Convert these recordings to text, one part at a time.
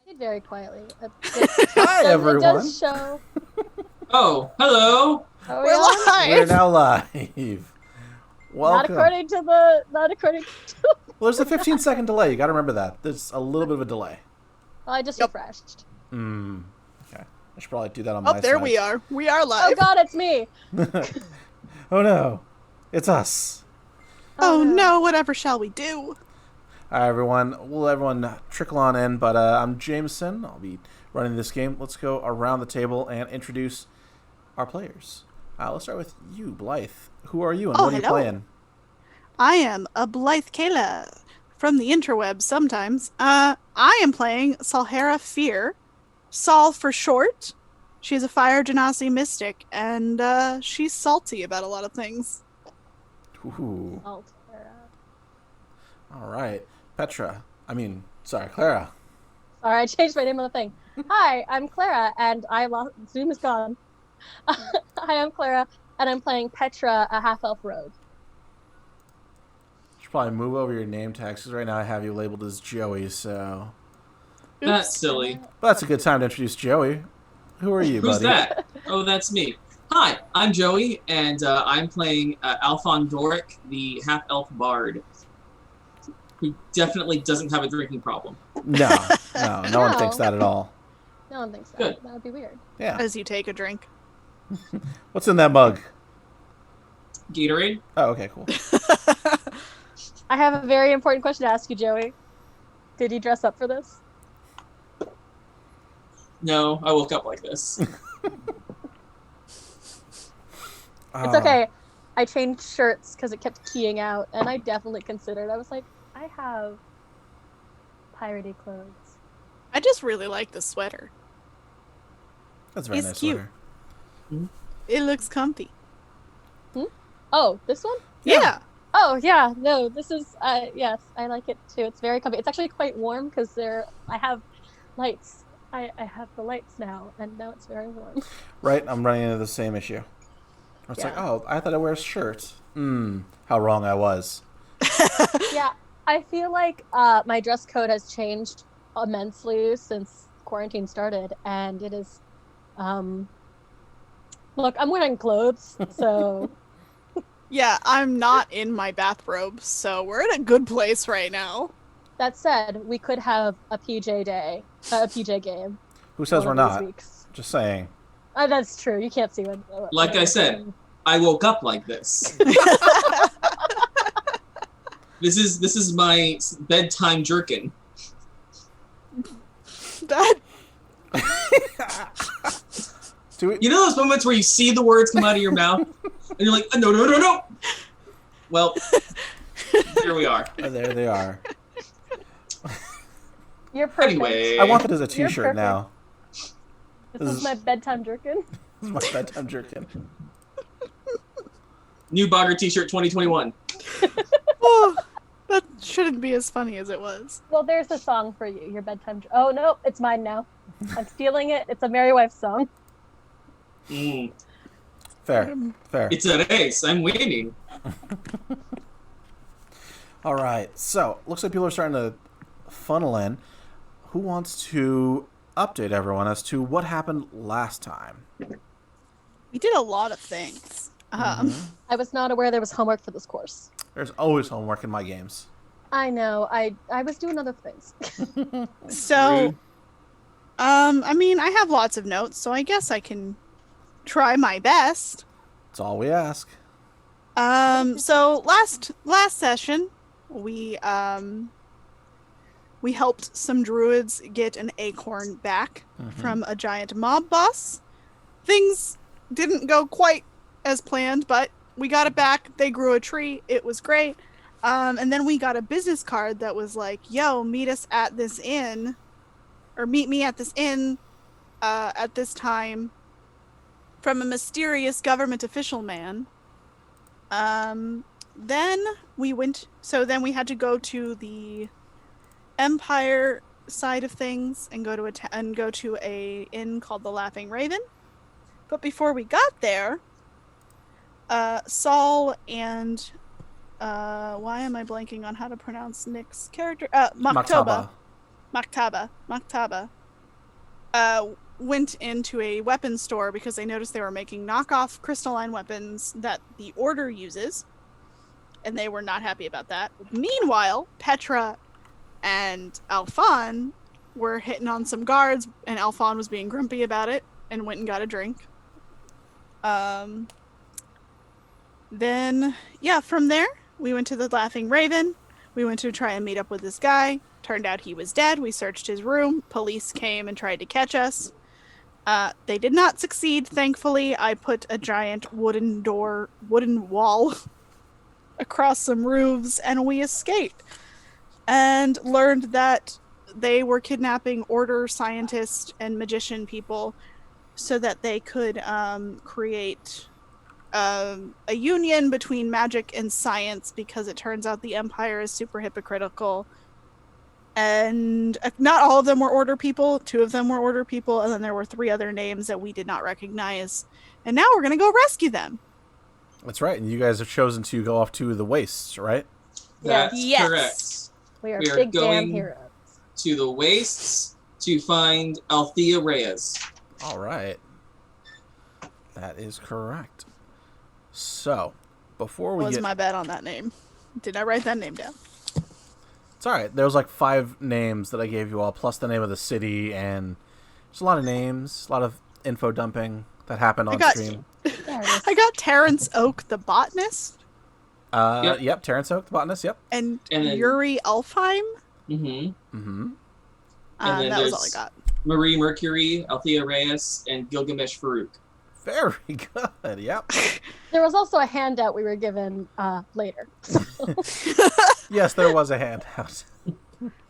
did very quietly. Hi, everyone. It does show. Oh, hello. Are we We're on? live. We're now live. Welcome. Not according to. Well, there's a 15-second delay. You got to remember that. There's a little bit of a delay. Well, I just refreshed. Okay. I should probably do that on my Oh, there side. we are. We are Oh live. God, it's me. Oh no, it's us. Oh no, whatever shall we do? Hi everyone. Will everyone trickle on in? But I'm Jameson. I'll be running this game. Let's go around the table and introduce our players. Let's start with you, Blythe. Who are you and what are you hello. playing? I am a Blythe Kayla from the interwebs sometimes. I am playing Sal'haera Fear. Sal for short. She's a fire genasi mystic, and she's salty about a lot of things. Ooh. Clara. All right. Clara. Sorry, I changed my name on the thing. Hi, I'm Clara, and Zoom is gone. Hi, I'm Clara, and I'm playing Petra, a half-elf rogue. Should probably move over your name tags because right now I have you labeled as Joey. So That's silly. but that's a good time to introduce Joey. Who are you, Who's buddy? that? Oh, that's me. Hi, I'm Joey, and I'm playing Aelfonn Doric, the half-elf bard, who definitely doesn't have a drinking problem. No one thinks that at all. No one thinks that. Good. That would be weird. Yeah. As you take a drink. What's in that mug? Gatorade? Oh, okay, cool. I have a very important question to ask you, Joey. Did you dress up for this? No, I woke up like this. It's okay. I changed shirts because it kept keying out, and I definitely considered. I was like, I have piratey clothes. I just really like the sweater. That's a very He's nice cute. sweater. It looks comfy. Oh, this one? Yeah. Oh, yeah. No, this is, yes, I like it too. It's very comfy. It's actually quite warm because I have lights. I have the lights now, and now it's very warm. Right? I'm running into the same issue. It's like, oh, I thought I wear a shirt. How wrong I was. Yeah, I feel like my dress code has changed immensely since quarantine started, and it is, look, I'm wearing clothes, so... Yeah, I'm not in my bathrobe, so we're in a good place right now. That said, we could have a PJ day, a PJ game. Who says we're one of these not? weeks. Just saying. That's true. You can't see what. Like I said, I woke up like this. This is my bedtime jerkin. That You know those moments where you see the words come out of your mouth, and you're like, no. Well, here we are. Oh, there they are. You're perfect. Anyway, I want it as a You're t-shirt perfect. now. This is my bedtime jerkin. This is my bedtime jerkin. new Bogger T-shirt 2021. oh, that shouldn't be as funny as it was. Well, there's a song for you. Your bedtime. Oh no, it's mine now. I'm stealing it. It's a Merry Wife song. Fair. It's a race. I'm winning. All right. So, looks like people are starting to funnel in. Who wants to update everyone as to what happened last time? We did a lot of things. I was not aware there was homework for this course. There's always homework in my games. I know. I was doing other things. So, Rude. I have lots of notes, so I guess I can try my best. That's all we ask. So last session, we helped some druids get an acorn back from a giant mob boss. Things didn't go quite as planned, but we got it back. They grew a tree. It was great. And then we got a business card that was like, yo, meet us at this inn, or meet me at this inn at this time, from a mysterious government official man. Then we had to go to the Empire side of things and go to a inn called the Laughing Raven. But before we got there, Saul and why am I blanking on how to pronounce Nick's character? Maktaba. Maktaba, went into a weapons store because they noticed they were making knockoff crystalline weapons that the Order uses, and they were not happy about that. Meanwhile, Petra and Aelfonn were hitting on some guards, and Aelfonn was being grumpy about it and went and got a drink. Then, from there, we went to the Laughing Raven. We went to try and meet up with this guy. Turned out he was dead. We searched his room. Police came and tried to catch us. They did not succeed, thankfully. I put a giant wooden wall across some roofs, and we escaped. And learned that they were kidnapping Order scientists and magician people so that they could create a union between magic and science, because it turns out the Empire is super hypocritical. And not all of them were Order people. 2 of them were Order people, and then there were 3 other names that we did not recognize. And now we're going to go rescue them. That's right. And you guys have chosen to go off to the Wastes, right? That's yes. correct. We are going big damn heroes. to the Wastes to find Althea Reyes. All right. That is correct. So, before we What was my bet on that name? Did I write that name down? It's all right. There was like 5 names that I gave you all, plus the name of the city, and there's a lot of names, a lot of info dumping that happened on stream. I got Terrence Oak, the botanist. Yep, Terrence Oak, the botanist, yep. And Yuri Alfheim. And that was all I got. Marie Mercury, Althea Reyes, and Gilgamesh Farouk. Very good, yep. There was also a handout we were given later. Yes, there was a handout.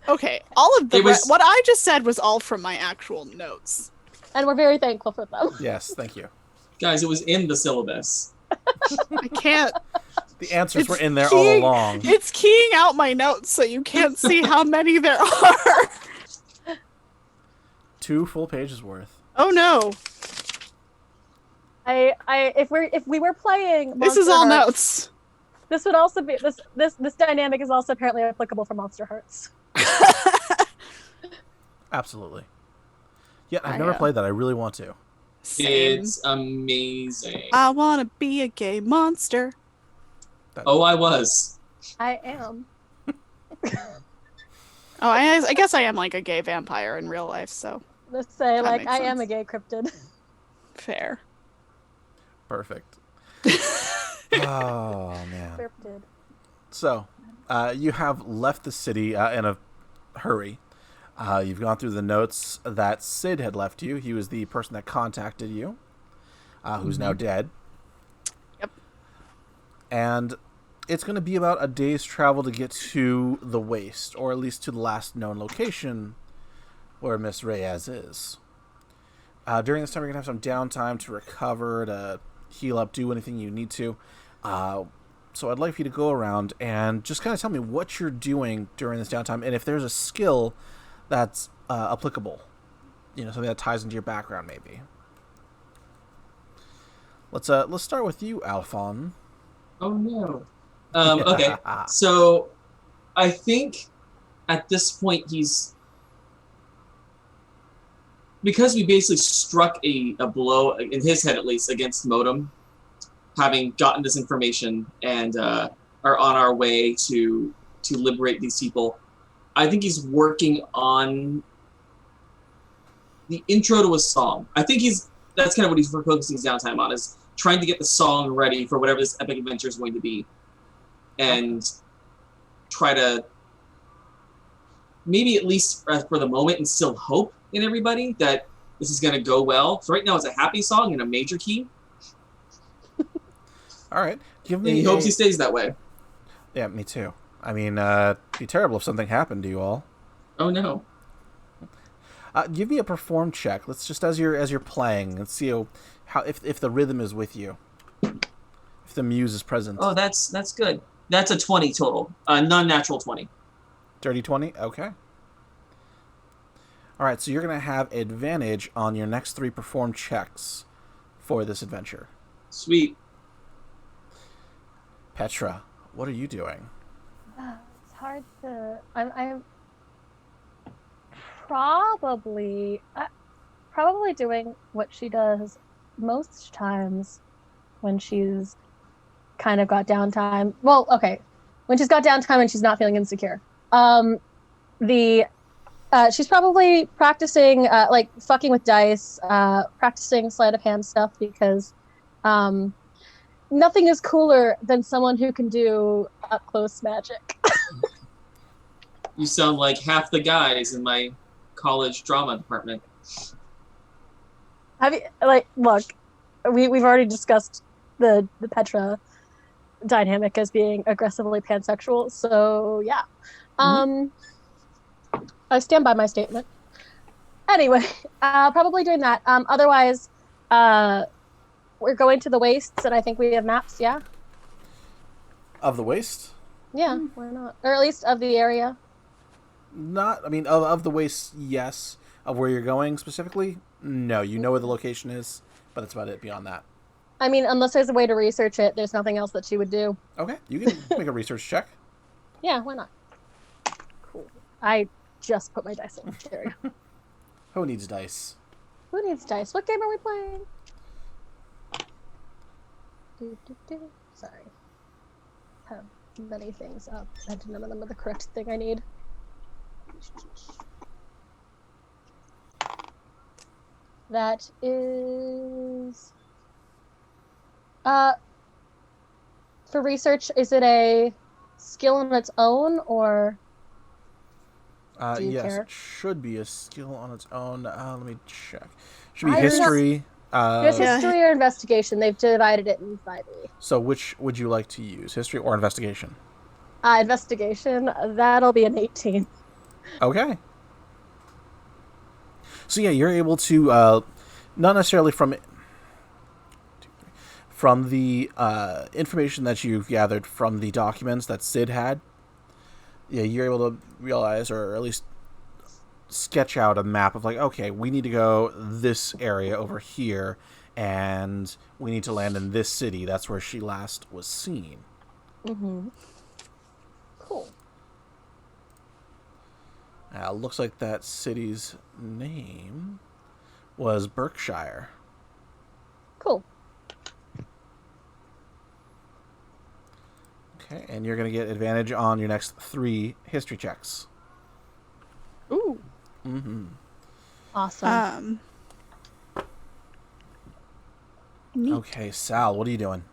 Okay, all of what I just said was all from my actual notes. And we're very thankful for them. Yes, thank you. Guys, it was in the syllabus. I can't. The answers were in there all along. It's keying out my notes so you can't see how many there are. 2 full pages worth. Oh no. If we were playing This is all notes. This would also be this dynamic is also apparently applicable for Monster Hearts. Absolutely. Yeah, I've never played that. I really want to. Same. It's amazing. I want to be a gay monster. I was. I am. I guess I am like a gay vampire in real life, so. Let's say, that like, I makes am sense. a gay cryptid. Fair. Perfect. Oh, man. Cryptid. So, you have left the city in a hurry. You've gone through the notes that Sid had left you. He was the person that contacted you, who's now dead. Yep. And it's going to be about a day's travel to get to the Waste, or at least to the last known location where Miss Reyes is. During this time, you're going to have some downtime to recover, to heal up, do anything you need to. So I'd like for you to go around and just kind of tell me what you're doing during this downtime, and if there's a skill that's applicable. You know, something that ties into your background, maybe. Let's start with you, Aelfonn. Oh no. Okay, so I think at this point because we basically struck a blow, in his head at least, against Modem, having gotten this information and are on our way to liberate these people. I think he's working on the intro to a song. I think that's kind of what he's focusing his downtime on, is trying to get the song ready for whatever this epic adventure is going to be. And try to maybe at least for the moment instill hope in everybody that this is going to go well. So right now it's a happy song in a major key. All right. And he hopes he stays that way. Yeah, me too. I mean, it'd be terrible if something happened to you all. Oh no. Give me a perform check. Let's just as you're playing, let's see how if the rhythm is with you, if the muse is present. Oh, that's good. That's a 20 total, non-natural 20. Dirty 20. Okay. All right, so you're gonna have advantage on your next 3 perform checks for this adventure. Sweet. Petra, what are you doing? It's hard to. I'm. probably doing what she does most times when she's kind of got downtime. Well, okay, when she's got downtime and she's not feeling insecure. She's probably practicing like fucking with dice, practicing sleight of hand stuff because nothing is cooler than someone who can do up close magic. You sound like half the guys in my college drama department. Have you look, we've already discussed the Petra dynamic as being aggressively pansexual, so yeah. I stand by my statement. Anyway, probably doing that. Otherwise, we're going to the wastes, and I think we have maps, yeah? Of the waste? Yeah, why not? Or at least of the area. Of the waste, yes. Of where you're going specifically? No, you know where the location is, but that's about it beyond that. I mean, unless there's a way to research it, there's nothing else that she would do. Okay, you can make a research check. Yeah, why not? Cool. I just put my dice in. There we go. Who needs dice? Who needs dice? What game are we playing? Sorry. Have many things up, and none of them are the correct thing I need. That is... for research, is it a skill on its own, or do you yes, care? It should be a skill on its own. Let me check. Should be history. There's history or investigation. They've divided it in 5e. So which would you like to use, history or investigation? Investigation. That'll be an 18. Okay. So yeah, you're able to, not necessarily from the information that you've gathered from the documents that Sid had, yeah, you're able to realize, or at least sketch out a map of like, okay, we need to go this area over here, and we need to land in this city. That's where she last was seen. Mm-hmm. Cool. Looks like that city's name was Berkshire. Cool. Okay, and you're going to get advantage on your next 3 history checks. Ooh. Mm-hmm. Awesome. Neat. Okay, Sal, what are you doing?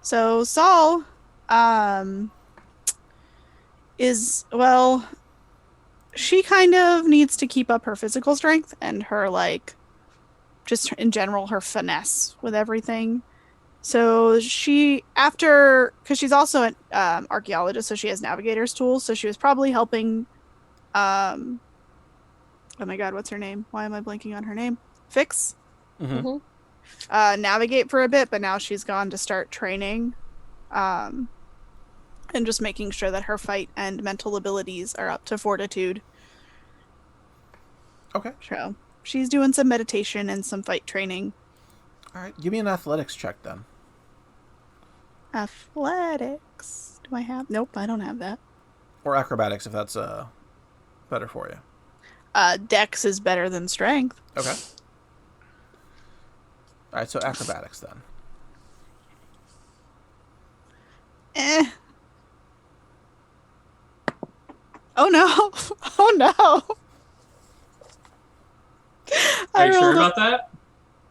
So Saul, she kind of needs to keep up her physical strength and her, like, just in general, her finesse with everything. So because she's also an archaeologist, so she has navigator's tools, so she was probably helping, oh my god, what's her name? Why am I blanking on her name? Fix? Mm-hmm. Navigate for a bit, but now she's gone to start training, and just making sure that her fight and mental abilities are up to fortitude. Okay. So she's doing some meditation and some fight training. All right, give me an athletics check then. Athletics. Do I have? Nope, I don't have that. Or acrobatics, if that's better for you. Dex is better than strength. Okay. All right, so acrobatics then. Oh no! Oh no! Are you sure about that?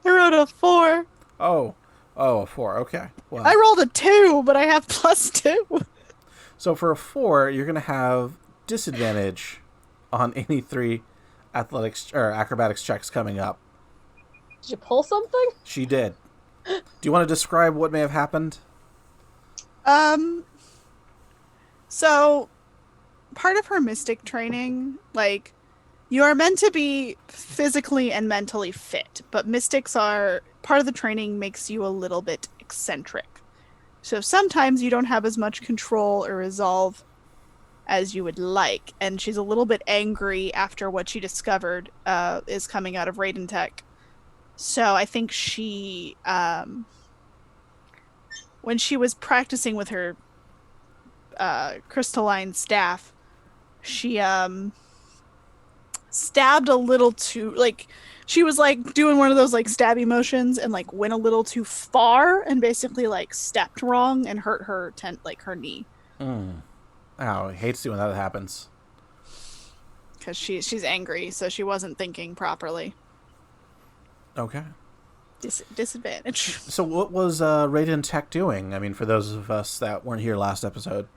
I rolled a 4. Oh, a 4. Okay. Well, I rolled a 2, but I have +2. So for a 4, you're gonna have disadvantage on any 3 athletics or acrobatics checks coming up. Did you pull something? She did. Do you want to describe what may have happened? So part of her mystic training, like, you are meant to be physically and mentally fit, but mystics are part of the training makes you a little bit eccentric. So sometimes you don't have as much control or resolve as you would like, and she's a little bit angry after what she discovered is coming out of Raiden Tech. So I think she, when she was practicing with her crystalline staff, she stabbed a little too, like, she was like doing one of those like stabby motions and like went a little too far and basically like stepped wrong and hurt her her knee. Oh, I hate to see when that happens. Because she's angry, so she wasn't thinking properly. Okay. Disadvantage. So what was Raiden Tech doing? I mean, for those of us that weren't here last episode.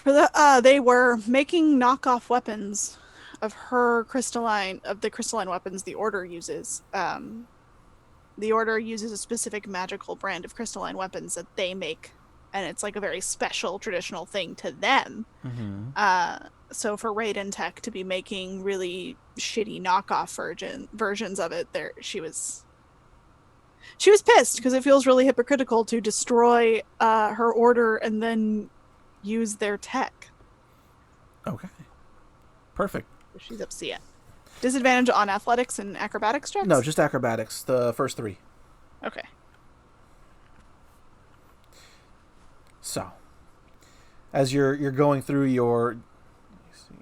They were making knockoff weapons of the crystalline weapons the Order uses. The Order uses a specific magical brand of crystalline weapons that they make, and it's like a very special traditional thing to them. Mm-hmm. So for Raiden Tech to be making really shitty knockoff versions of it, she was pissed because it feels really hypocritical to destroy her Order and then use their tech. Okay. Perfect. She's upset. Disadvantage on athletics and acrobatics checks? No, just acrobatics. The first 3. Okay. So, as you're going through your, let me see.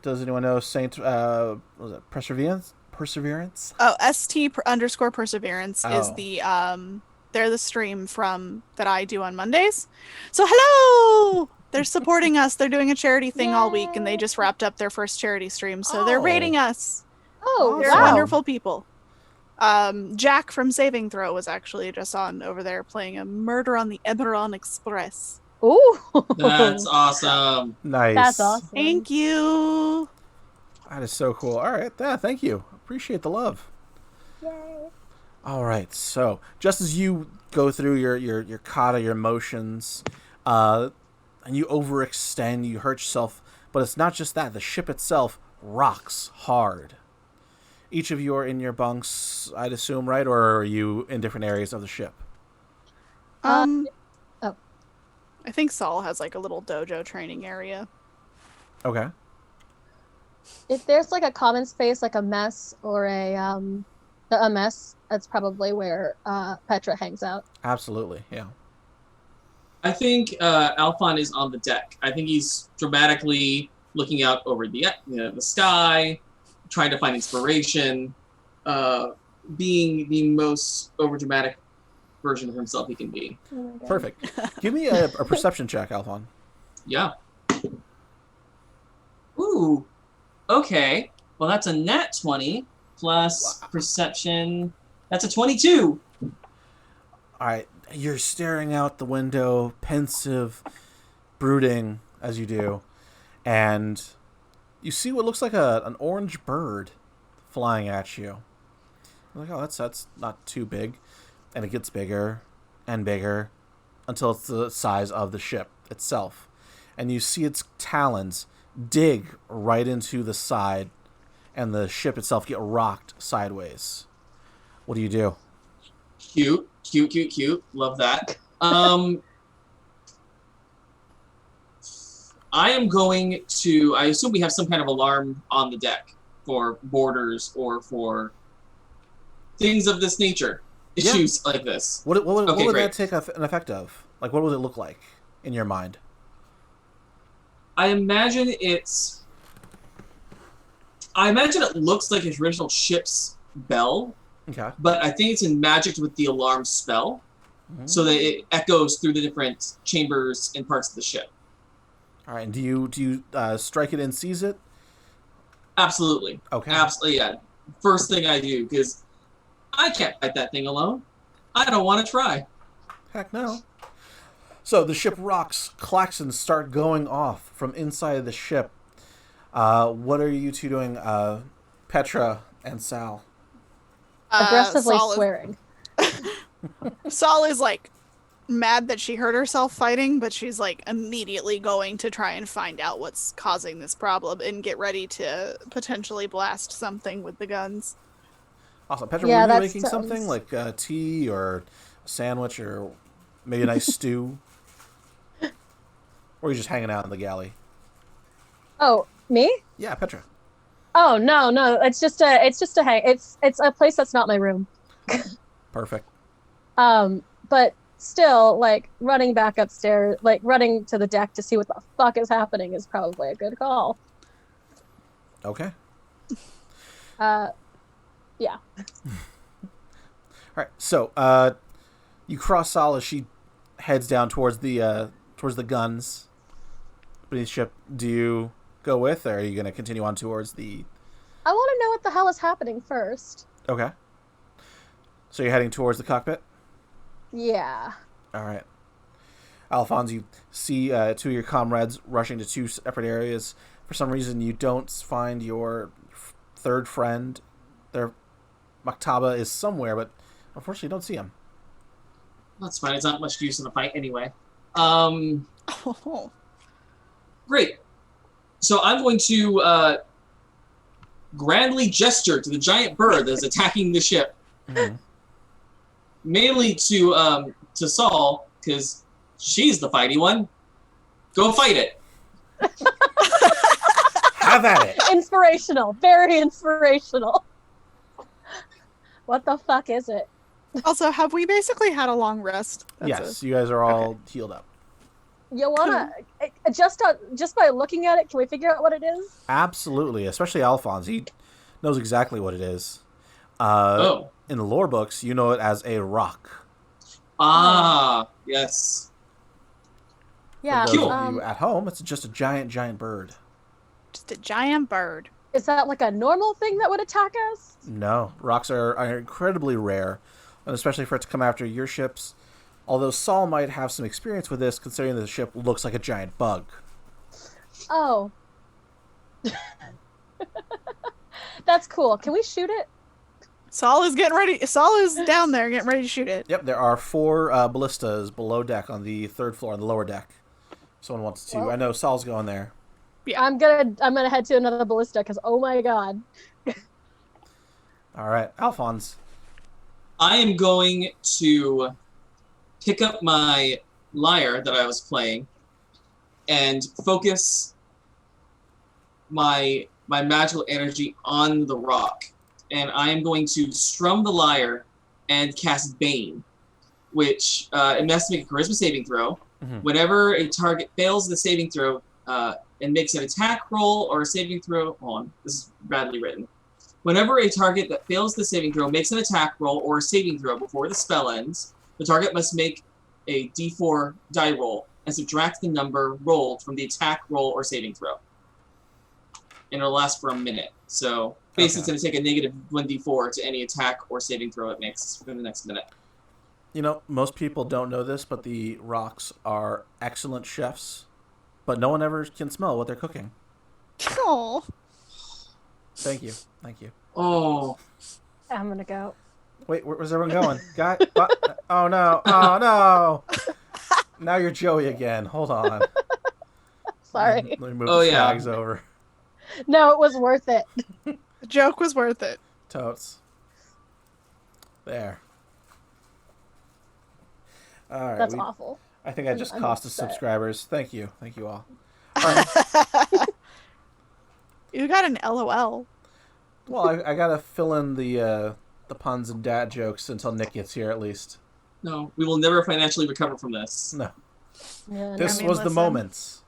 Does anyone know Saint? Was it Perseverance? Perseverance? Oh, st_perseverance is the they're the stream from that I do on Mondays. So hello. They're supporting us. They're doing a charity thing all week, and they just wrapped up their first charity stream. So they're rating us. Oh, they're wow. wonderful people. Jack from Saving Throw was actually just on over there playing a Murder on the Eberron Express. Ooh. That's awesome. Nice. That's awesome. Thank you. That is so cool. All right. Yeah, thank you. Appreciate the love. Yay. All right. So, just as you go through your kata, your motions, and you overextend, you hurt yourself, but it's not just that. The ship itself rocks hard. Each of you are in your bunks, I'd assume, right? Or are you in different areas of the ship? I think Saul has like a little dojo training area. Okay. If there's like a common space, like a mess or a mess, that's probably where Petra hangs out. Absolutely, yeah. I think Aelfonn is on the deck. I think he's dramatically looking out over the sky, trying to find inspiration, being the most overdramatic version of himself he can be. Oh Perfect. Give me a perception check, Aelfonn. Yeah. Ooh. Okay. Well, that's a nat 20 plus perception. That's a 22. All right. You're staring out the window, pensive, brooding as you do, and you see what looks like an orange bird flying at you. You're like, oh, that's not too big. And it gets bigger and bigger until it's the size of the ship itself. And you see its talons dig right into the side, and the ship itself get rocked sideways. What do you do? Cute. Love that. I am going to... I assume we have some kind of alarm on the deck for boarders or for things of this nature. Issues like this. What would that take an effect of? Like, what would it look like in your mind? I imagine it looks like a traditional ship's bell. Okay. But I think it's magicked with the alarm spell, so that it echoes through the different chambers and parts of the ship. All right. And do you strike it and seize it? Absolutely. Okay. Absolutely. Yeah. First thing I do, because I can't fight that thing alone. I don't want to try. Heck no. So the ship rocks, klaxons start going off from inside the ship. What are you two doing, Petra and Sal? Aggressively swearing. Saul is like mad that she hurt herself fighting, but she's like immediately going to try and find out what's causing this problem and get ready to potentially blast something with the guns. Awesome. Petra, were you making something like tea or a sandwich or maybe a nice stew? Or are you just hanging out in the galley? Oh, me? Yeah, Petra. Oh no, it's just a hang. It's a place that's not my room. Perfect. But still, like running back upstairs, like running to the deck to see what the fuck is happening is probably a good call. Okay. Yeah. All right. So, you cross Sal as she heads down towards the guns beneath the ship. Do you go with, or are you going to continue on towards the? I want to know what the hell is happening first. Okay. So you're heading towards the cockpit. Yeah. All right. Aelfonn, you see two of your comrades rushing to two separate areas. For some reason, you don't find your third friend. Their Maktaba is somewhere, but unfortunately, you don't see him. That's fine. It's not much use in a fight anyway. Oh. Great. So I'm going to grandly gesture to the giant bird that's attacking the ship. Mm-hmm. Mainly to Saul, because she's the fighty one. Go fight it. Have at it. Inspirational. Very inspirational. What the fuck is it? Also, have we basically had a long rest? Yes, you guys are all healed up. You wanna just by looking at it, can we figure out what it is? Absolutely, especially Aelfonn. He knows exactly what it is. In the lore books, you know it as a rock. Ah, yes. Yeah. For those of you at home, it's just a giant bird. Just a giant bird. Is that like a normal thing that would attack us? No, rocks are incredibly rare, and especially for it to come after your ships. Although Saul might have some experience with this, considering that the ship looks like a giant bug. Oh. That's cool. Can we shoot it? Saul is getting ready. Saul is down there getting ready to shoot it. Yep, there are 4 ballistas below deck on the 3rd floor on the lower deck. Someone wants to. Well, I know Saul's going there. Yeah, I'm gonna head to another ballista because oh my god. All right, Aelfonn. I am going to pick up my lyre that I was playing and focus my magical energy on the rock. And I am going to strum the lyre and cast Bane, which it has to make a charisma saving throw. Mm-hmm. Whenever a target fails the saving throw and makes an attack roll or a saving throw, hold on, this is badly written. Whenever a target that fails the saving throw makes an attack roll or a saving throw before the spell ends, the target must make a d4 die roll and subtract the number rolled from the attack roll or saving throw. And it'll last for a minute. So basically it's going to take a negative 1d4 to any attack or saving throw it makes for the next minute. You know, most people don't know this, but the rocks are excellent chefs, but no one ever can smell what they're cooking. Oh. Thank you. Oh. I'm gonna go. Wait, where's everyone going? Guy? Oh no! Oh no! Now you're Joey again. Hold on. Sorry. Let me move the flags over. No, it was worth it. The joke was worth it. Totes. There. All right. That's awful. I think I just cost us subscribers. Thank you all. All right. You got an LOL. Well, I gotta fill in the puns and dad jokes until Nick gets here at least. No, we will never financially recover from this. No. Yeah, This was the moments.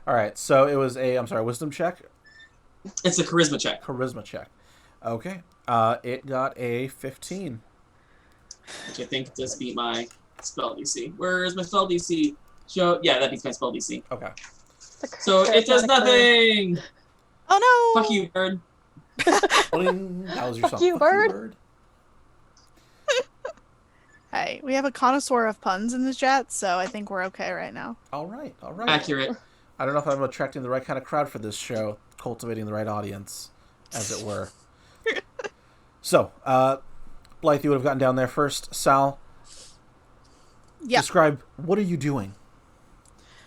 All right, so it was a wisdom check. It's a charisma check. Charisma check. Okay. It got a 15. Which I think does beat my spell DC. Where is my spell DC? Yeah, that beats my spell DC. Okay. So it does nothing. Oh no! Fuck you, bird. That was your Fuck you, bird. Hey, we have a connoisseur of puns in this chat, so I think we're okay right now. All right. Accurate. I don't know if I'm attracting the right kind of crowd for this show, cultivating the right audience, as it were. So, Blythe, you would have gotten down there first. Sal, describe, what are you doing?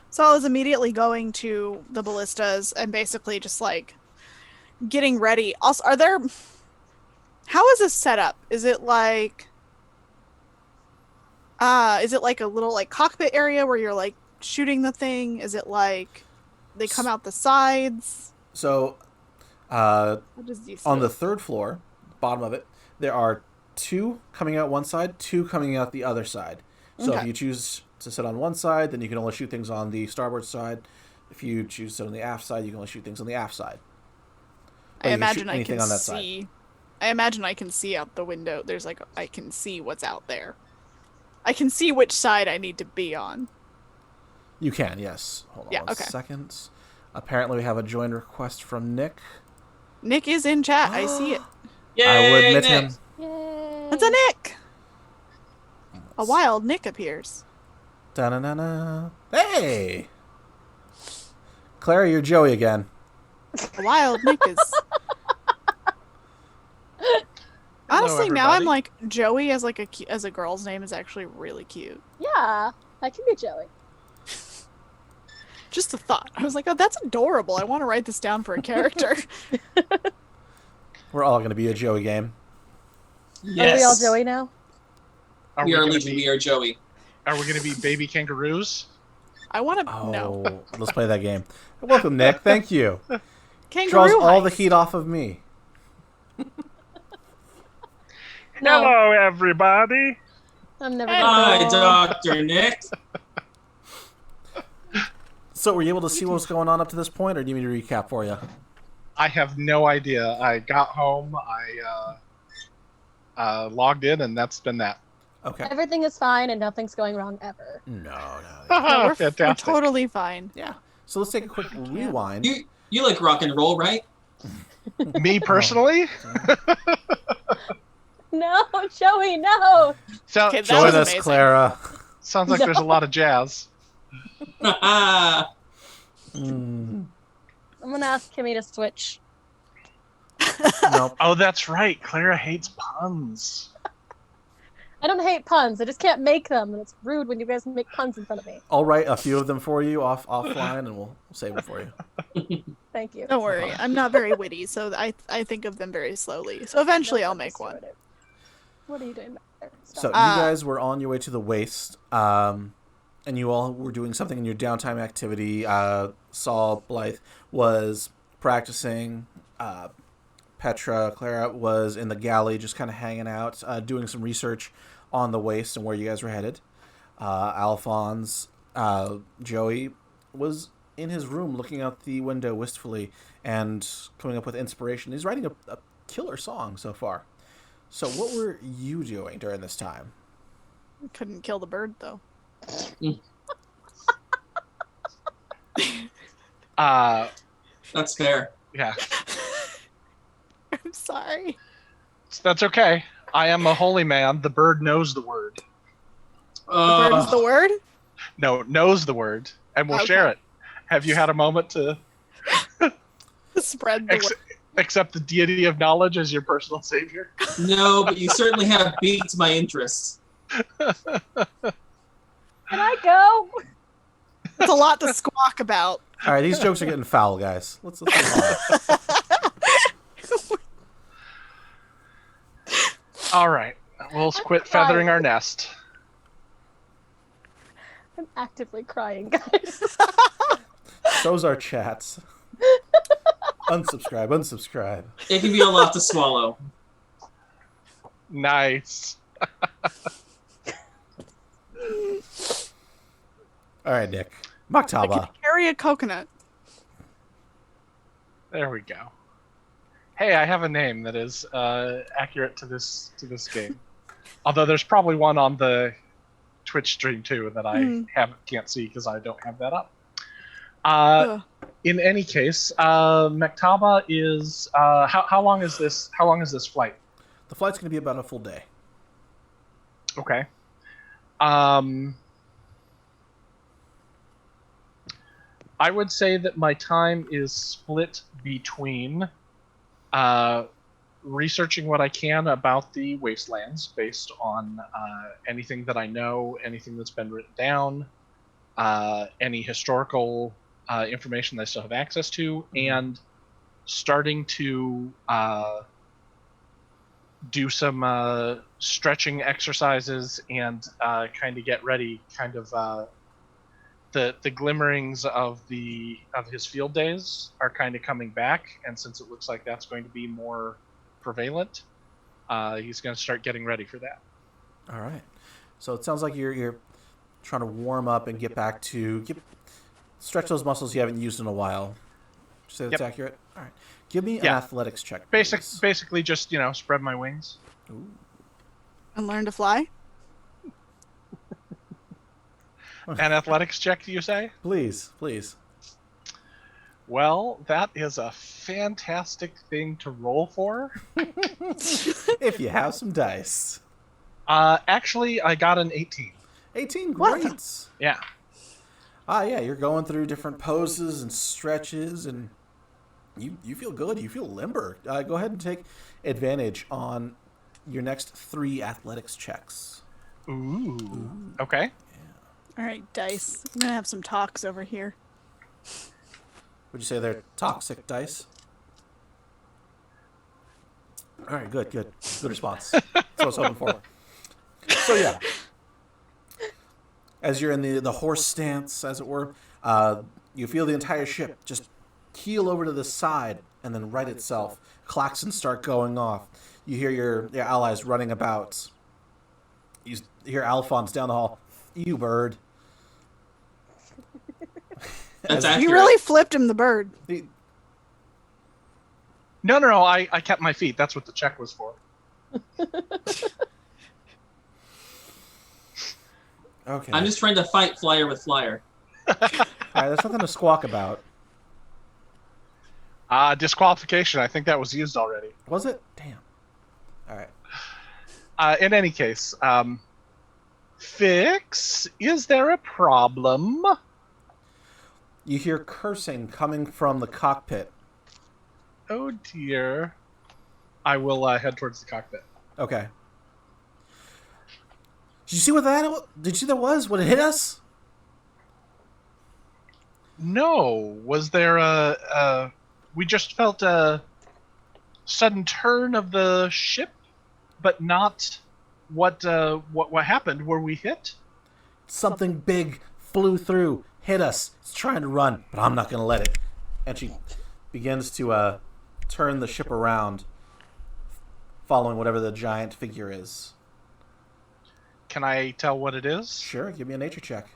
Sal is immediately going to the ballistas and basically just like getting ready. Also, how is this set up? Is it like a little like cockpit area where you're like shooting the thing? Is it like they come out the sides? So, on the 3rd floor, bottom of it, there are 2 coming out one side, 2 coming out the other side. So if you choose to sit on one side, then you can only shoot things on the starboard side. If you choose to sit on the aft side, you can only shoot things on the aft side. I imagine I anything can on that see. side. I imagine I can see out the window. There's like I can see what's out there. I can see which side I need to be on. You can, yes. Hold on one second. Apparently, we have a join request from Nick. Nick is in chat. I see it. Yay, I will admit Nick. him. Yay. It's a Nick. A wild Nick appears. Da-na-na-na. Hey! Clara, you're Joey again. A wild Nick is... Honestly, now I'm like, Joey as like as a girl's name is actually really cute. Yeah, I can be Joey. Just a thought. I was like, oh, that's adorable. I want to write this down for a character. We're all going to be a Joey game. Yes. Are we all Joey now? We are Legion, we are Joey. Are we going to be baby kangaroos? I want to... Oh, No. Let's play that game. Welcome, Nick. Thank you. Kangaroo Draws all heist. the heat off of me. No. Hello, everybody. I'm never Hi, gonna Dr. Nick. So, were you able to see what was going on up to this point, or do you need me to recap for you? I have no idea. I got home, I logged in, and that's been that. Okay. Everything is fine and nothing's going wrong ever. No. No, we're Fantastic. totally fine. Yeah. So let's take a quick rewind. You like rock and roll, right? Me personally? No, Joey, no! So, Okay, that Join was us, amazing. Clara. sounds like there's a lot of jazz. Mm. I'm gonna ask Kimmy to switch. Nope. Oh, that's right. Clara hates puns. I don't hate puns, I just can't make them, and it's rude when you guys make puns in front of me. I'll write a few of them for you offline, and we'll save them for you. Thank you. Don't worry. I'm not very witty, so I think of them very slowly. So eventually I'll make one. What are you doing back there? So you Stop. guys were on your way to the waste, and you all were doing something in your downtime activity. Saul, Blythe was practicing. Petra, Clara was in the galley, just kind of hanging out, doing some research on the waste and where you guys were headed. Aelfonn's Joey was in his room looking out the window wistfully and coming up with inspiration. He's writing a killer song so far. So what were you doing during this time? Couldn't kill the bird though. That's fair. Yeah, I'm sorry. that's okay. I am a holy man. The bird knows the word. The bird is the word? No, knows the word, and will Okay. share it. Have you had a moment to Spread the word. accept the deity of knowledge as your personal savior? No, but you certainly have piqued my interest. Can I go? It's a lot to squawk about. All right, these jokes are getting foul, guys. Let's move on. All right, we'll quit feathering our nest. I'm actively crying, guys. So's our chats. Unsubscribe. It can be a lot to swallow. Nice. All right, Nick. I Maktaba. can carry a coconut. There we go. Hey, I have a name that is accurate to this game. Although there's probably one on the Twitch stream too that I can't see because I don't have that up. In any case, Maktaba is how long is this? How long is this flight? The flight's going to be about a full day. Okay. I would say that my time is split between researching what I can about the wastelands based on anything that I know, anything that's been written down, any historical information that I still have access to, and starting to do some stretching exercises and kind of get ready, kind of the glimmerings of his field days are kind of coming back, and since it looks like that's going to be more prevalent, he's going to start getting ready for that. All right. So it sounds like you're trying to warm up and get back to stretch those muscles you haven't used in a while. Just say that's accurate? All right. Give me an athletics check, please. Basically just, spread my wings. Ooh. And learn to fly? An athletics check, you say? Please. Well, that is a fantastic thing to roll for. If you have some dice. Actually, I got an 18. 18, great. What? Yeah. Yeah, you're going through different poses and stretches, and you feel good. You feel limber. Go ahead and take advantage on your next 3 athletics checks. Ooh. Okay. All right, dice. I'm gonna have some talks over here. Would you say they're toxic dice? All right, good response. That's what I was hoping for. So yeah, as you're in the horse stance, as it were, you feel the entire ship just keel over to the side and then right itself. Klaxons start going off. You hear your allies running about. You hear Aelfonn's down the hall. You bird. That's accurate. You really flipped him the bird. No, I kept my feet. That's what the check was for. Okay. I'm just trying to fight flyer with flyer. All right, there's nothing to squawk about. Disqualification. I think that was used already. Was it? Damn. All right. In any case, Fix, is there a problem? You hear cursing coming from the cockpit. Oh dear. I will head towards the cockpit. Okay. Did you see what that? Did you see that was? What it hit us? No. Was there a we just felt a sudden turn of the ship, but not what happened. Were we hit? Something big flew through, hit us. It's trying to run, but I'm not going to let it. And she begins to turn the ship around, following whatever the giant figure is. Can I tell what it is? Sure, give me a nature check.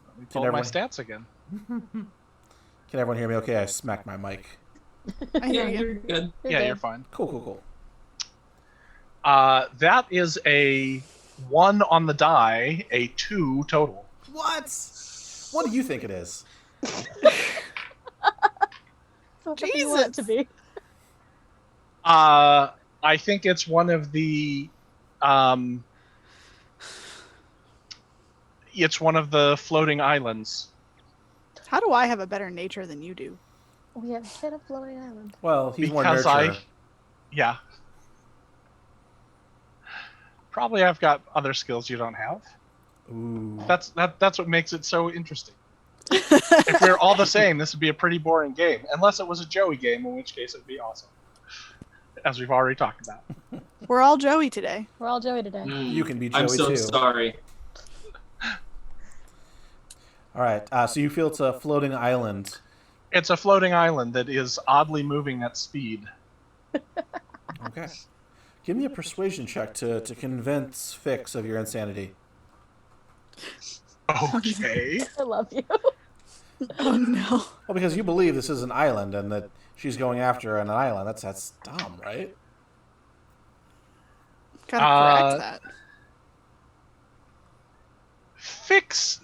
Let me pull my stats again. Can everyone hear me okay? I smacked my mic. I hear you. You're good. You're fine. Cool. That is a 1 on the die, a 2 total. What? What do you think it is? So you want it to be. I think it's one of the it's one of the floating islands. How do I have a better nature than you do? We have hit a floating island. Well, he's more Because nurturer. Yeah. Probably I've got other skills you don't have. Ooh. That's what makes it so interesting. If we're all the same, this would be a pretty boring game. Unless it was a Joey game, in which case it'd be awesome. As we've already talked about. We're all Joey today. We're all Joey today. You can be Joey I'm so too. sorry. All right. So you feel it's a floating island. It's a floating island that is oddly moving at speed. Okay. Give me a persuasion check to convince Fix of your insanity. Okay. I love you. Oh no. Well, because you believe this is an island and that she's going after her on an island. That's dumb, right? Gotta correct that. Fix,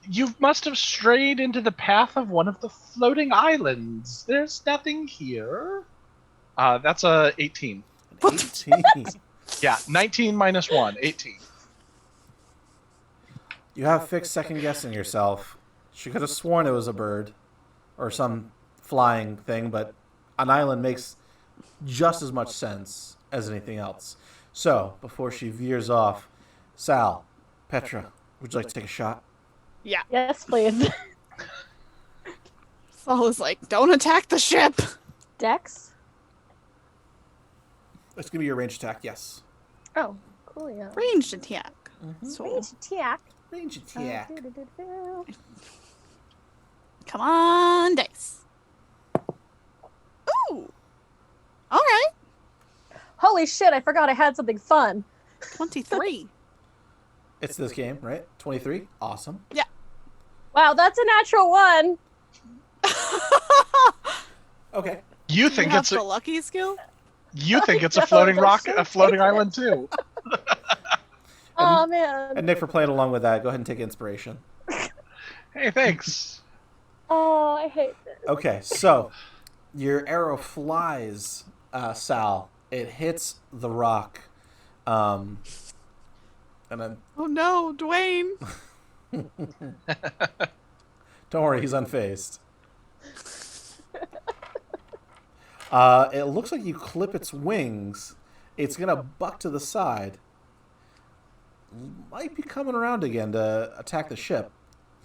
you must have strayed into the path of one of the floating islands. There's nothing here. That's a 18. 18. Yeah, 19 minus 1, 18. You have Fix second guessing yourself. She could have sworn it was a bird or some flying thing, but an island makes just as much sense as anything else. So, before she veers off, Sal, Petra, would you like to take a shot? Yeah. Yes, please. Saul is like, don't attack the ship. Dex? It's going to be your range attack, yes. Oh, cool, yeah. Ranged attack. So, Range attack. Range attack. come on, dice. Ooh. All right. Holy shit, I forgot I had something fun. 23. It's this game, right? 23? Awesome. Wow, that's a natural one. Okay. You think have it's the lucky skill? You think it's a floating rock, a floating island too? Oh man. And Nick, for playing along with that, go ahead and take inspiration. Hey, thanks. Oh, I hate this. Okay, so your arrow flies, Sal. It hits the rock. And then... Oh no, Dwayne. Don't worry, he's unfazed. It looks like you clip its wings. It's going to buck to the side. Might be coming around again to attack the ship.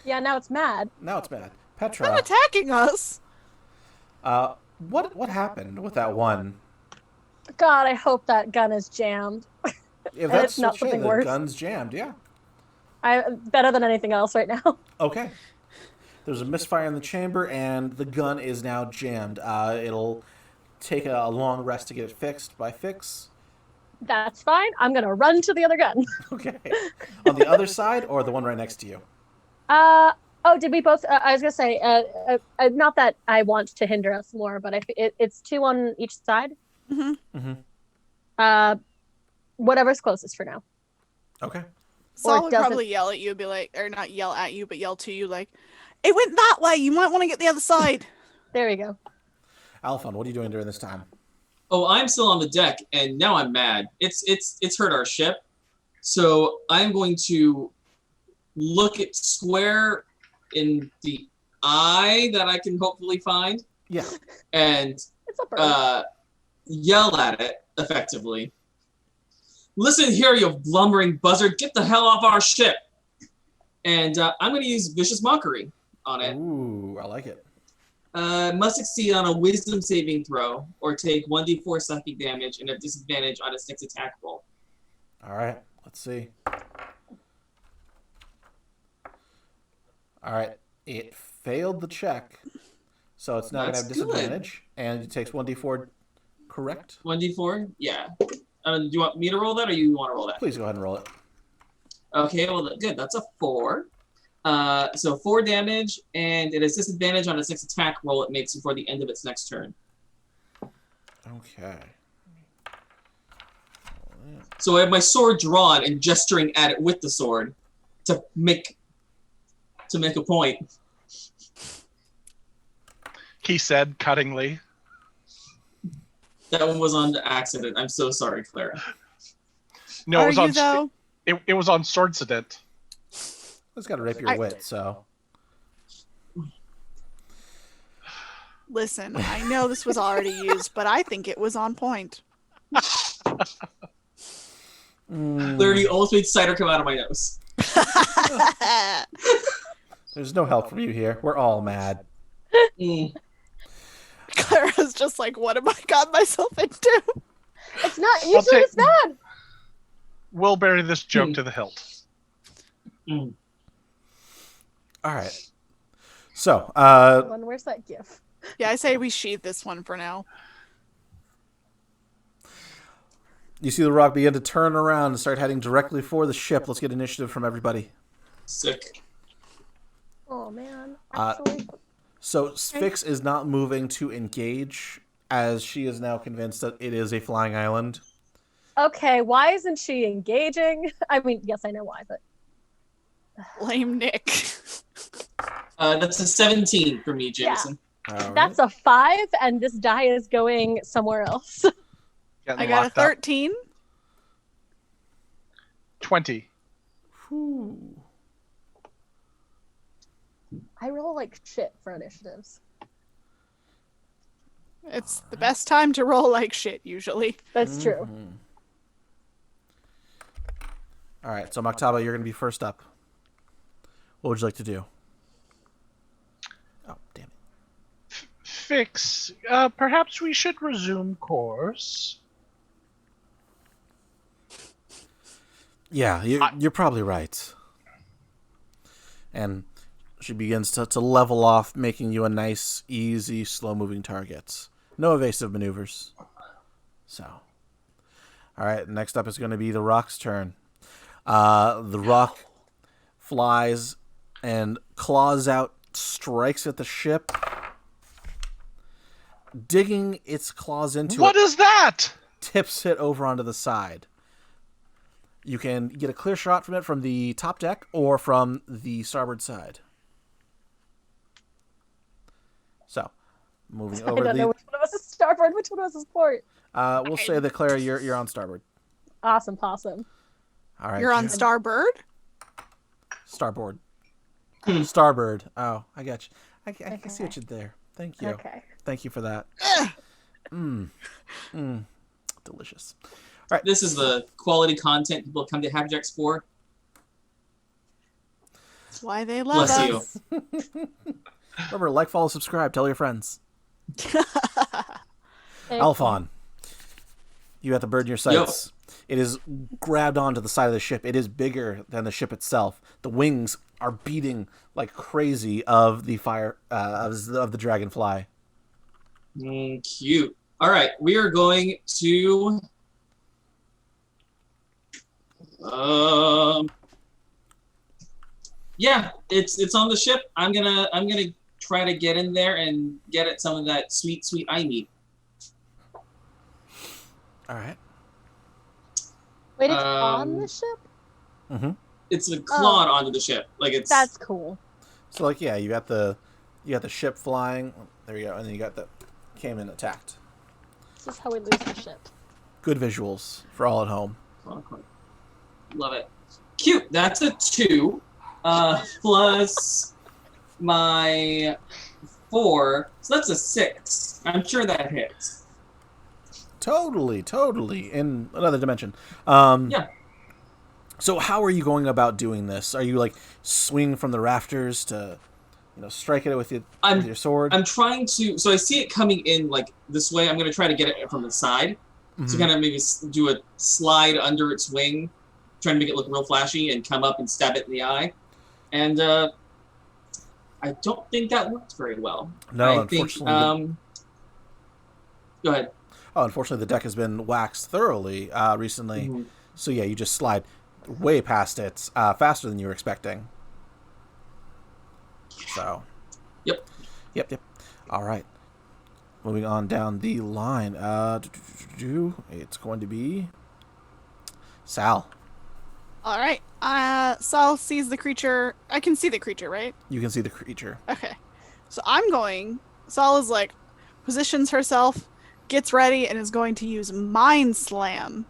Yeah, now it's mad. Now it's bad. It's Petra, not attacking us. what happened with that one? God, I hope that gun is jammed. If And it's not something the worse. gun's jammed, yeah. Better than anything else right now. Okay. There's a misfire in the chamber, and the gun is now jammed. It'll take a long rest to get it fixed. By fix, That's fine. I'm gonna run to the other gun. okay. On the other side, or the one right next to you? Oh, did we both? I was gonna say, not that I want to hinder us more, but it's 2 on each side. Whatever's closest for now. Okay. Saul would doesn't- probably yell at you, be like, or not yell at you, but yell to you, like, it went that way. You might want to get the other side. There we go. Aelfonn, what are you doing during this time? Oh, I'm still on the deck, and now I'm mad. It's hurt our ship, so I'm going to look it square in the eye that I can hopefully find, Yeah. and It's a bird. yell at it effectively. Listen here, you lumbering buzzard! Get the hell off our ship! And I'm going to use vicious mockery on it. Ooh, I like it. Must succeed on a wisdom saving throw or take 1d4 psychic damage and a disadvantage on its next attack roll. All right. Let's see. All right. It failed the check, so it's now going to have That's good. disadvantage, and it takes 1d4, correct? 1d4? Yeah. Do you want me to roll that or you want to roll that? Please go ahead and roll it. Okay, well, good. That's a 4. So 4 damage, and it has disadvantage on its next attack roll it makes before the end of its next turn. Okay. So I have my sword drawn and gesturing at it with the sword to make a point. He said cuttingly. That one was on accident. I'm so sorry, Clara. No, Are it was you, on. though? It was on swordcident. It's got to rape your wit, so. Listen, I know this was already used, but I think it was on point. Clearly, almost made cider come out of my nose. There's no help from you here. We're all mad. Mm. Clara's just like, what have I got myself into? It's not usually this bad. We'll bury this joke to the hilt. Mm. All right. So, Where's that gif? Yeah, I say we sheath this one for now. you see the rock begin to turn around and start heading directly for the ship. Let's get initiative from everybody. Sick. Oh man. Uh, Actually, So, Sphinx is not moving to engage, as she is now convinced that it is a flying island. okay. Why isn't she engaging? I mean, yes, I know why, but Lame Nick. That's a 17 for me, Jameson. All right. that's a 5, and this die is going somewhere else. Getting I got a locked up. 13. 20. Whew. I roll like shit for initiatives. It's the best time to roll like shit, usually. That's true. Mhm. All right, so Maktaba, you're going to be first up. What would you like to do? Oh, damn it. Fix. Perhaps we should resume course. Yeah, you're probably right. And she begins to level off, making you a nice, easy, slow-moving target. No evasive maneuvers. So, all right, next up is going to be the rock's turn. The rock flies and claws out, strikes at the ship. digging its claws into What it, is that? tips it over onto the side. You can get a clear shot from it from the top deck or from the starboard side. So, moving over. I don't know which one of us is starboard, which one of us is port. We'll say that Clara, you're on starboard. Awesome possum. All right. You're on starboard? Starboard. Starboard. Oh, I got you. I can see what you did there. Thank you. Okay. Thank you for that. Delicious. All right. This is the quality content people come to Happy Jacks for. That's why they love Bless us. you. Remember, like, follow, subscribe. Tell your friends. Aelfonn, you got the bird in your sights. It is grabbed onto the side of the ship. It is bigger than the ship itself. The wings are beating like crazy of the fire of the dragonfly. Cute. All right, we are going to. Yeah, it's on the ship. I'm gonna try to get in there and get at some of that sweet eye meat. All right. Wait, it's on the ship? Mm-hmm. It's a clawed onto the ship. Like it's. That's cool. So like yeah, you got the ship flying. There you go, and then you got the came in attacked. This is how we lose the ship. Good visuals for all at home. Love it. Cute. That's a 2. Plus my 4. So that's a 6. I'm sure that hits. Totally. In another dimension. Yeah. So how are you going about doing this? Are you like swinging from the rafters to, strike it with your sword? I'm trying to. So I see it coming in like this way. I'm going to try to get it from the side. Mm-hmm. So kind of maybe do a slide under its wing, trying to make it look real flashy and come up and stab it in the eye. And I don't think that worked very well. No, unfortunately. Go ahead. Oh, unfortunately, the deck has been waxed thoroughly recently. Mm-hmm. So yeah, you just slide way past it faster than you were expecting. So. Yep. All right. Moving on down the line. It's going to be Sal. All right. Sal sees the creature. I can see the creature, right? You can see the creature. Okay. So Sal is like, positions herself, gets ready, and is going to use Mind Slam.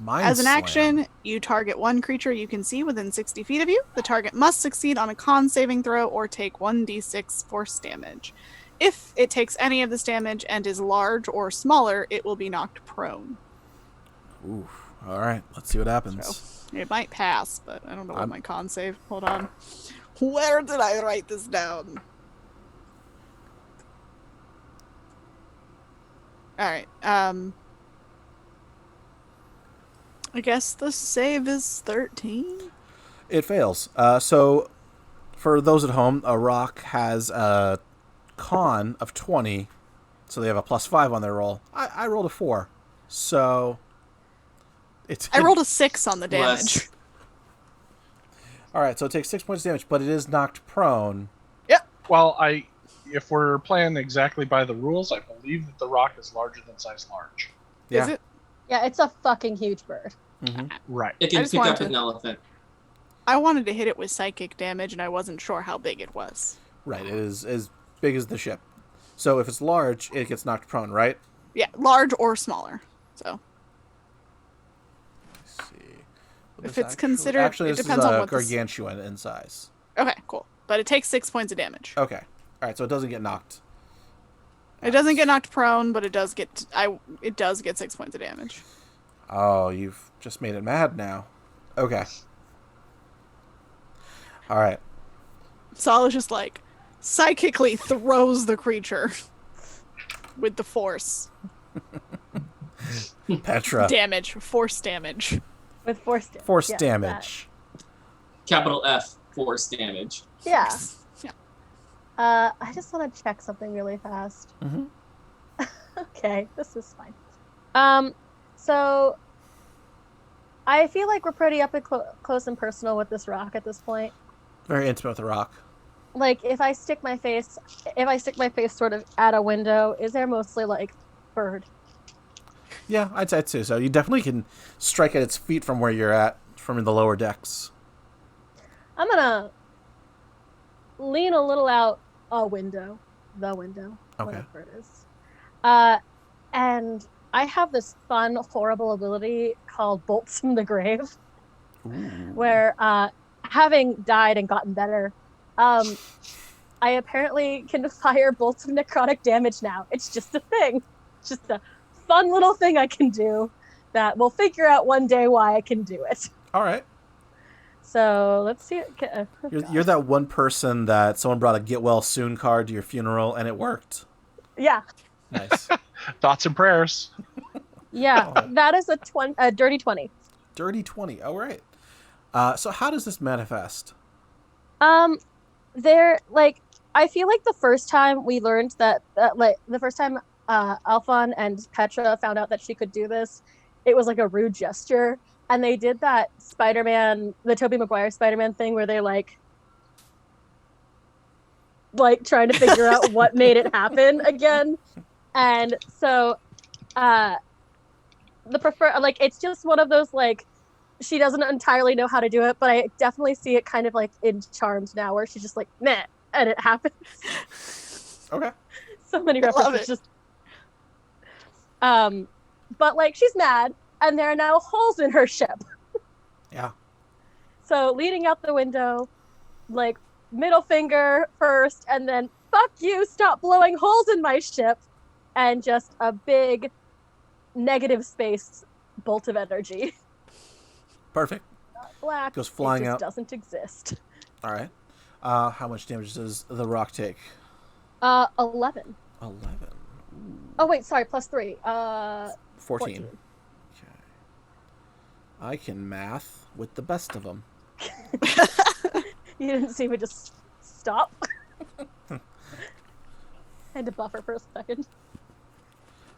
As an action, you target one creature you can see within 60 feet of you. The target must succeed on a con saving throw or take 1d6 force damage. If it takes any of this damage and is large or smaller, it will be knocked prone. Ooh. All right. Let's see what happens. So, it might pass, but I don't know what my con save. Hold on. Where did I write this down? All right. I guess the save is 13. It fails. So, for those at home, a rock has a con of 20, so they have a +5 on their roll. I rolled a 4, so I rolled a 6 on the damage. Less. All right, so it takes 6 points of damage, but it is knocked prone. Yep. Well, if we're playing exactly by the rules, I believe that the rock is larger than size large. Yeah. Is it? Yeah, it's a fucking huge bird. Mm-hmm. Right. It can pick up an elephant. I wanted to hit it with psychic damage, and I wasn't sure how big it was. Right, it is as big as the ship. So if it's large, it gets knocked prone, right? Yeah, large or smaller. So. Let's see. If it's considered, actually, it this depends is on what gargantuan in size. Okay, cool. But it takes 6 points of damage. Okay. All right, so it doesn't get knocked. It doesn't get knocked prone, but it does get 6 points of damage. Oh, you've just made it mad now. Okay. All right. Sal is just like psychically throws the creature with the force. Petra. Force damage. With force damage. Force damage. Capital F, force damage. Yeah. Yeah. I just want to check something really fast. Mm-hmm. Okay, this is fine. So I feel like we're pretty up and close and personal with this rock at this point. Very intimate with the rock. like if I stick my face sort of at a window, is there mostly like bird? Yeah, I'd say so. So you definitely can strike at its feet from where you're at, from the lower decks. I'm gonna lean a little out the window, Okay. whatever it is. And I have this fun, horrible ability called Bolts from the Grave, where having died and gotten better, I apparently can fire bolts of necrotic damage now. It's just a thing. It's just a fun little thing I can do that we'll figure out one day why I can do it. All right. So let's see. You're that one person that someone brought a get well soon card to your funeral and it worked. Yeah. Nice. Thoughts and prayers. Yeah, that is a dirty 20. Dirty 20. All right. So how does this manifest? There, like, I feel like the first time we learned that the first time Aelfonn and Petra found out that she could do this, it was like a rude gesture. And they did that Spider-Man, the Tobey Maguire Spider-Man thing where they like trying to figure out what made it happen again. And so it's just one of those like she doesn't entirely know how to do it, but I definitely see it kind of like in Charmed now where she's just like meh and it happens. Okay. So many references. But like she's mad and there are now holes in her ship. Yeah. So leaning out the window, like middle finger first, and then fuck you, stop blowing holes in my ship, and just a big negative space bolt of energy. Perfect. Not black. Goes flying it just out. Doesn't exist. All right. How much damage does the rock take? 11. 11. Ooh. Oh wait, sorry, plus 3. 14. Okay. I can math with the best of them. You didn't see me just stop. Had to buffer for a second.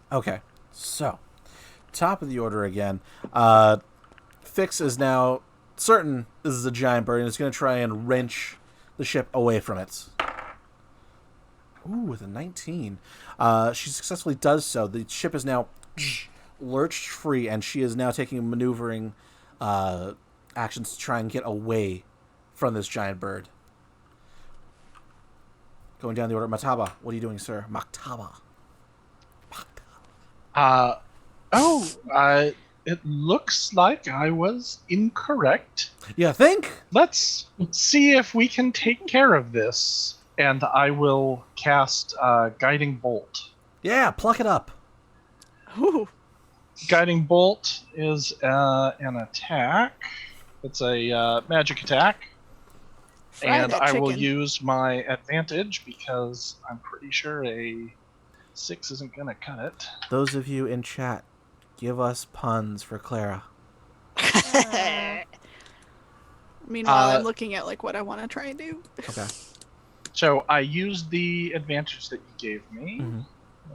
Okay, so top of the order again. Fix is now certain this is a giant bird and is going to try and wrench the ship away from it. Ooh, with a 19. She successfully does so. The ship is now lurched free, and she is now taking maneuvering actions to try and get away from this giant bird. Going down the order. Maktaba, what are you doing, sir? Maktaba. It looks like I was incorrect. You think? Let's see if we can take care of this. And I will cast Guiding Bolt. Yeah, pluck it up. Ooh. Guiding Bolt is an attack. It's a magic attack. And I will use my advantage because I'm pretty sure a 6 isn't going to cut it. Those of you in chat, give us puns for Clara. Meanwhile, I'm looking at like what I want to try and do. Okay. So I used the advantage that you gave me. Mm-hmm.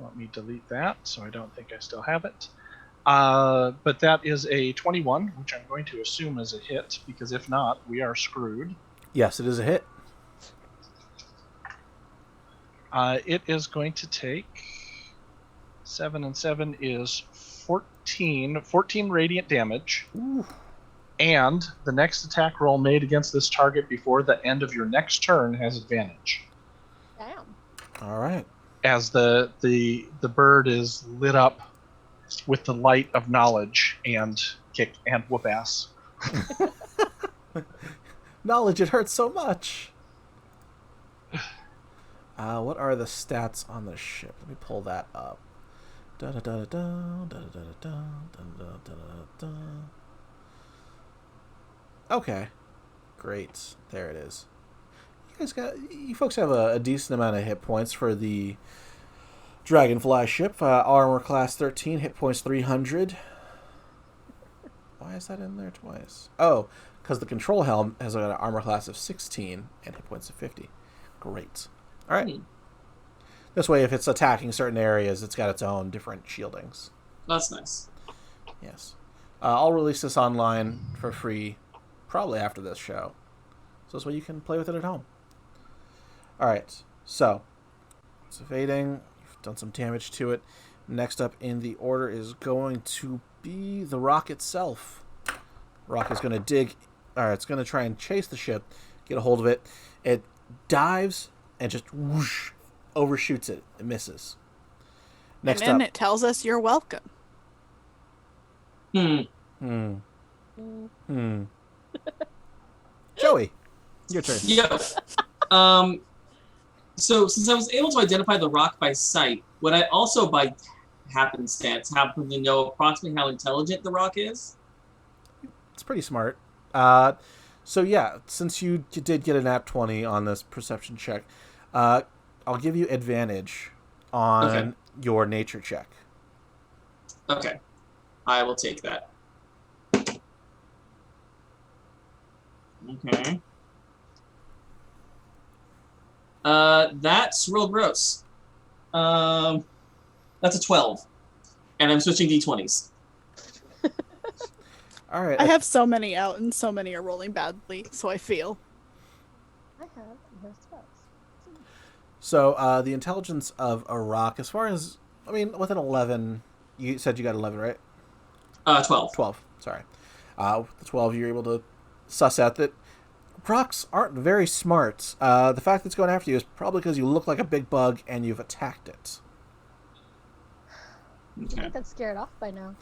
Let me delete that so I don't think I still have it. But that is a 21, which I'm going to assume is a hit, because if not, we are screwed. Yes, it is a hit. It is going to take 7 and 7 is 14 radiant damage. Ooh. And the next attack roll made against this target before the end of your next turn has advantage. Damn. All right. As the bird is lit up with the light of knowledge and kick and whoop ass. Knowledge, it hurts so much. What are the stats on the ship? Let me pull that up. Okay, great. There it is. You folks have a decent amount of hit points for the Dragonfly ship. Armor class 13, hit points 300. Why is that in there twice? Oh, because the control helm has an armor class of 16 and hit points of 50. Great. All right. This way, if it's attacking certain areas, it's got its own different shieldings. That's nice. Yes. I'll release this online for free probably after this show. So this way you can play with it at home. All right. So it's evading. You've done some damage to it. Next up in the order is going to be the rock itself. Rock is going to dig. All right, it's going to try and chase the ship, get a hold of it. It dives and just whoosh, overshoots it. It misses. Next and then up. it tells us you're welcome. Joey, your turn. Yeah. So since I was able to identify the rock by sight, would I also, by happenstance, happen to know approximately how intelligent the rock is? It's pretty smart. So yeah, since you did get a nat 20 on this perception check, I'll give you advantage on your nature check. Okay. I will take that. Okay. That's real gross. That's a 12. And I'm switching d20s. All right. I have so many out and so many are rolling badly, so I feel. I have no spells. So the intelligence of a rock, as far as, I mean, with an 11, you said you got 11, right? 12. 12, sorry. With the 12, you're able to suss out that rocks aren't very smart. The fact that it's going after you is probably because you look like a big bug and you've attacked it. I Okay. think that's scared off by now.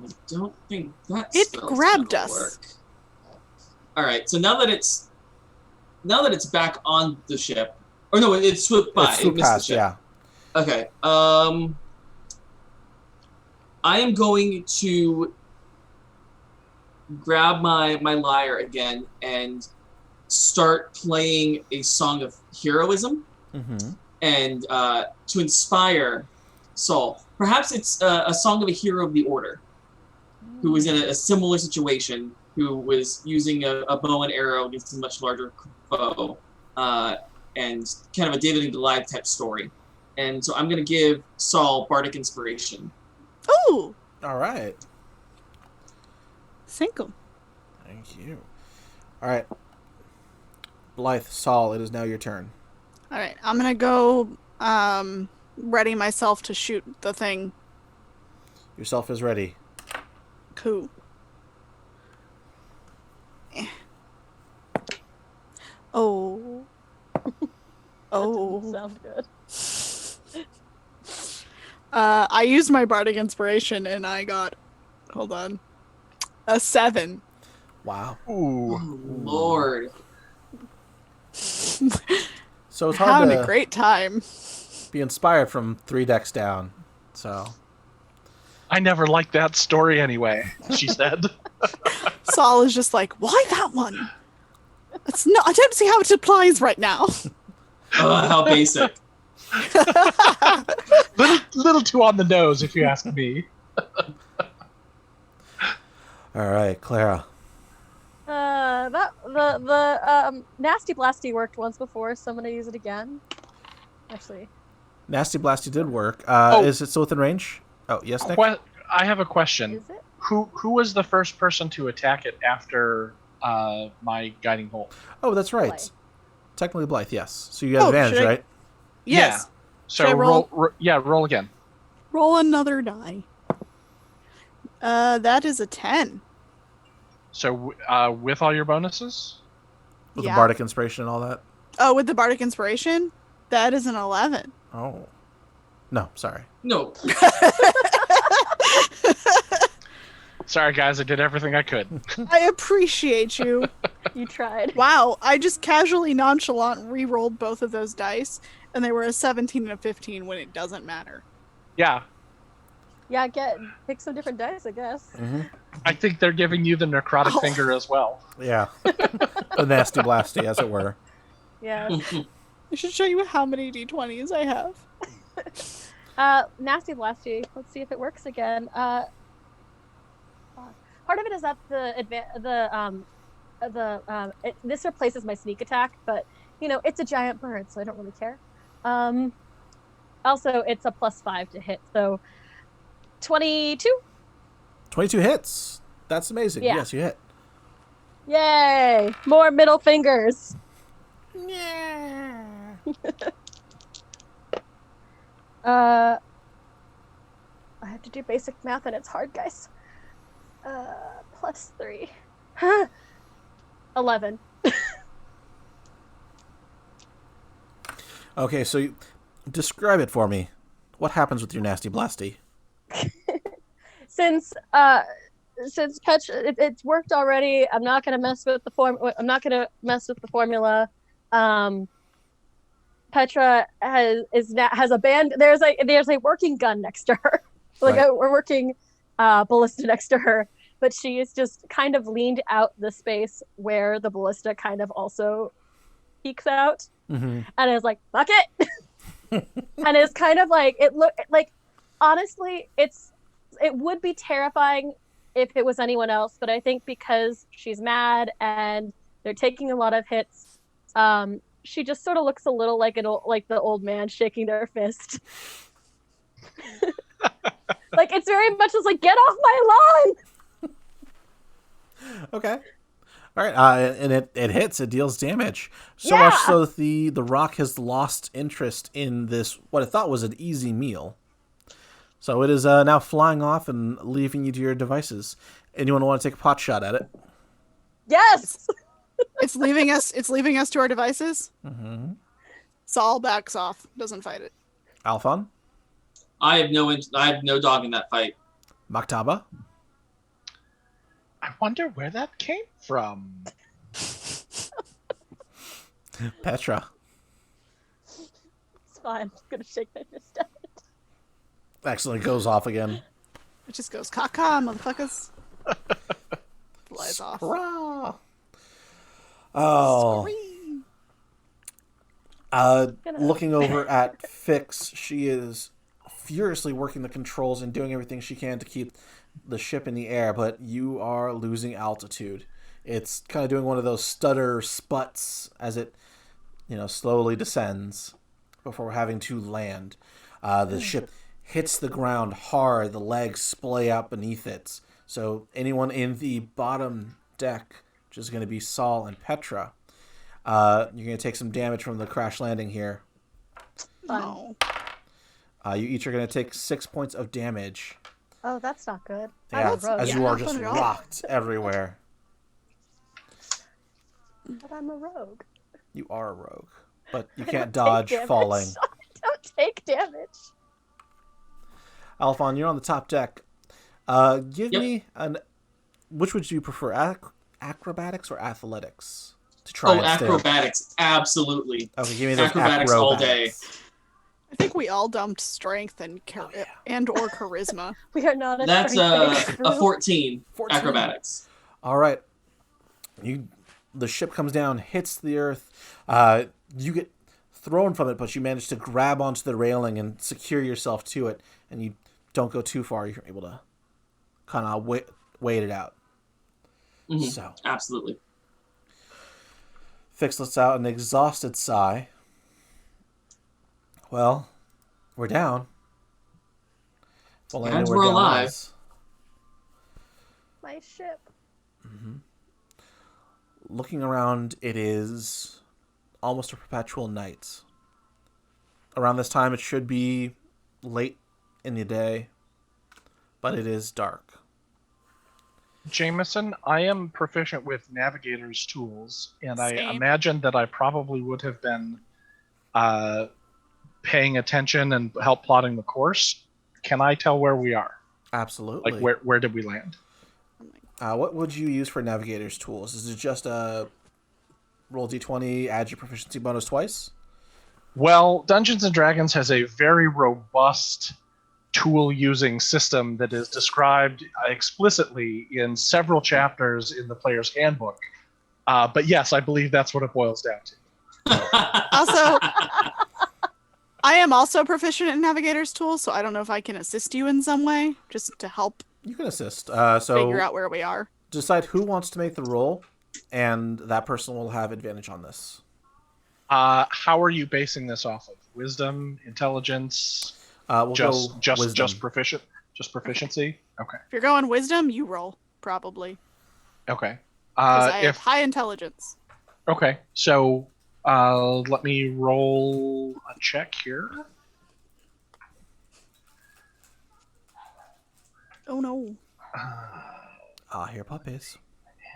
I don't think that It spell's grabbed gonna us. work. All right. So now that it's back on the ship, or no, it swooped by. It swooped missed past, the ship. yeah. Okay. I am going to grab my lyre again and start playing a song of heroism, Mm-hmm. and to inspire Saul. Perhaps it's a song of a hero of the Order, who was in a similar situation, who was using a bow and arrow against a much larger foe, and kind of a David and Goliath type story. And so I'm going to give Saul bardic inspiration. Ooh, All right. sink 'em. Thank you. All right. Blythe, Saul, it is now your turn. All right, I'm gonna go ready myself to shoot the thing. Yourself is ready. Cool. Oh. Oh. Sounds good. I used my bardic inspiration and I got, hold on, a 7. Wow. Ooh. Oh, Lord. So it's hard Having to a great time. be inspired from 3 decks down. So I never liked that story anyway, she said. Saul is just like, why that one? It's not. I don't see how it applies right now. How basic. little too on the nose, if you ask me. all right, Clara. The nasty blasty worked once before, so I'm gonna use it again. Actually, Nasty Blasty did work. Oh. Is it still within range? Oh, yes, Nick? I have a question. is it? Who was the first person to attack it after my guiding bolt? Oh, that's right. Blythe. Technically Blythe, yes. So you have Oh, advantage, should I- right? Yes. So Should I roll? roll again. Roll another die. That is a 10. So with all your bonuses? With Yeah. the Bardic Inspiration and all that? Oh, with the bardic inspiration, that is an 11. Oh. No, sorry. No. Sorry, guys, I did everything I could. I appreciate you. You tried. Wow, I just casually nonchalant re-rolled both of those dice, and they were a 17 and a 15 when it doesn't matter. Yeah, Yeah, pick some different dice, I guess. Mm-hmm. I think they're giving you the necrotic Oh. finger as well. Yeah. The Nasty Blasty, as it were. Yeah. I should show you how many d20s I have. Nasty blasty. Let's see if it works again. Part of it is that this replaces my sneak attack, but it's a giant bird, so I don't really care. Also, it's a +5 to hit, so 22. 22 hits. That's amazing. Yeah. Yes, you hit. Yay! More middle fingers. I have to do basic math and it's hard, guys. +3. 11. Okay, so describe it for me. What happens with your nasty blasty? Since Petra, it's worked already. I'm not gonna mess with the formula. Petra has a band. There's a working gun next to her, like Right. a working ballista next to her. But she is just kind of leaned out the space where the ballista kind of also peeks out, and is like, "Fuck it," and it's kind of like honestly, it would be terrifying if it was anyone else, but I think because she's mad and they're taking a lot of hits, she just sort of looks a little like the old man shaking their fist. Like it's very much just like, get off my lawn. Okay. All right. And it hits. It deals damage. So much so that the rock has lost interest in this, what it thought was an easy meal. So it is now flying off and leaving you to your devices. Anyone want to take a pot shot at it? Yes. It's leaving us to our devices. Mm-hmm. Saul backs off, doesn't fight it. Aelfonn? I have no dog in that fight. Maktaba? I wonder where that came from. Petra? It's fine. I'm gonna shake my fist at it. Excellent. Goes off again. It just goes, caca, motherfuckers. Flies off. Hurrah! Oh. Scream. Looking over at Fix, she is furiously working the controls and doing everything she can to keep the ship in the air, but you are losing altitude. It's kind of doing one of those stutter sputs as it, slowly descends before having to land. The ship hits the ground hard. The legs splay out beneath it. So anyone in the bottom deck, which is going to be Saul and Petra, you're going to take some damage from the crash landing here. No. You each are going to take 6 points of damage. Oh, that's not good. Yeah, I'm a rogue. as you are not just fun at all. rocked everywhere. But I'm a rogue. You are a rogue, but you I don't can't take dodge damage. falling. I don't take damage. Aelfonn, you're on the top deck. Give me which would you prefer, acrobatics or athletics? To try and stay Acrobatics, absolutely. Okay, give me those Acrobatics all day. I think we all dumped strength and or charisma. We are not a That's strength-based a group. 14, 14. acrobatics. All right. The ship comes down, hits the earth. You get thrown from it, but you manage to grab onto the railing and secure yourself to it, and you don't go too far. You're able to kind of wait it out. Mm-hmm. So Absolutely. Fix lets out an exhausted sigh. Well, we're down. If only I knew And where we're down alive. was. My ship. Looking around, it is almost a perpetual night. Around this time, it should be late in the day, but it is dark. Jameson, I am proficient with navigator's tools, and I Same. imagine that I probably would have been paying attention and help plotting the course. Can I tell where we are? Absolutely. Like, where did we land? What would you use for navigator's tools? Is it just a roll d20, add your proficiency bonus twice? Well, Dungeons & Dragons has a very robust tool-using system that is described explicitly in several chapters in the player's handbook. But yes, I believe that's what it boils down to. Also, I am also proficient in navigator's tools, so I don't know if I can assist you in some way, just to help You can assist. figure So out where we are. decide who wants to make the roll, and that person will have advantage on this. How are you basing this off of? Wisdom, intelligence, We'll go wisdom. just proficiency? Okay. If you're going wisdom, you roll, probably. Okay. Because I have If high intelligence. Okay, so Let me roll a check here. Oh no. Here puppies.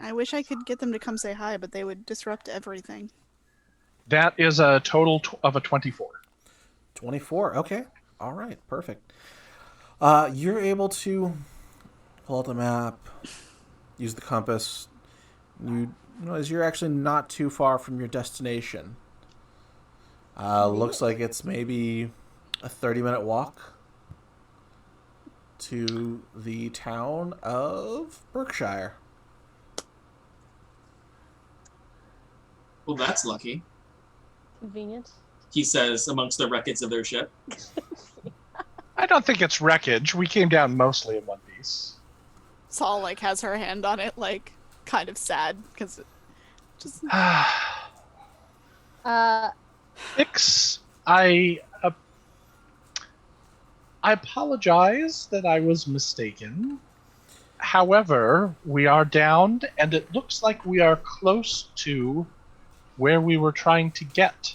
I wish I could get them to come say hi, but they would disrupt everything. That is a total of a 24. 24. Okay. All right. Perfect. You're able to pull out the map, use the compass. You notice you're actually not too far from your destination. Looks like it's maybe a 30-minute walk to the town of Berkshire. Well, that's lucky, Convenient. he says amongst the wreckage of their ship. I don't think it's wreckage. We came down mostly in one piece. Saul like has her hand on it, like kind of sad because it just. Ix, I apologize that I was mistaken. However, we are downed, and it looks like we are close to where we were trying to get.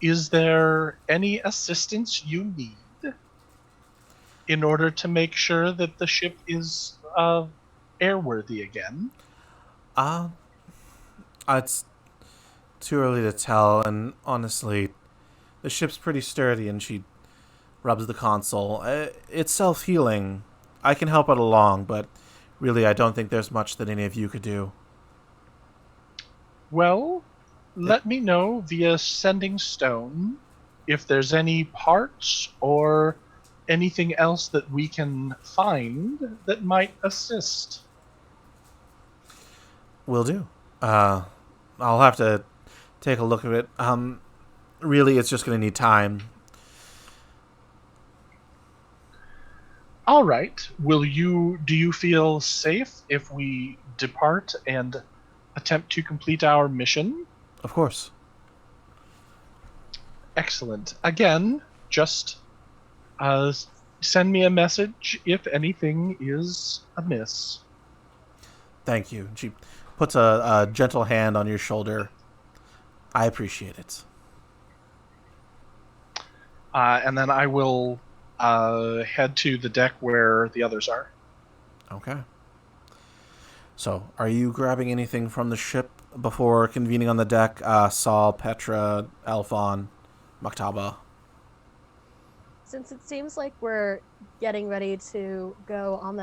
Is there any assistance you need in order to make sure that the ship is airworthy again? It's too early to tell, and honestly, the ship's pretty sturdy, and she rubs the console. It's self-healing. I can help it along, but really I don't think there's much that any of you could do. Well, let me know via Sending Stone if there's any parts or anything else that we can find that might assist. Will do. I'll have to take a look at it. Really, it's just going to need time. All right. Do you feel safe if we depart and attempt to complete our mission? Of course. Excellent. Again, just send me a message if anything is amiss. Thank you. She puts a gentle hand on your shoulder. I appreciate it. And then I will head to the deck where the others are. Okay. So, are you grabbing anything from the ship before convening on the deck? Saul, Petra, Aelfonn, Maktaba. Since it seems like we're getting ready to go on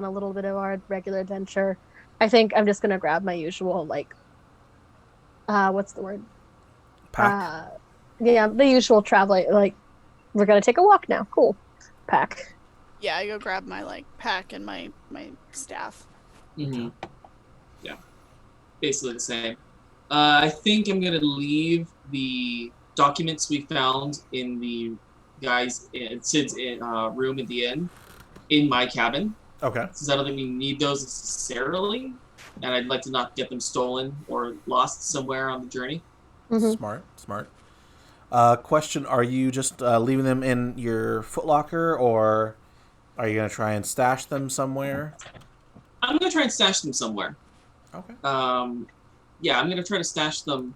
a little bit of our regular adventure, I think I'm just gonna grab my usual what's the word? Pack. Yeah, the usual travel. Like, we're gonna take a walk now. Cool. Pack. Yeah, I go grab my pack and my staff. Mm-hmm. Yeah, basically the same. I think I'm gonna leave the documents we found in the Sid's room at the inn in my cabin. Okay. Since I don't think we need those necessarily, and I'd like to not get them stolen or lost somewhere on the journey. Mm-hmm. Smart. Question: are you just leaving them in your footlocker, or are you gonna try and stash them somewhere? I'm gonna try and stash them somewhere. Okay. Yeah, I'm gonna try to stash them.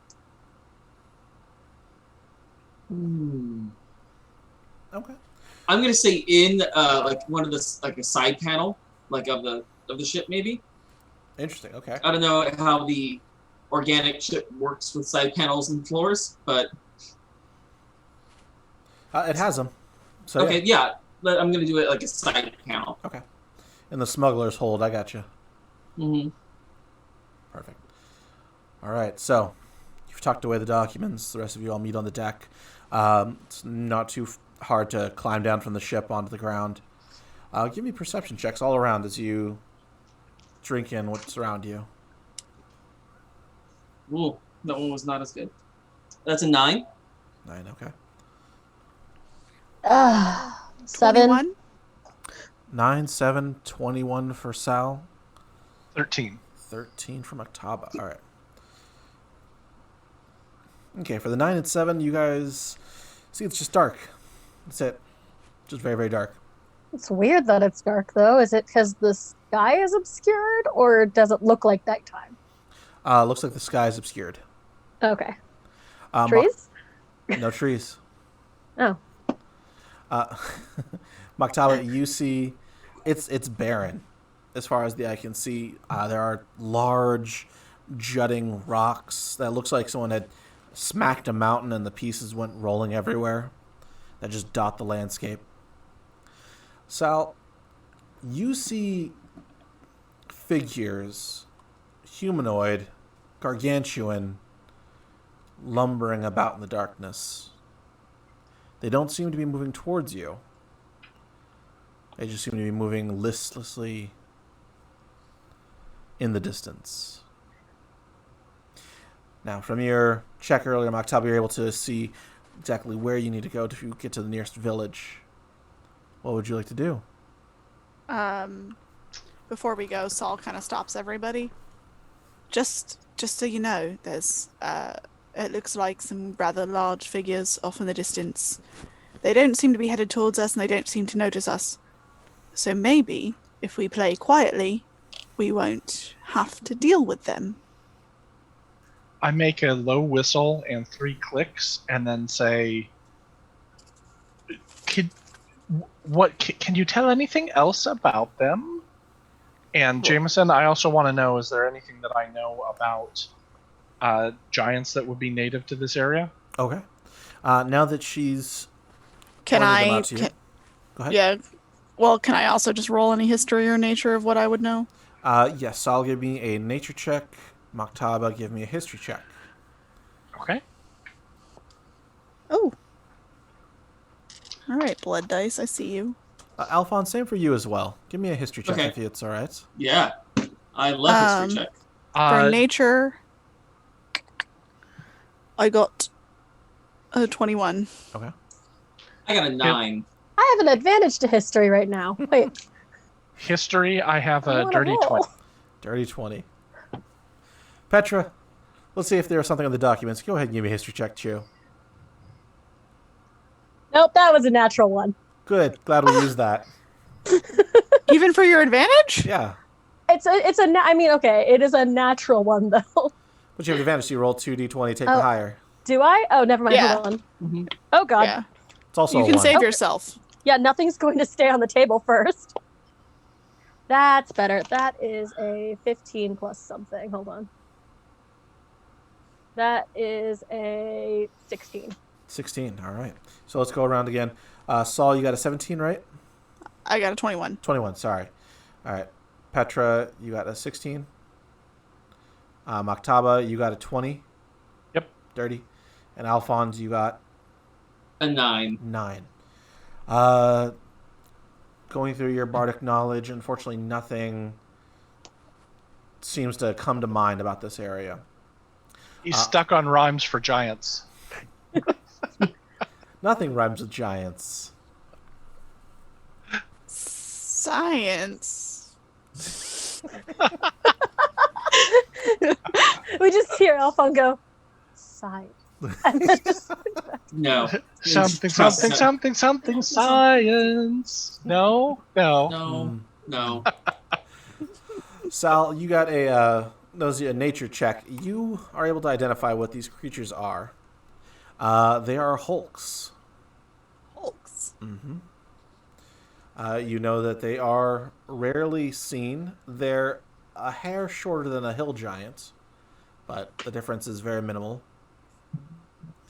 Okay. I'm gonna say in one of the a side panel of the ship maybe. Interesting. Okay. I don't know how the organic ship works with side panels and floors, but It has them. So okay, yeah. I'm gonna do it like a side panel. Okay. In the smuggler's hold, I got you. Mm-hmm. Perfect. All right, so you've tucked away the documents. The rest of you all meet on the deck. It's not too hard to climb down from the ship onto the ground. Give me perception checks all around as you drink in what's around you. Ooh, that one was not as good. That's a 9. 9, okay. 7. 21? 9, 7, 21 for Sal. 13. 13 for Maktaba. All right. Okay, for the 9 and 7, you guys see it's just dark. That's it. Just very, very dark. It's weird that it's dark, though. Is it because the sky is obscured, or does it look like nighttime? Looks like the sky is obscured. Okay. Trees? No trees. Oh. Maktaba, you see, it's barren. As far as the eye can see, there are large, jutting rocks that looks like someone had smacked a mountain and the pieces went rolling everywhere. That just dot the landscape. Sal, you see figures, humanoid, gargantuan, lumbering about in the darkness. They don't seem to be moving towards you. They just seem to be moving listlessly in the distance. Now, from your check earlier, Maktaba, you're able to see exactly where you need to go to get to the nearest village. What would you like to do? Before we go, Saul kind of stops everybody. Just so you know, there's it looks like some rather large figures off in the distance. They don't seem to be headed towards us, and they don't seem to notice us. So maybe, if we play quietly, we won't have to deal with them. I make a low whistle and 3 clicks, and then say, "Can you tell anything else about them?" And Jameson, I also want to know, is there anything that I know about giants that would be native to this area? Okay. Now that she's Can pointed them I? out to you- Go ahead. Yeah. Well, can I also just roll any history or nature of what I would know? Yes, Sal, give me a nature check. Maktaba, give me a history check. Okay. Oh. All right, blood dice. I see you. Aelfonn, same for you as well. Give me a history check if it's all right. Yeah. I love history check. For nature, I got a 21. Okay. I got a 9. I have an advantage to history right now. Wait. History, I have I a wanna dirty roll. 20. Dirty 20. Petra, let's see if there's something in the documents. Go ahead and give me a history check, too. Nope, that was a natural one. Good. Glad we used that. Even for your advantage? Yeah. I mean, okay, it is a natural one though. But you have advantage, so you roll 2d20, take Oh. the higher. Do I? Oh, never mind. Yeah. Hold on. Mm-hmm. Oh god. Yeah. It's also You a can 1. save yourself. Yeah, nothing's going to stay on the table first. That's better. That is a 15 plus something. Hold on. That is a 16. 16, all right. So let's go around again. Saul, you got a 17, right? I got a 21. 21, sorry. All right. Petra, you got a 16. Maktaba, you got a 20. Yep. Dirty. And Aelfonn, you got A 9. 9. Going through your bardic knowledge, unfortunately nothing seems to come to mind about this area. He's stuck on rhymes for giants. Nothing rhymes with giants. Science. We just hear Aelfonn go, sigh. And then just No. Something, Trust something, me. something, something, science. No. No. No. Sal, you got a nature check. You are able to identify what these creatures are. They are hulks. Hulks. Mm-hmm. You know that they are rarely seen. They're a hair shorter than a hill giant, but the difference is very minimal.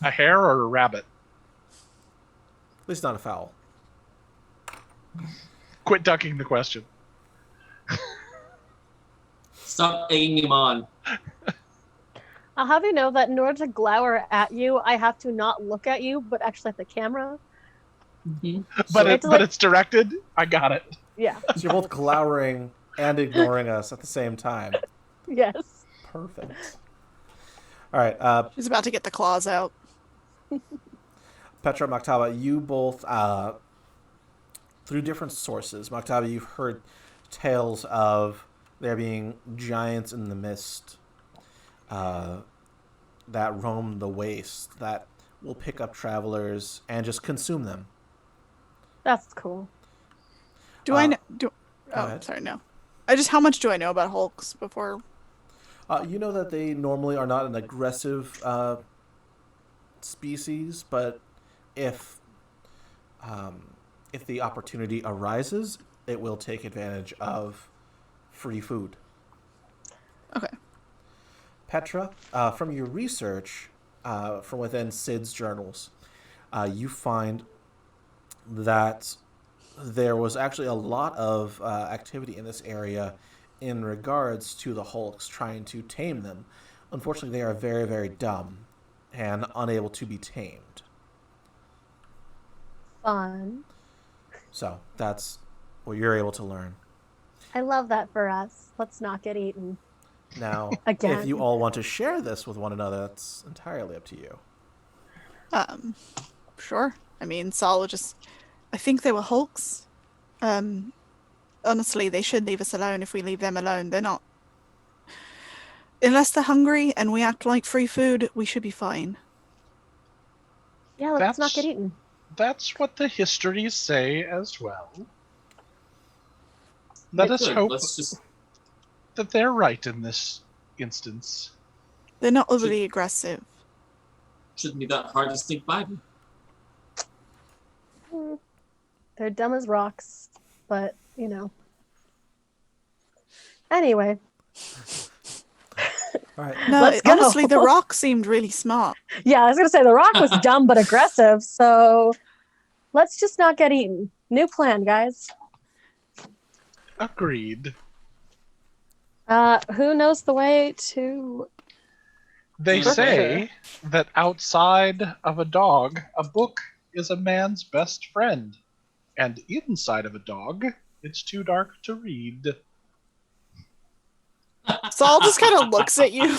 A hare or a rabbit? At least not a fowl. Quit ducking the question. Stop egging him on. I'll have you know that in order to glower at you, I have to not look at you, but actually at the camera. Mm-hmm. But it's like- it's directed. I got it. Yeah. So you're both glowering and ignoring us at the same time. Yes. Perfect. All right, She's about to get the claws out. Petra, Maktaba, you both, through different sources, Maktaba, you've heard tales of there being giants in the mist that roam the waste, that will pick up travelers and just consume them. That's cool. Do I know? go Oh, ahead. sorry, no. How much do I know about hulks before? You know that they normally are not an aggressive species, but if the opportunity arises, it will take advantage of free food. Okay. Petra, from your research, from within Sid's journals, you find that there was actually a lot of activity in this area in regards to the Hulks trying to tame them. Unfortunately, they are very, very dumb and unable to be tamed. Fun. So that's what you're able to learn. I love that for us. Let's not get eaten. Now, Again. if you all want to share this with one another, that's entirely up to you. Sure. I mean, Saul will just... I think they were Hulks. Honestly, they should leave us alone if we leave them alone. They're not... Unless they're hungry and we act like free food, we should be fine. Yeah, let's not get eaten. That's what the histories say as well. Let us hope that they're right in this instance. They're not overly aggressive. Shouldn't be that hard to sneak by them. They're dumb as rocks, but, you know. Anyway. All right. No, honestly, the rock seemed really smart. Yeah, I was going to say the rock was dumb but aggressive, so let's just not get eaten. New plan, guys. Agreed. Who knows the way to... They say that outside of a dog, a book is a man's best friend. And inside of a dog, it's too dark to read. Saul just kind of looks at you.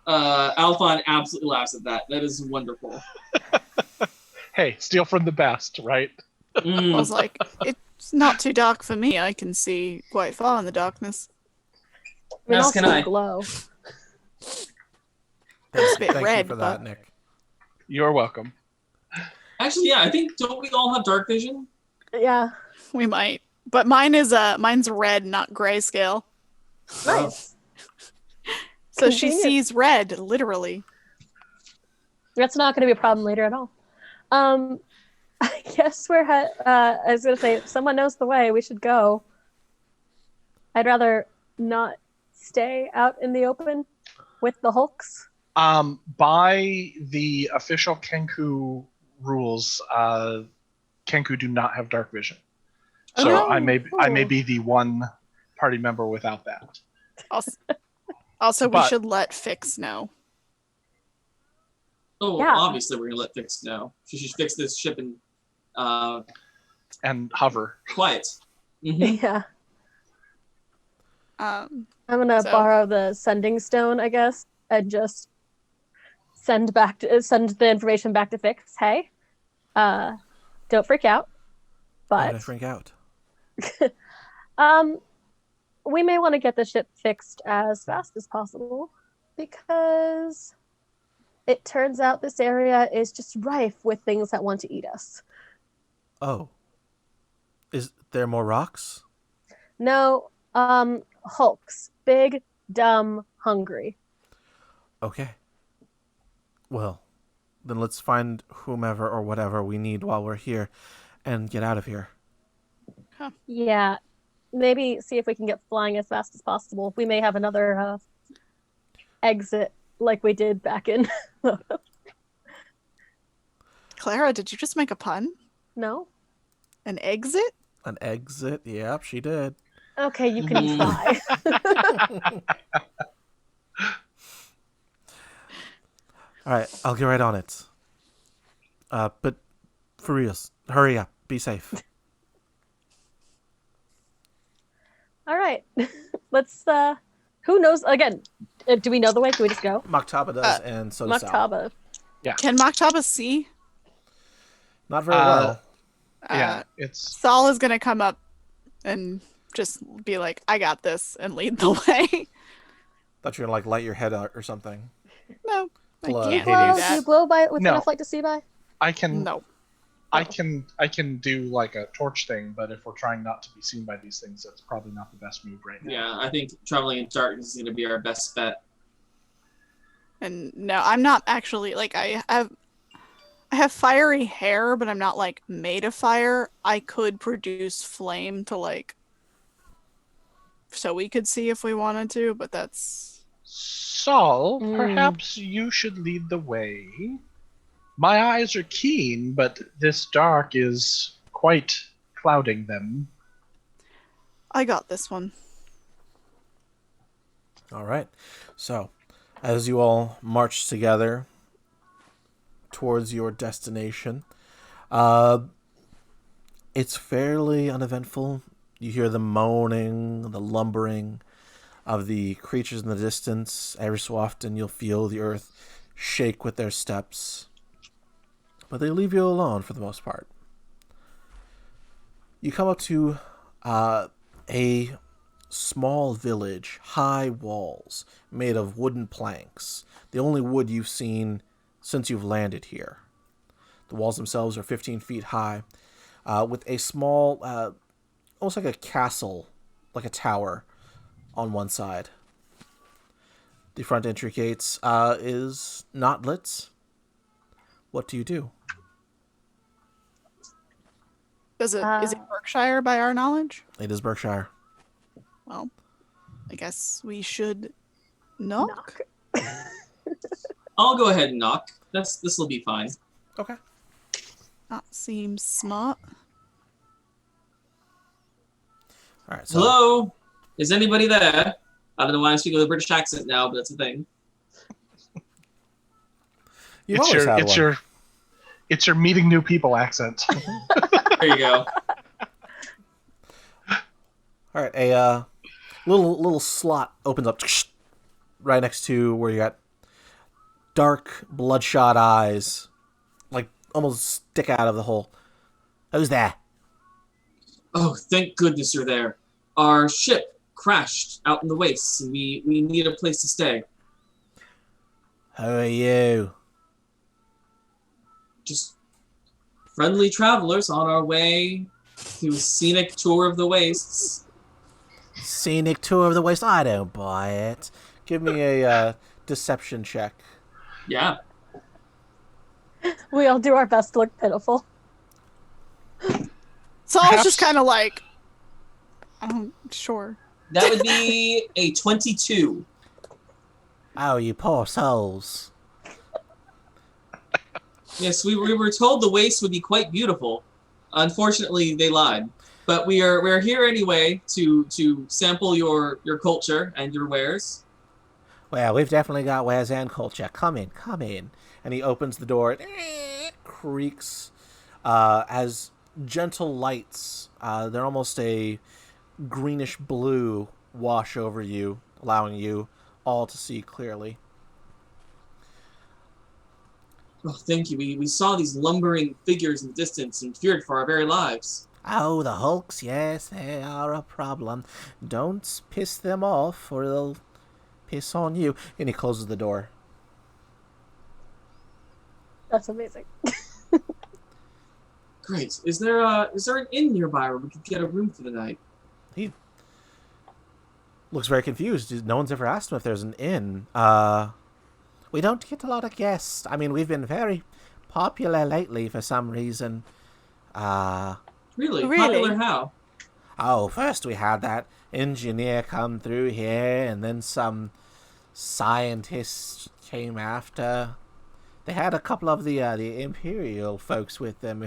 Aelfonn absolutely laughs at that. That is wonderful. Hey, steal from the best, right? I was like, it's not too dark for me. I can see quite far in the darkness. We Ask also Keeneye. glow. It's a bit Thank red, you for that, but... Nick. You're welcome. Actually, yeah, I think, don't we all have dark vision? Yeah. We might. But mine's red, not grayscale. Nice. So she Convenient. sees red, literally. That's not going to be a problem later at all. I guess I was going to say, if someone knows the way, we should go. I'd rather not stay out in the open with the Hulks. By the official Kenku rules, Kenku do not have dark vision. So no. I may be the one party member without that. Also, we should let Fix know. Oh, Yeah. obviously we're going to let Fix know. She should fix this ship And hover. quiet. Mm-hmm. Yeah. Um, I'm going to So- borrow the sending stone, I guess, and just send the information back to Fix. Hey, don't freak out. Why did I But freak out? we may want to get the ship fixed as fast as possible because it turns out this area is just rife with things that want to eat us. Oh. Is there more rocks? No, Hulks. Big, dumb, hungry. Okay. Well, then let's find whomever or whatever we need while we're here and get out of here. Yeah. Maybe see if we can get flying as fast as possible. We may have another exit like we did back in... Clara, did you just make a pun? No? An exit? An exit? Yep, she did. Okay, you can try. All right, I'll get right on it. But for reals, hurry up. Be safe. All right. Let's, who knows? Again, do we know the way? Can we just go? Maktaba does, and so does Sal. Maktaba. Can Maktaba see? Not very well. Yeah, it's Saul is going to come up and just be like, I got this, and lead the way. Thought you were gonna light your head out or something. No, I Blood. can't Well, do do you that. glow by with No. enough light to see by? I can No. I can do like a torch thing, but if we're trying not to be seen by these things, that's probably not the best move right now. Yeah, I think traveling in darkness is going to be our best bet. And no, I'm not actually like I have fiery hair, but I'm not like made of fire. I could produce flame to like so we could see if we wanted to, but that's Saul, perhaps you should lead the way. My eyes are keen, but this dark is quite clouding them. I got this one. All right. So, as you all march together towards your destination, it's fairly uneventful. You hear the moaning, the lumbering of the creatures in the distance. Every so often, you'll feel the earth shake with their steps. But they leave you alone for the most part. You come up to a small village, high walls made of wooden planks. The only wood you've seen since you've landed here. The walls themselves are 15 feet high, with a small, almost like a castle, like a tower, on one side. The front entry gates is not lit. What do you do? Is it Berkshire by our knowledge? It is Berkshire. Well, I guess we should knock. I'll go ahead and knock. This will be fine. Okay. That seems smart. All right. So, Hello? Is anybody there? I don't know why I'm speaking with a British accent now, but that's a thing. You've always had one. It's your meeting new people accent. There you go. All right, a little slot opens up right next to where you got dark, bloodshot eyes, like almost stick out of the hole. Who's there? Oh, thank goodness you're there. Our ship crashed out in the wastes, and we need a place to stay. Who are you? Just friendly travelers on our way to a scenic tour of the wastes. Scenic tour of the waste? I don't buy it. Give me a deception check. Yeah. We all do our best to look pitiful. So I was just kind of like, sure. That would be a 22. Oh, you poor souls. Yes, we were told the waste would be quite beautiful. Unfortunately, they lied. But we're here anyway to sample your culture and your wares. Well, we've definitely got wares and culture. Come in, come in. And he opens the door. It creaks as gentle lights. They're almost a greenish blue wash over you, allowing you all to see clearly. Oh, thank you. We saw these lumbering figures in the distance and feared for our very lives. Oh, the hulks, yes, they are a problem. Don't piss them off or they'll piss on you. And he closes the door. That's amazing. Great. Is there an inn nearby where we could get a room for the night? He looks very confused. No one's ever asked him if there's an inn. We don't get a lot of guests. I mean, we've been very popular lately for some reason. Really? Popular how? Oh, first we had that engineer come through here, and then some scientists came after. They had a couple of the Imperial folks with them.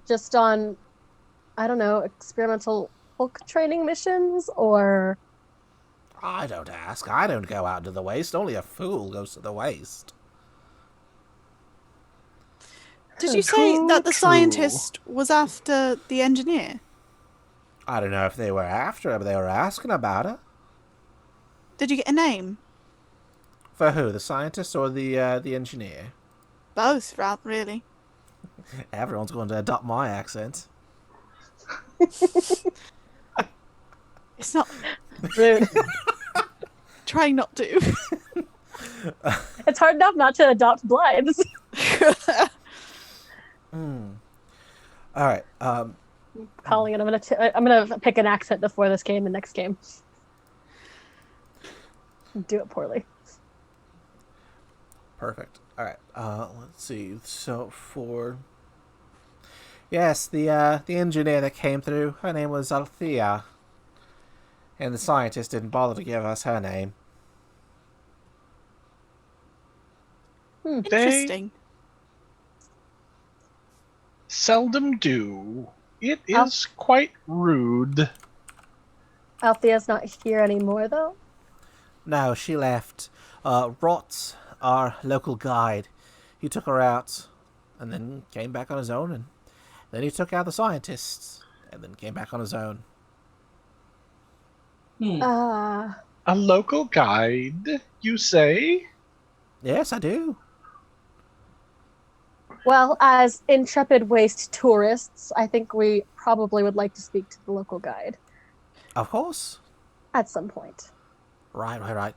Just on, I don't know, experimental Hulk training missions, or... I don't ask. I don't go out to the waste. Only a fool goes to the waste. Did you say that the scientist was after the engineer? I don't know if they were after her, but they were asking about her. Did you get a name? For who? The scientist or the engineer? Both, really. Everyone's going to adopt my accent. It's not Rude. trying not to. It's hard enough not to adopt Blythes. All right. Calling it. I'm gonna pick an accent before this game and next game. Do it poorly. Perfect. All right. Let's see. So for yes, the engineer that came through, her name was Althea, and the scientist didn't bother to give us her name. Interesting. Seldom do. It is quite rude. Althea's not here anymore, though. No, she left. Rot, our local guide, he took her out, and then came back on his own, and then he took out the scientists, and then came back on his own. A local guide, you say? Yes, I do. Well, as intrepid waste tourists, I think we probably would like to speak to the local guide. Of course. At some point. Right.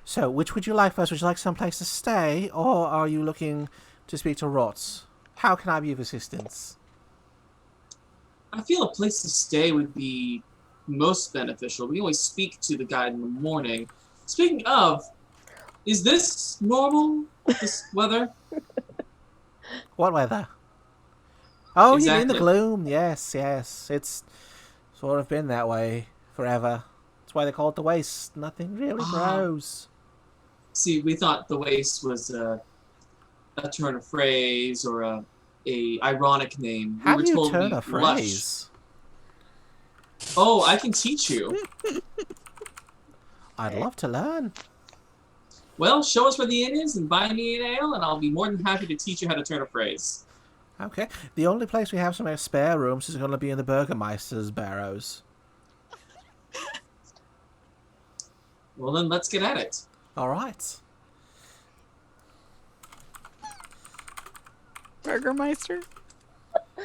So which would you like first? Would you like someplace to stay, or are you looking to speak to Rots? How can I be of assistance? I feel a place to stay would be most beneficial. We always speak to the guide in the morning. Speaking of, is this normal, this weather? What weather? Oh, you mean the Exactly. gloom? Yes. It's sort of been that way forever. That's why they call it the waste. Nothing really grows. See, we thought the waste was a turn of phrase or a ironic name. How we do were you told turn we a blush. phrase? Oh, I can teach you. I'd love to learn. Well, show us where the inn is and buy me an ale, and I'll be more than happy to teach you how to turn a phrase. Okay. The only place we have some spare rooms is going to be in the Burgermeister's barrows. Well, then let's get at it. All right. Burgermeister?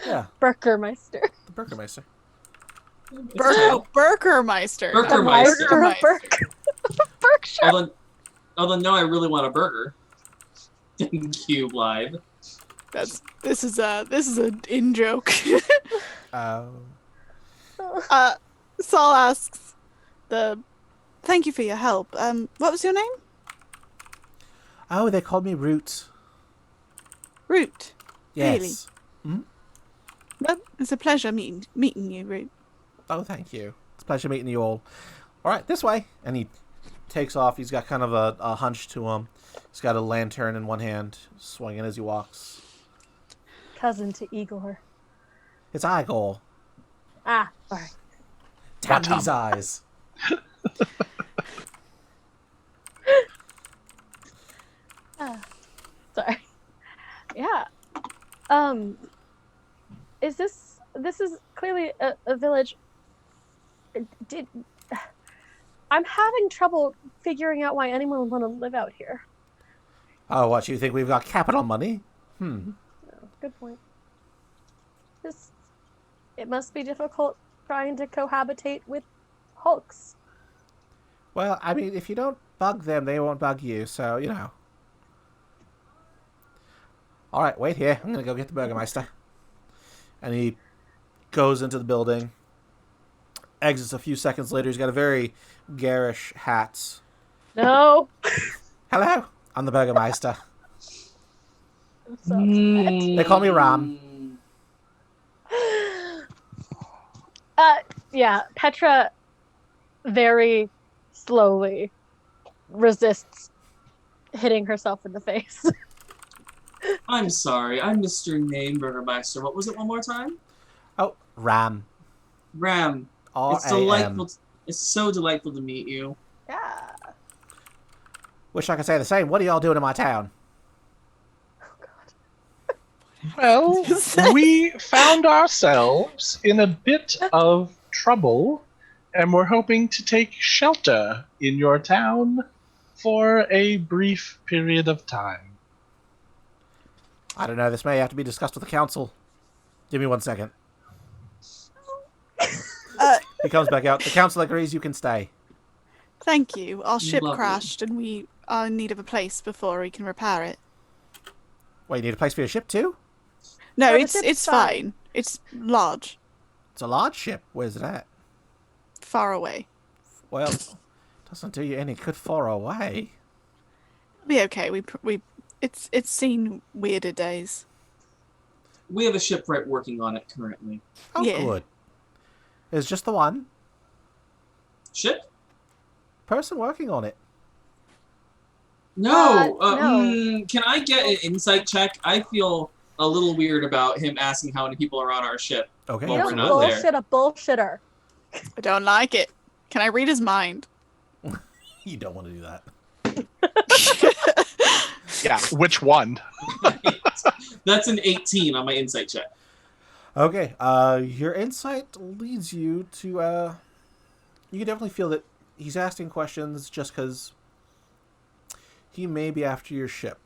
Yeah, Burgermeister. the Burgermeister. Burgermeister. Burgermeister. Burger. Berkshire. Although no, I really want a burger. Thank you, Blythe. This is an in joke. Oh. Saul asks thank you for your help. What was your name? Oh, they called me Root. Root. Yes. Well, it's a pleasure meeting you, Root. Oh, thank you. It's a pleasure meeting you all. All right, this way. And he takes off. He's got kind of a hunch to him. He's got a lantern in one hand, swinging as he walks. Cousin to Igor. It's Igor. Ah, sorry. Damn these eyes. Sorry. Yeah. Is this is clearly a village. I'm having trouble figuring out why anyone would want to live out here. Oh, what, you think we've got capital money? No, good point. It must be difficult trying to cohabitate with hulks. Well, I mean, if you don't bug them, they won't bug you, so, you know. All right, wait here. I'm going to go get the Burgermeister. And he goes into the building. Exits a few seconds later. He's got a very garish hat. No. Hello, I'm the Burgermeister. I'm so upset. They call me Ram. Yeah, Petra very slowly resists hitting herself in the face. I'm sorry, I missed your name, Burgermeister. What was it one more time? Oh, Ram. Ram. It's R-A-M. delightful. It's so delightful to meet you. Yeah. Wish I could say the same. What are y'all doing in my town? Well, we found ourselves in a bit of trouble, and we're hoping to take shelter in your town for a brief period of time. I don't know. This may have to be discussed with the council. Give me 1 second. He comes back out. The council agrees you can stay. Thank you. Our ship Lovely. crashed and we are in need of a place before we can repair it. Wait, you need a place for your ship too? No, No, the it's ship's fine. It's large. It's a large ship. Where's it at? Far away. Well, Doesn't do you any good far away. It'll be okay. It's seen weirder days. We have a shipwright working on it currently. Oh, Yeah. good. It's just the one Ship? person working on it. No. No. Can I get an insight check? I feel a little weird about him asking how many people are on our ship. Okay, Well, You we're don't not there. bullshit a bullshitter. I don't like it. Can I read his mind? You don't want to do that. Yeah, which one? That's an 18 on my insight check. Okay, your insight leads you to, you can definitely feel that he's asking questions just because he may be after your ship.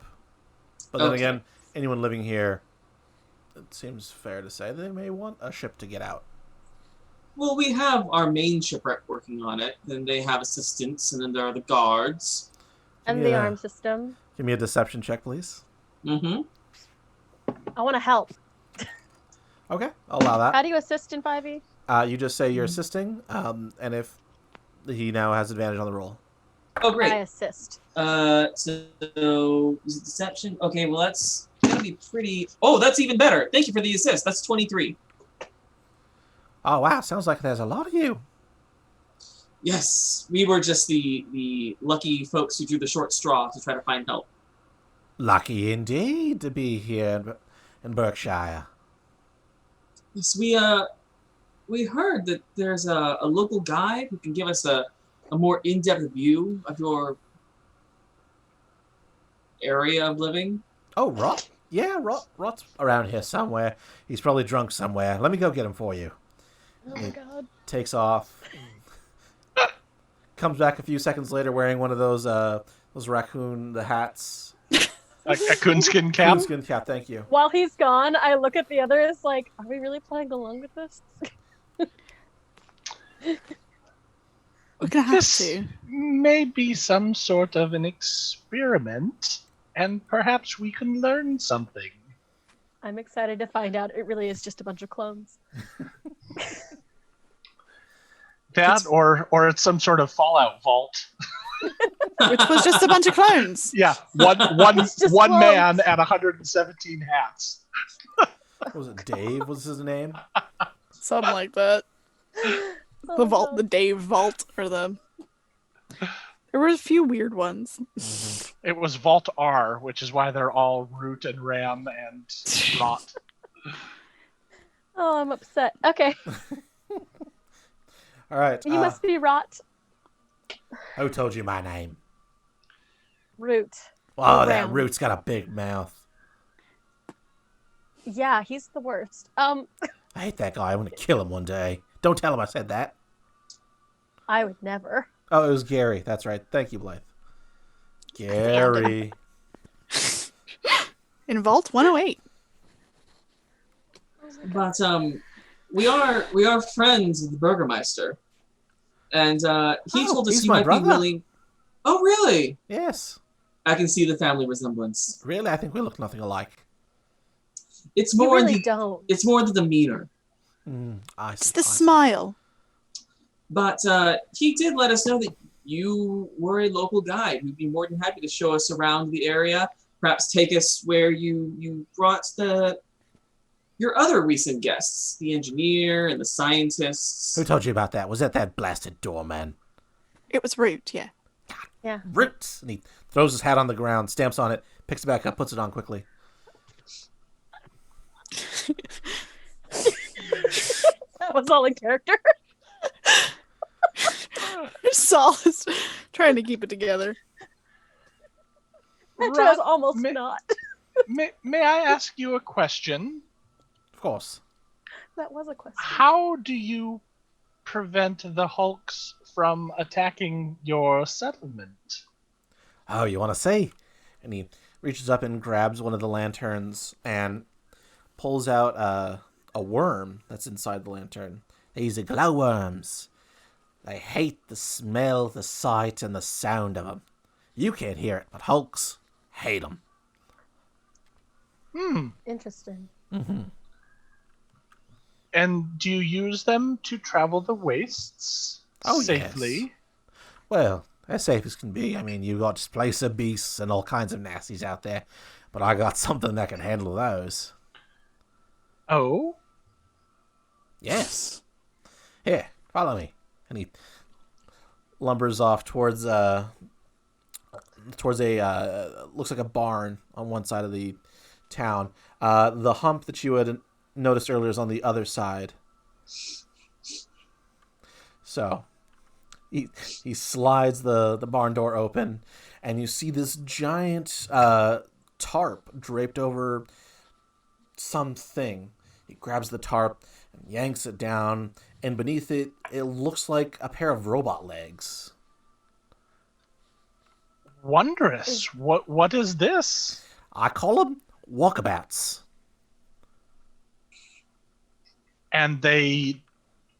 But then Okay. again, anyone living here, it seems fair to say they may want a ship to get out. Well, we have our main shipwright working on it. Then they have assistants, and then there are the guards. And the Yeah. arm system. Give me a deception check, please. Mm-hmm. I want to help. Okay, I'll allow How that. do you assist in 5e? You just say you're assisting, and if he now has advantage on the roll. Oh, I great. assist. So is it deception? Okay, well that's gonna be pretty. Oh, that's even better. Thank you for the assist. That's 23. Oh, wow, sounds like there's a lot of you. Yes, we were just the lucky folks who drew the short straw to try to find help. Lucky indeed to be here in Berkshire. Yes, we heard that there's a local guide who can give us a more in-depth view of your area of living. Oh, Rot? Yeah, Rot's around here somewhere. He's probably drunk somewhere. Let me go get him for you. Oh my god. Takes off. Comes back a few seconds later wearing one of those raccoon hats. A coonskin cap? Coonskin cap, thank you. While he's gone, I look at the others like, are we really playing along with this? We're gonna have This to. may be some sort of an experiment, and perhaps we can learn something. I'm excited to find out it really is just a bunch of clones. That, or it's some sort of Fallout vault. Which was just a bunch of clones. Yeah, It's just one clones. man and 117 hats. What was it, Dave was his name? Something like that. Oh, The vault, no. the Dave vault, or the. There were a few weird ones. It was Vault R, which is why they're all Root and Ram and Rot. Oh, I'm upset. Okay. All right. You must be Rot. Who told you my name? Root. Oh, that Ram. Root's got a big mouth. Yeah, he's the worst. I hate that guy. I want to kill him one day. Don't tell him I said that. I would never. Oh, it was Gary. That's right. Thank you, Blythe. Gary. In Vault 108. But we are friends of the Burgermeister, and he told us he's you my might brother. be willing. Oh, really? Yes. I can see the family resemblance. Really, I think we look nothing alike. It's You more really don't. it's more the demeanor. I It's see. the smile. But he did let us know that you were a local guide who'd be more than happy to show us around the area, perhaps take us where you brought your other recent guests, the engineer and the scientists. Who told you about that? Was that blasted doorman? It was Root, yeah. Yeah. Roots! And he throws his hat on the ground, stamps on it, picks it back up, puts it on quickly. That was all in character. Saul is trying to keep it together. That was Rat, almost may- not. May I ask you a question? Of course. That was a question. How do you prevent the Hulks from attacking your settlement? Oh, you want to see? And he reaches up and grabs one of the lanterns and pulls out a worm that's inside the lantern. These are glowworms. They hate the smell, the sight, and the sound of them. You can't hear it, but Hulks hate them. Interesting. And do you use them to travel the wastes Oh, safely? yes. Well, as safe as can be. I mean, you got displacer beasts and all kinds of nasties out there, but I got something that can handle those. Oh? Yes. Here, follow me. And he lumbers off towards a looks like a barn on one side of the town. The hump that you had noticed earlier is on the other side. So he slides the barn door open, and you see this giant tarp draped over something. He grabs the tarp and yanks it down, and beneath it, it looks like a pair of robot legs. Wondrous. What is this? I call them walkabouts. And they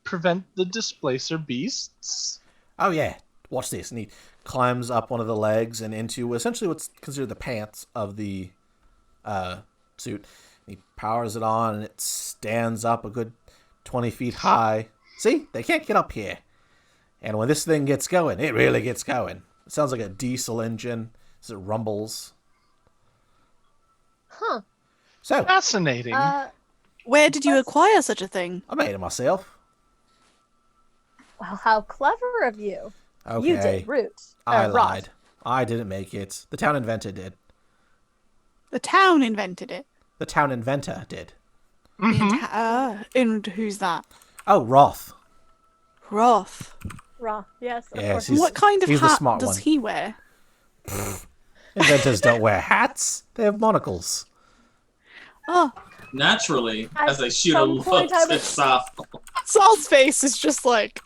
prevent the displacer beasts? Oh yeah, watch this. And he climbs up one of the legs and into essentially what's considered the pants of the suit. He powers it on, and it stands up a good 20 feet high. See? They can't get up here. And when this thing gets going, it really gets going. It sounds like a diesel engine as it rumbles. Huh. So, Fascinating. Where did you acquire such a thing? I made it myself. Well, how clever of you. Okay. You did, Root. I Roth. lied. I didn't make it. The town inventor did. The town invented it. The town inventor did. And who's that? Oh, Roth. Roth. Roth, yes. Of Yes, course. he's- What kind of he's the hat smart does one. he wear? Inventors don't wear hats. They have monocles. Oh, Naturally, At as I shoot a some look point I at was- Soph. Saul's face is just like,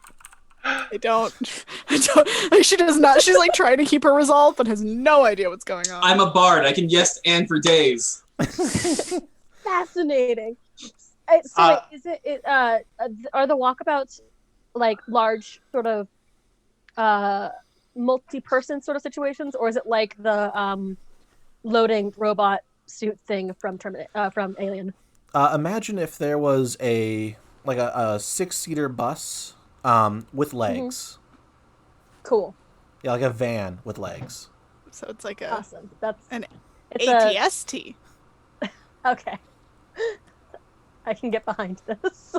I don't, like she does not, she's like trying to keep her resolve, but has no idea what's going on. I'm a bard. I can yes and for days. Fascinating. Is it are the walkabouts like large sort of multi-person sort of situations, or is it like the loading robot suit thing from Alien? Imagine if there was a 6-seater bus with legs. Cool. Yeah, like a van with legs. So it's like a Awesome. That's an it's ATST. okay. I can get behind this.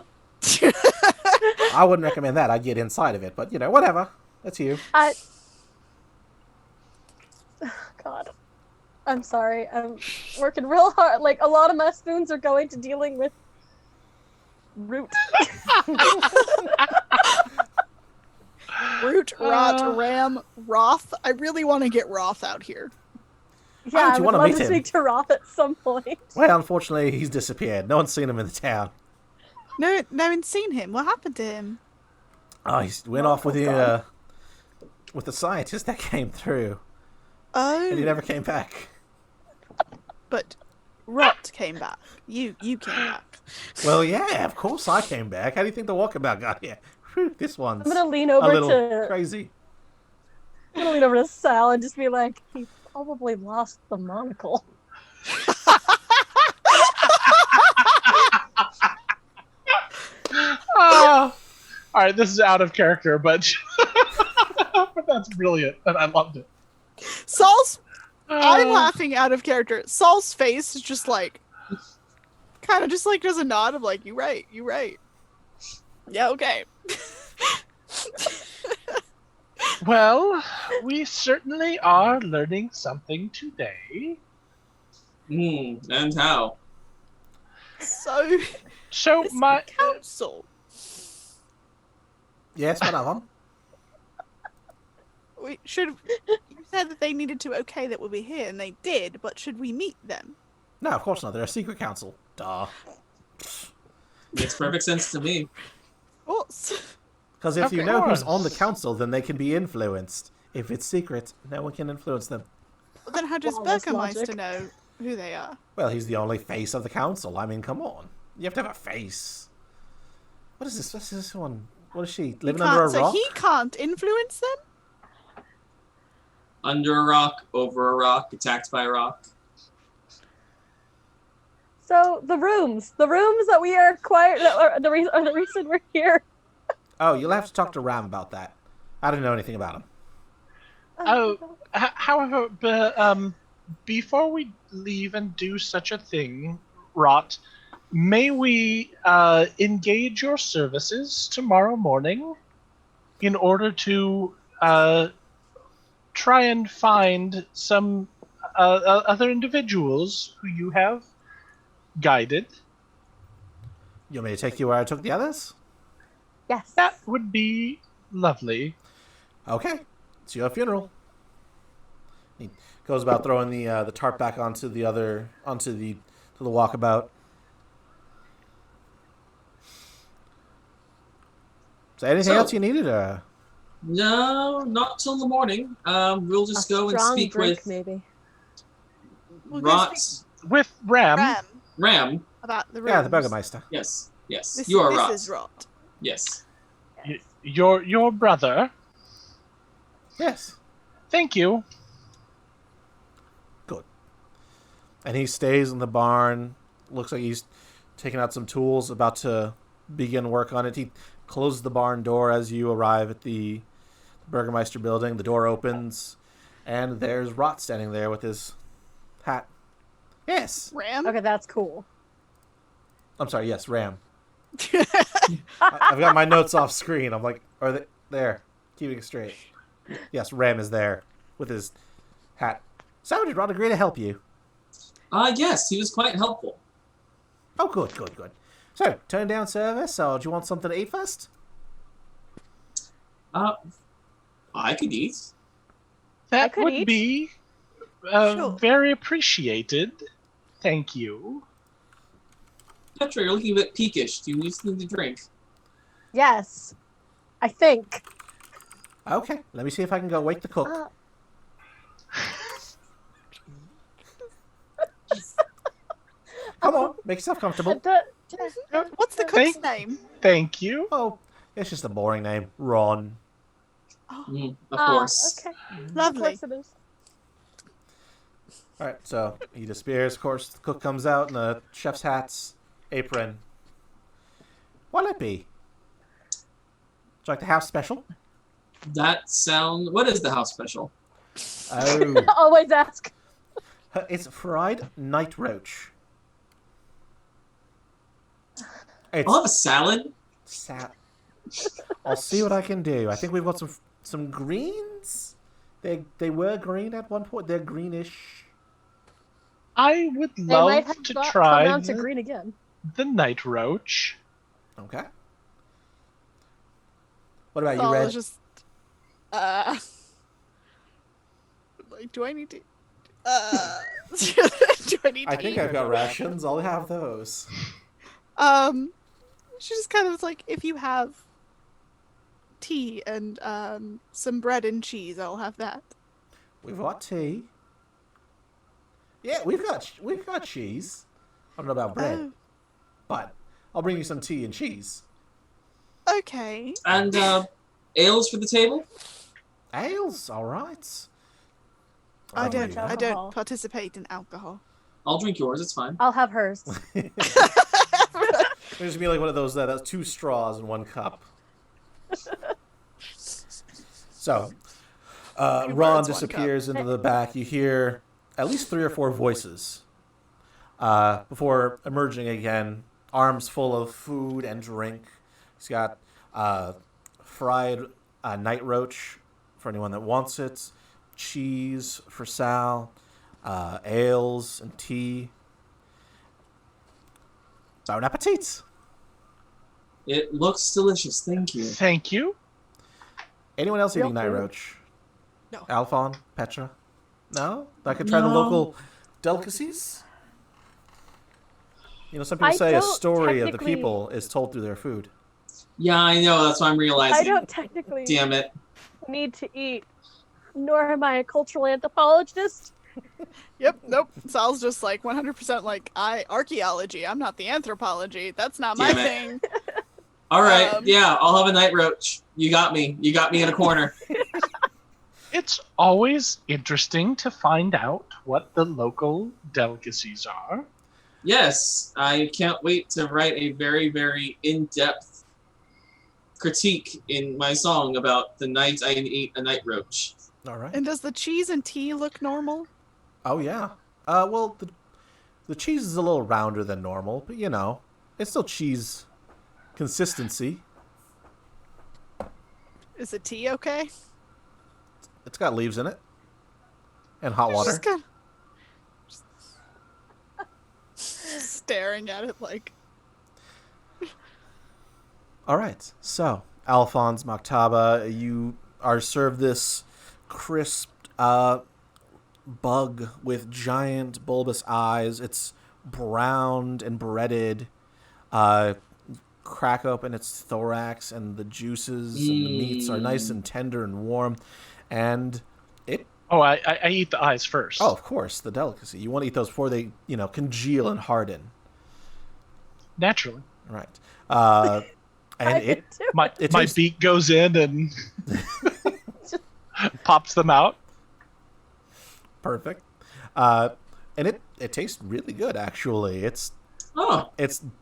I wouldn't recommend that. I'd get inside of it, but whatever. That's you. God. I'm sorry. I'm working real hard. Like, a lot of my spoons are going to dealing with Root. Root, Rot, Ram, Roth. I really want to get Roth out here. Yeah, don't I you would wanna love meet to him? speak to Roth at some point. Well, unfortunately, he's disappeared. No one's seen him in the town. No one's seen him. What happened to him? Oh, he went off with the scientist that came through, Oh, and he never came back. but Rot came back. You came back. Well, yeah, of course I came back. How do you think the walkabout got here? Whew, this one's I'm gonna lean a over little to crazy. Sal and just be like, he probably lost the monocle. All right, this is out of character, but but that's brilliant, and I loved it. Saul's. I'm laughing out of character. Saul's face is just like, kind of just like does a nod of like, you right. Yeah, okay. Well, we certainly are learning something today. And how? So, So this my council. Yes, one of them. We should. You said that they needed to okay that we'll be here, and they did. But should we meet them? No, of course not. They're a secret council. Duh. Makes perfect sense to me. Of course. Because if Of you know who's course. on the council, then they can be influenced. If it's secret, no one can influence them. Well, then how does Flawless Burgermeister logic. know who they are? Well, he's the only face of the council. I mean, come on. You have to have a face. What is this? What's this one? What is she? Living under a So rock? he can't influence them. Under a rock, over a rock, attacked by a rock. So the rooms that we are acquired, are the reason we're here. Oh, you'll have to talk to Ram about that. I don't know anything about him. However, before we leave and do such a thing, Rot, may we engage your services tomorrow morning in order to try and find some other individuals who you have guided? You want me to take you where I took the others? Yes. That would be lovely. Okay, it's your funeral. He goes about throwing the tarp back onto the walkabout. Is there anything else you needed? No, not till the morning. We'll just go and speak drink, with maybe. Rot. With Ram. Ram. About the Yeah, the rooms. Burgermeister. Yes. This, You are this Rot. is Rot. Yes. Your brother. Yes. Thank you. Good. And he stays in the barn. Looks like he's taking out some tools, about to begin work on it. He closes the barn door as you arrive at the Burgermeister building. The door opens, and there's Rot standing there with his hat. Yes. Ram? Okay, that's cool. I'm sorry, yes, Ram. I've got my notes off screen. I'm like, are they there? Keeping it straight. Yes, Ram is there with his hat. So did Rod agree to help you? Yes, he was quite helpful. Oh, good. So, turn down service, or do you want something to eat first? I could eat. That could would eat. be Sure. very appreciated. Thank you. Petra, you're looking a bit peakish. Do you need something to drink? Yes. I think. Okay, let me see if I can go wake the cook. Come on, make yourself comfortable. What's the cook's name? Thank you. Oh, it's just a boring name. Ron. Of course. Okay. Lovely. Of course it is. Alright, so he disappears. Of course, the cook comes out in the chef's hats, apron. What'll it be? Would you like the house special? What is the house special? Oh, Always ask. it's fried night roach. It's I'll have a salad. I'll see what I can do. I think we've got some greens. They were green at one point. They're greenish. I would They might love have to come try around to green again. the night roach. Okay. What about So you, Red? it's just, like, do I need to? Do I need to? I think I've got rations. I'll have those. She just kind of was like, if you have tea and some bread and cheese, I'll have that. We've got tea. Yeah, we've got cheese. I don't know about bread, Oh, but I'll bring you some tea and cheese. okay. And ales for the table? Ales, all right. I Lovely. don't Alcohol. participate in alcohol. I'll drink yours, it's fine. I'll have hers. There's gonna be like one of those that's 2 straws in 1 cup. So, Ron birds, 1 disappears into the back. You hear at least 3 or 4 voices before emerging again, arms full of food and drink. He's got fried night roach for anyone that wants it, cheese for Sal, ales and tea. Bon appetit! It looks delicious, thank you. Thank you. Anyone else Real eating night food. roach? No. Aelfonn? Petra? No? I could try the No. local delicacies? You know, some people I say a don't story of the technically- people is told through their food. Yeah, I know, that's what I'm realizing. I don't technically Damn it. need to eat, nor am I a cultural anthropologist. Yep, nope. Sal's just like 100% like, archaeology. I'm not the anthropology. That's not my Damn it. thing. Alright, Um, yeah, I'll have a night roach. You got me. You got me in a corner. It's always interesting to find out what the local delicacies are. Yes, I can't wait to write a very, very in-depth critique in my song about the night I ate a night roach. All right. And does the cheese and tea look normal? Oh yeah. Well, the cheese is a little rounder than normal, but it's still cheese consistency. Is the tea okay? It's got leaves in it and hot water. Just kind of staring at it like. All right. So, Aelfonn's Maktaba, you are served this crisp bug with giant bulbous eyes. It's browned and breaded. Crack open its thorax, and the juices and the meats are nice and tender and warm. And it... Oh, I eat the eyes first. Oh, of course, the delicacy. You want to eat those before they, congeal and harden. Naturally. Right. And my tastes... beak goes in and pops them out. Perfect. And it tastes really good, actually. It's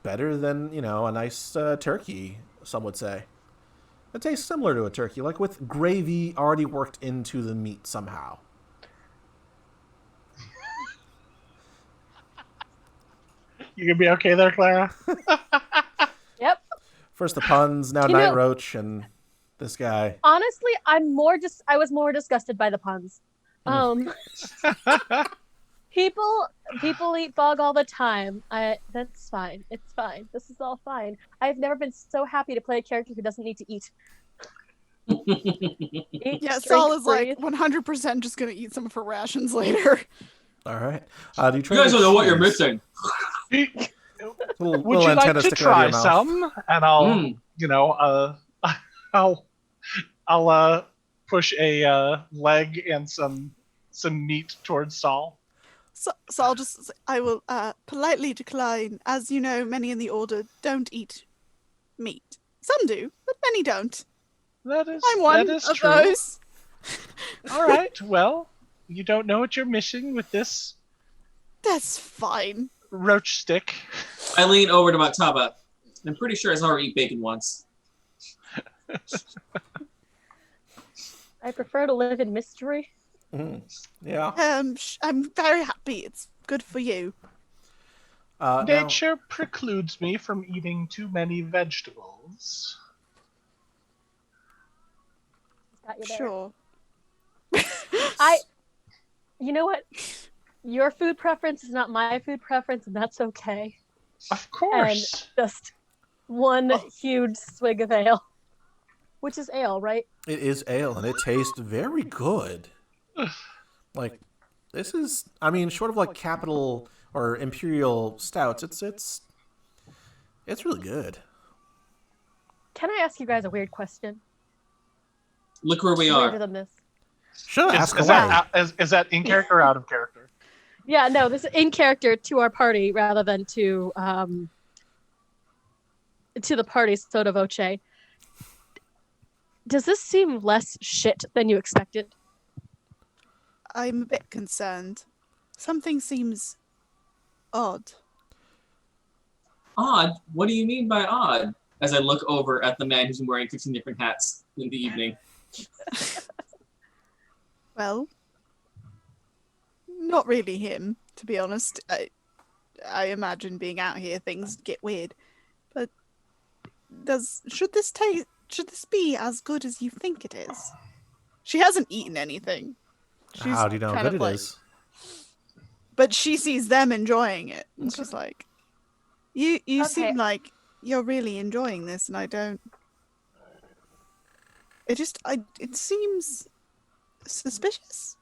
better than, a nice turkey, some would say. It tastes similar to a turkey, like with gravy already worked into the meat somehow. You gonna be okay there, Clara? Yep. First the puns, now Night Roach, and this guy. Honestly, I was more disgusted by the puns. People eat bog all the time. That's fine. It's fine. This is all fine. I've never been so happy to play a character who doesn't need to eat. Yeah, Saul is like 100% just gonna eat some of her rations later. All right. You guys don't know what you're missing. Would you like to try some? And I'll push a leg and some meat towards Saul. So I will politely decline. As you know, many in the order don't eat meat. Some do, but many don't. I'm one of true. those. All right. Well, you don't know what you're missing with this. That's fine. Roach stick. I lean over to Maktaba. I'm pretty sure I saw her eat bacon once. I prefer to live in mystery. Yeah. I'm very happy. It's good for you. Nature precludes me from eating too many vegetables. Sure. You know what? Your food preference is not my food preference, and that's okay. Of course. And just one huge swig of ale. Which is ale, right? It is ale, and it tastes very good. Like, this is, short of like capital or imperial stouts, it's really good. Can I ask you guys a weird question? Look where we are. Weirder than this. Sure, ask away. Is that in character or out of character? Yeah, no, this is in character to our party rather than to the party sotto voce. Does this seem less shit than you expected? I'm a bit concerned. Something seems odd. Odd? What do you mean by odd? As I look over at the man who's been wearing 15 different hats in the evening. Well, not really him, to be honest. I imagine being out here things get weird. But should this be as good as you think it is? She hasn't eaten anything. How do you know how good it is? But she sees them enjoying it. And she's like, You Okay. seem like you're really enjoying this, and I don't. It seems suspicious.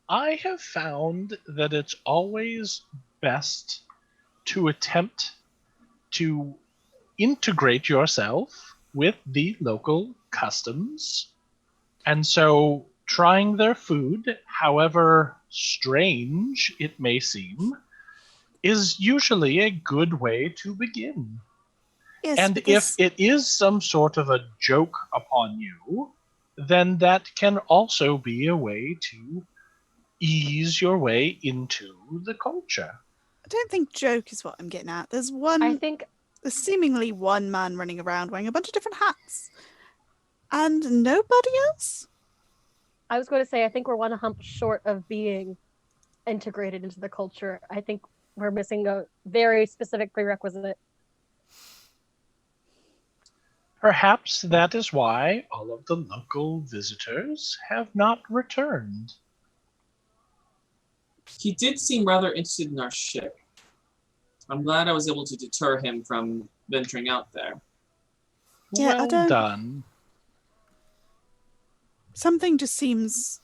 I have found that it's always best to attempt to integrate yourself with the local customs. And so trying their food, however strange it may seem, is usually a good way to begin. Yes, and if it is some sort of a joke upon you, then that can also be a way to ease your way into the culture. I don't think joke is what I'm getting at. There's I think seemingly one man running around wearing a bunch of different hats. And nobody else? I was going to say, I think we're one hump short of being integrated into the culture. I think we're missing a very specific prerequisite. Perhaps that is why all of the local visitors have not returned. He did seem rather interested in our ship. I'm glad I was able to deter him from venturing out there. Yeah, Well done. Something just seems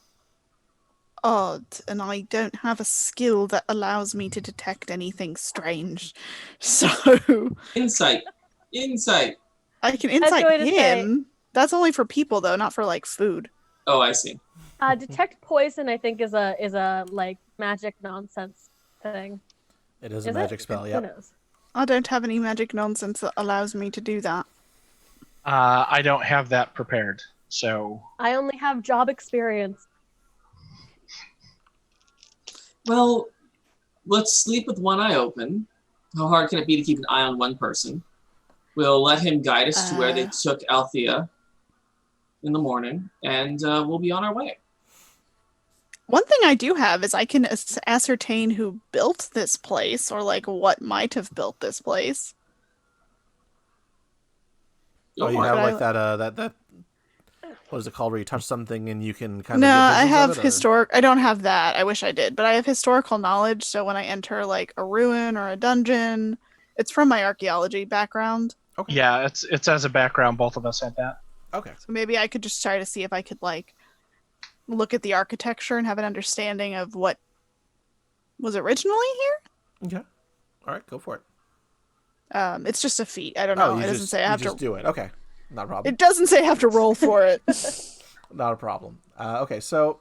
odd, and I don't have a skill that allows me to detect anything strange. So Insight. I can insight him. That's only for people though, not for like food. Oh, I see. Detect poison, I think, is a like magic nonsense thing. It is a magic spell, yeah. Who knows? I don't have any magic nonsense that allows me to do that. I don't have that prepared, so... I only have job experience. Well, let's sleep with one eye open. How hard can it be to keep an eye on one person? We'll let him guide us to where they took Althea in the morning, and we'll be on our way. One thing I do have is I can ascertain who built this place, or like what might have built this place. Oh, you have like that what is it called, where you touch something and you can kind of... No, I have I don't have that. I wish I did, but I have historical knowledge, so when I enter like a ruin or a dungeon, it's from my archaeology background. Okay. Yeah, it's as a background, both of us had that. Okay. So maybe I could just try to see if I could like look at the architecture and have an understanding of what was originally here. Okay. All right, go for it. It's just a feat. I don't know. It doesn't say I have to do it. Okay. Not a problem. It doesn't say I have to roll for it. Not a problem. Okay, so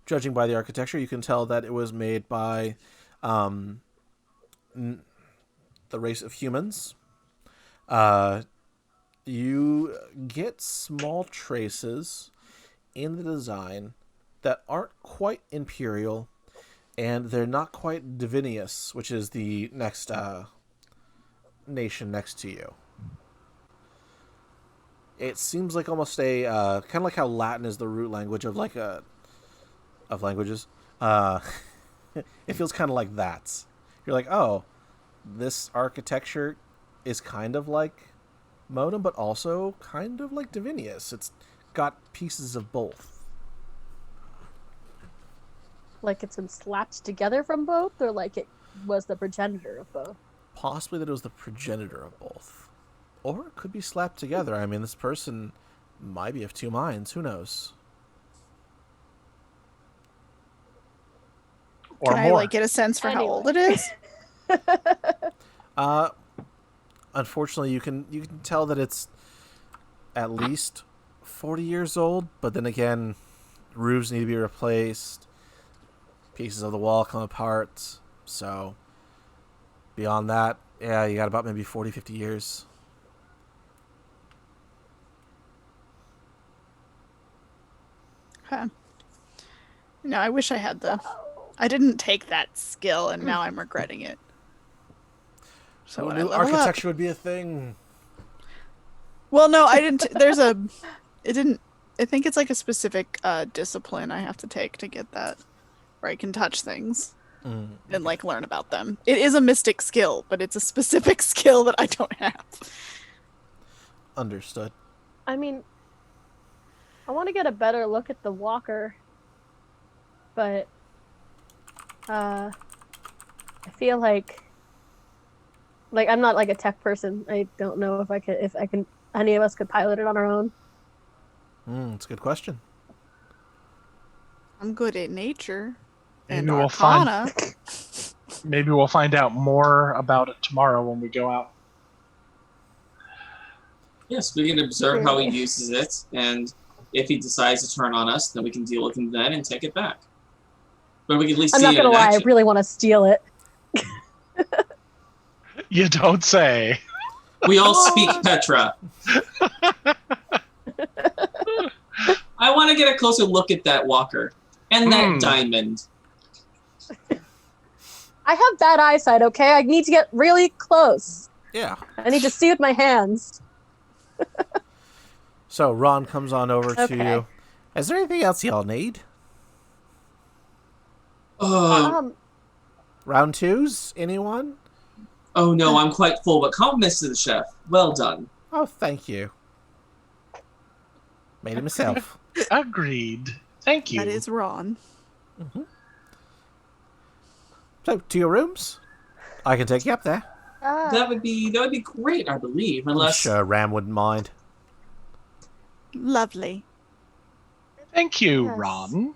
judging by the architecture, you can tell that it was made by the race of humans. You get small traces in the design that aren't quite imperial, and they're not quite Divinius, which is the next nation next to you. It seems like almost a kind of like how Latin is the root language of of languages. It feels kind of like that. You're like, oh, this architecture is kind of like Modem, but also kind of like Divinius. It's got pieces of both. Like it's been slapped together from both, or like it was the progenitor of both? Possibly that it was the progenitor of both. Or it could be slapped together. I mean, this person might be of two minds. Who knows? Or Can more. I like get a sense for how old it is? Unfortunately, you can tell that it's at least 40 years old, but then again, roofs need to be replaced, pieces of the wall come apart, so beyond that, yeah, you got about maybe 40, 50 years. Okay. No, I wish I had I didn't take that skill, and now I'm regretting it. So when I level architecture up, would be a thing. well, no, I didn't. I think it's like a specific discipline I have to take to get that, where I can touch things and like learn about them. It is a mystic skill, but it's a specific skill that I don't have. Understood. I mean, I want to get a better look at the walker, but I feel like I'm not like a tech person. I don't know if I can any of us could pilot it on our own. It's a good question. I'm good at nature and Maybe arcana. Maybe we'll find out more about it tomorrow when we go out. Yes, we can observe how he uses it, and if he decides to turn on us, then we can deal with him then and take it back. But we can at least I'm see not it gonna in lie, action. I really want to steal it. You don't say. We all speak Petra. I want to get a closer look at that walker and that diamond. I have bad eyesight, okay? I need to get really close. Yeah. I need to see with my hands. So Ron comes on over to Okay. you. Is there anything else y'all need? Oh, Round twos? Anyone? oh no, I'm quite full, but compliments to the chef. Well done. Oh, thank you. Made it myself. Agreed. Thank you. That is Ron. So, to your rooms? I can take you up there. That would be great, I believe, I'm unless sure Ram wouldn't mind. Lovely. Thank you, Yes. Ron.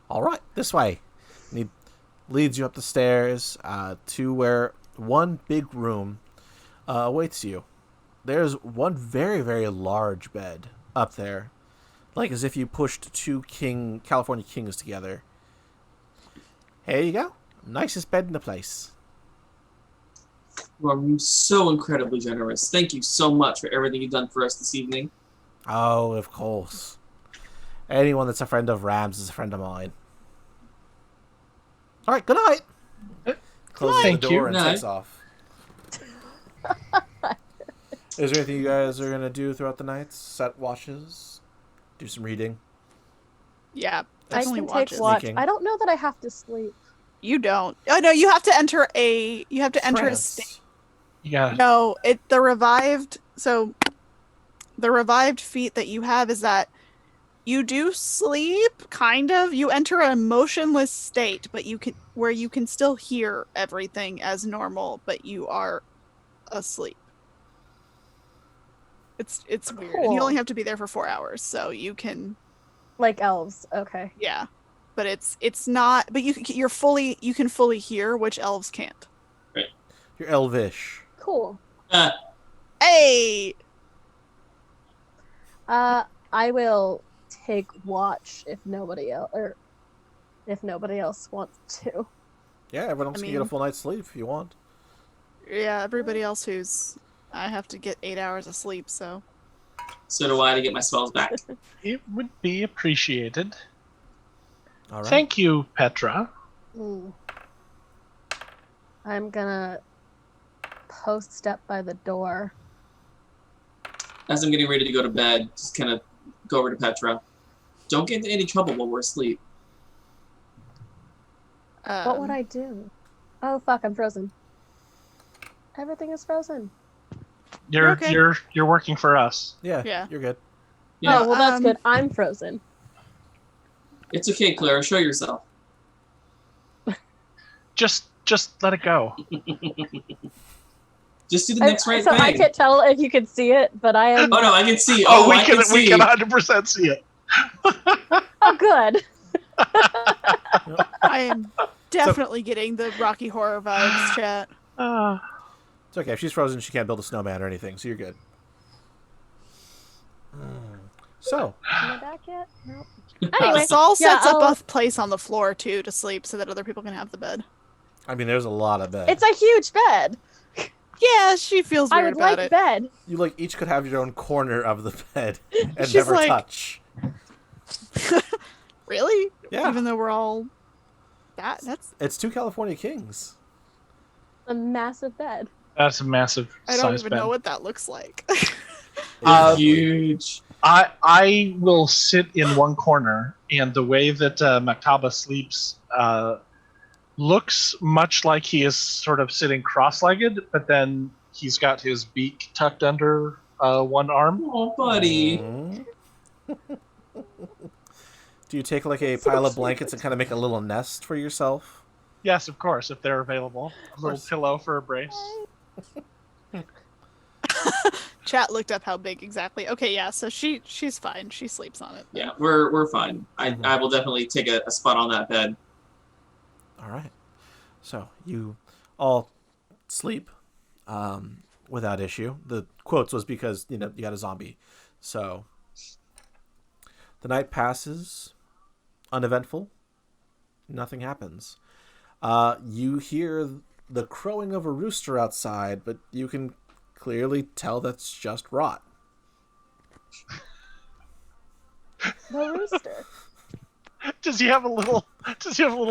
All right, this way. And he leads you up the stairs to where one big room awaits you. There's one very, very large bed up there, like as if you pushed two California kings together. Here you go. Nicest bed in the place. you are so incredibly generous. Thank you so much for everything you've done for us this evening. Oh, of course. Anyone that's a friend of Ram's is a friend of mine. All right, good night. Closes Thank the you. door and Night. takes off. Is there anything you guys are going to do throughout the night? Set watches? Do some reading? Yeah, I definitely can watch take it. watch. Sneaking. I don't know that I have to sleep. You don't. Oh no, you have to enter a. You have to enter a Trance. state. Yeah. No, the revived. So, the revived feat that you have is that you do sleep, kind of. You enter a motionless state, but you can still hear everything as normal, but you are asleep. It's weird, and you Cool. only have to be there for 4 hours, so you can. Like elves. Okay. Yeah, but it's not. But you can fully hear, which elves can't. You're elvish. Cool. Hey. I will take watch if nobody else wants to. Yeah, everyone else I can get a mean- full night's sleep if you want. Yeah, everybody else I have to get 8 hours of sleep, so. So do I to get my spells back. It would be appreciated. All right. Thank you, Petra. I'm gonna post step by the door. As I'm getting ready to go to bed, just kind of go over to Petra. Don't get into any trouble while we're asleep. What would I do? Oh fuck! I'm frozen. Everything is frozen. You're Okay. you're working for us. Yeah, Yeah. you're good. Yeah. Oh well, that's Um, good. I'm frozen. It's okay, Clara. Show yourself. Just let it go. Just do the next right so thing. I can't tell if you can see it, but I am. Oh no, I can see. Oh, I can see. we can 100% see it. Oh, good. I am definitely getting the Rocky Horror vibes, chat. It's okay. If she's frozen, she can't build a snowman or anything, so you're good. So, Am I back yet? Nope. Anyway, Saul yeah, sets up I'll- a place on the floor too to sleep so that other people can have the bed. I mean, there's a lot of bed. It's a huge bed. Yeah, she feels I weird would about like it. bed. You like each could have your own corner of the bed and She's never like- touch. Really? Yeah. Even though we're all that's It's two California kings. A massive bed. That's a massive I don't size even bed. know what that looks like. Huge. I will sit in one corner, and the way that Maktaba sleeps looks much like he is sort of sitting cross-legged, but then he's got his beak tucked under one arm. Oh, buddy. Mhm. Do you take like a pile of blankets and kind of make a little nest for yourself? Yes, of course, if they're available. A little course. pillow for a brace. Chat looked up how big exactly. Okay, yeah, so she's fine. She sleeps on it. Yeah, we're fine. I will definitely take a spot on that bed. All right. So you all sleep without issue. The quotes was because you got a zombie. So the night passes uneventful. Nothing happens. You hear the crowing of a rooster outside, but you can clearly tell that's just rot. The rooster. Does he have a little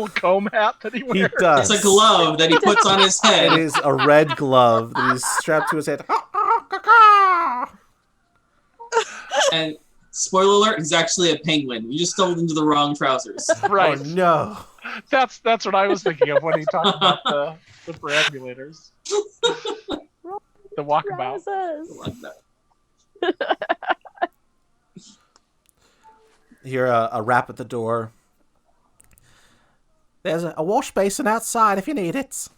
comb hat that he He wears? does. It's a glove that he puts on his It head. is a red glove that he's strapped to his head. And spoiler alert, he's actually a penguin. You just stumbled into the wrong trousers. Right. Oh no. That's what I was thinking of when he talked about the perambulators. The walkabout. Trousers. You hear a rap at the door. There's a wash basin outside if you need it.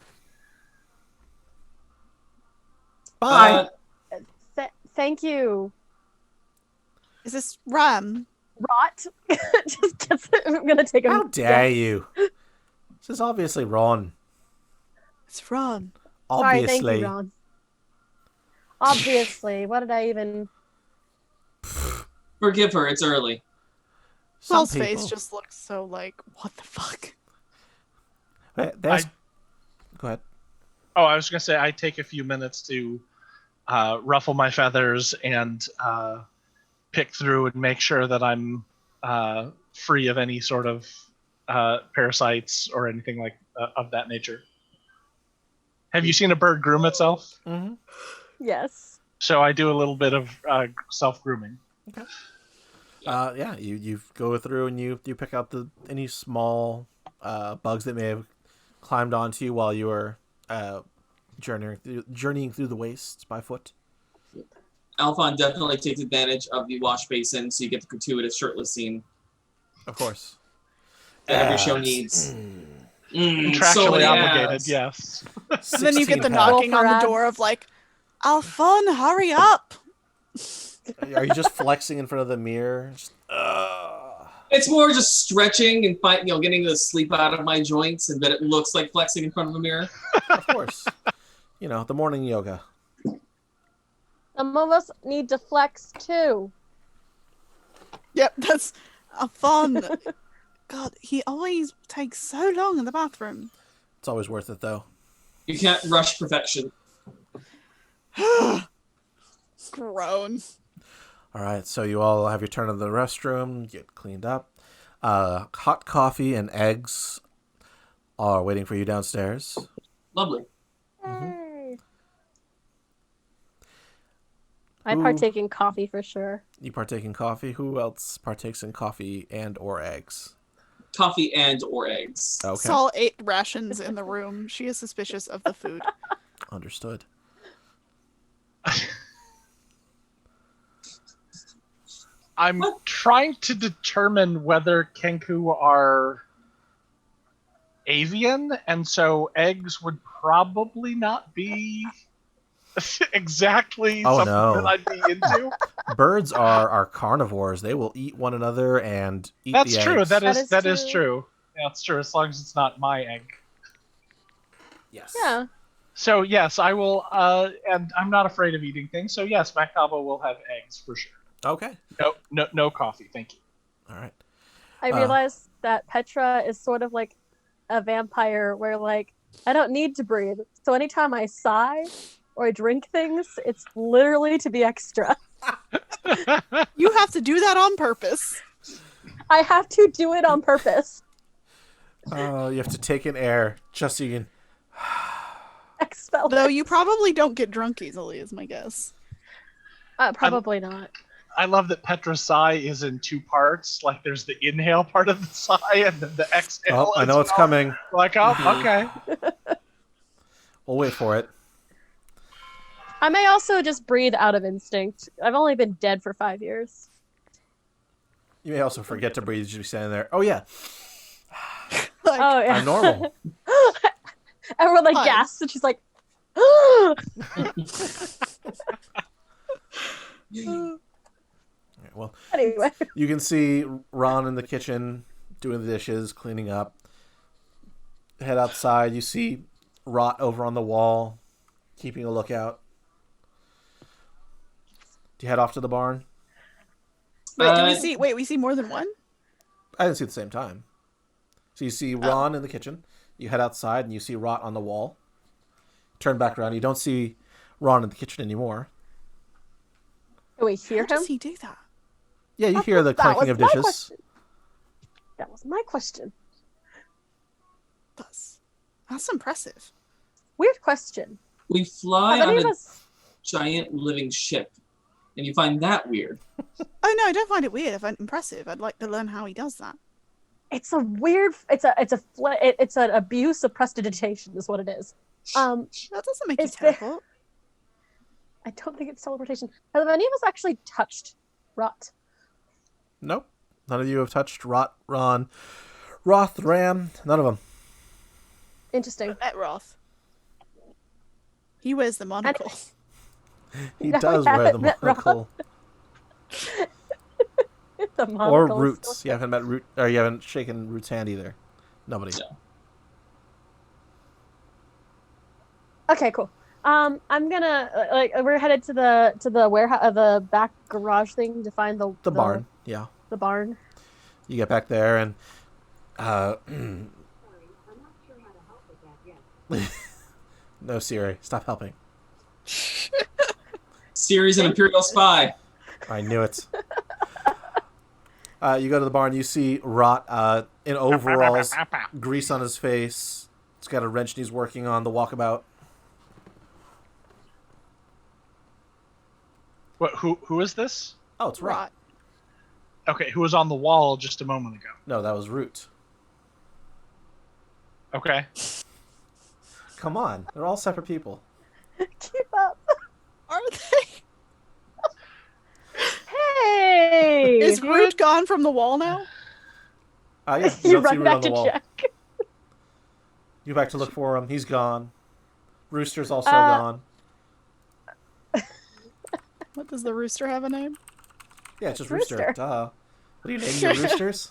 Bye. Thank you. Is this Ram? Rot. Just gets it. I'm gonna take a. How dare you? This is obviously Ron. It's Ron. Sorry, Obviously. thank you, Ron. Obviously. What did I even... Forgive her, it's early. Some Paul's people- face just looks so like, what the fuck? Wait, there's... Go ahead. Oh, I was going to say, I take a few minutes to ruffle my feathers and pick through and make sure that I'm free of any sort of parasites or anything like of that nature. Have you seen a bird groom itself? Mm-hmm. Yes. So I do a little bit of self-grooming. Okay. Yeah, you go through and you pick out any small bugs that may have climbed onto you while you were journeying through the wastes by foot. Aelfonn definitely takes advantage of the wash basin, so you get the gratuitous shirtless scene Of course. that every show needs. So Contractually many obligated, abs. yes. And then you get the 16 knocking Roll for on the abs. door of like, Aelfonn, hurry up! Are you just flexing in front of the mirror? Just, It's more just stretching and getting the sleep out of my joints, and that it looks like flexing in front of a mirror. Of course. The morning yoga. Some of us need to flex too. Yep, that's Aelfonn. God, he always takes so long in the bathroom. It's always worth it, though. You can't rush perfection. Groan. All right, so you all have your turn in the restroom, get cleaned up. Hot coffee and eggs are waiting for you downstairs. Lovely. Yay. I Ooh. partake in coffee for sure. You partake in coffee. Who else partakes in coffee and or eggs? Coffee and or eggs. Okay, Saul ate rations in the room. She is suspicious of the food. understood. I'm trying to determine whether Kenku are avian, and so eggs would probably not be exactly Oh, something no. that I'd be into. Birds are carnivores. They will eat one another and eat That's the true. eggs. That is true. Yeah, that's true. As long as it's not my egg. Yes. Yeah. So yes, I will. And I'm not afraid of eating things. So yes, Maktaba will have eggs for sure. Okay. No coffee. Thank you. All right. I realized that Petra is sort of like a vampire where like I don't need to breathe. So anytime I sigh or I drink things, it's literally to be extra. You have to do that on purpose. I have to do it on purpose. Oh, you have to take in air just so you can. Expel. Though you probably don't get drunk easily, is my guess. Probably not. I love that Petra's sigh is in two parts. Like there's the inhale part of the sigh and then the exhale. Oh, I know it's coming. Like, oh, okay. We'll wait for it. I may also just breathe out of instinct. I've only been dead for 5 years. You may also forget to breathe. You should be standing there. Oh yeah, Like, Oh yeah. I'm normal. Everyone like Hi. gasps and she's like, All right, well, anyway. you can see Ron in the kitchen doing the dishes, cleaning up. Head outside. You see Rot over on the wall, keeping a lookout. Do you head off to the barn? Wait, do we see? Wait, we see more than one? I didn't see at the same time. So you see Ron in the kitchen. You head outside and you see Rot on the wall. Turn back around. You don't see Ron in the kitchen anymore. Can we hear How him? does he do that? Yeah, you hear the That clanking was of my dishes. question. That was my question. That's impressive. Weird question. We fly Have any on of a us... giant living ship and you find that weird. Oh no, I don't find it weird. I find it impressive. I'd like to learn how he does that. It's a weird. It's an abuse of prestidigitation, is what it is. That doesn't make you It's teleport. I don't think it's teleportation. Have any of us actually touched Rot? Nope. None of you have touched Roth, Ram. None of them. Interesting. At Roth. He wears the monocle. He No, does we wear the haven't met monocle. The Or monocle is Roots. still- You haven't met Root, or you haven't shaken Root's hand either. Nobody. No. Okay, cool. I'm gonna we're headed to the warehouse, the back garage thing to find The barn. Yeah. The barn. You get back there and no, Siri, stop helping. Siri's an Imperial spy. I knew it. You go to the barn. You see Rot in overalls, grease on his face. He's got a wrench and he's working on the walkabout. What? Who is this? Oh, it's Rot. Rot. Okay, who was on the wall just a moment ago? No, that was Root. Okay. Come on, they're all separate people. Keep up. Are they? Hey! Is Root gone from the wall now? Yeah, You don't see run Root back on the to wall. check. You go back to look for him. He's gone. Rooster's also Uh, gone. What, does the rooster have a name? Yeah, it's just Rooster. Rooster. Duh. What do you name your roosters?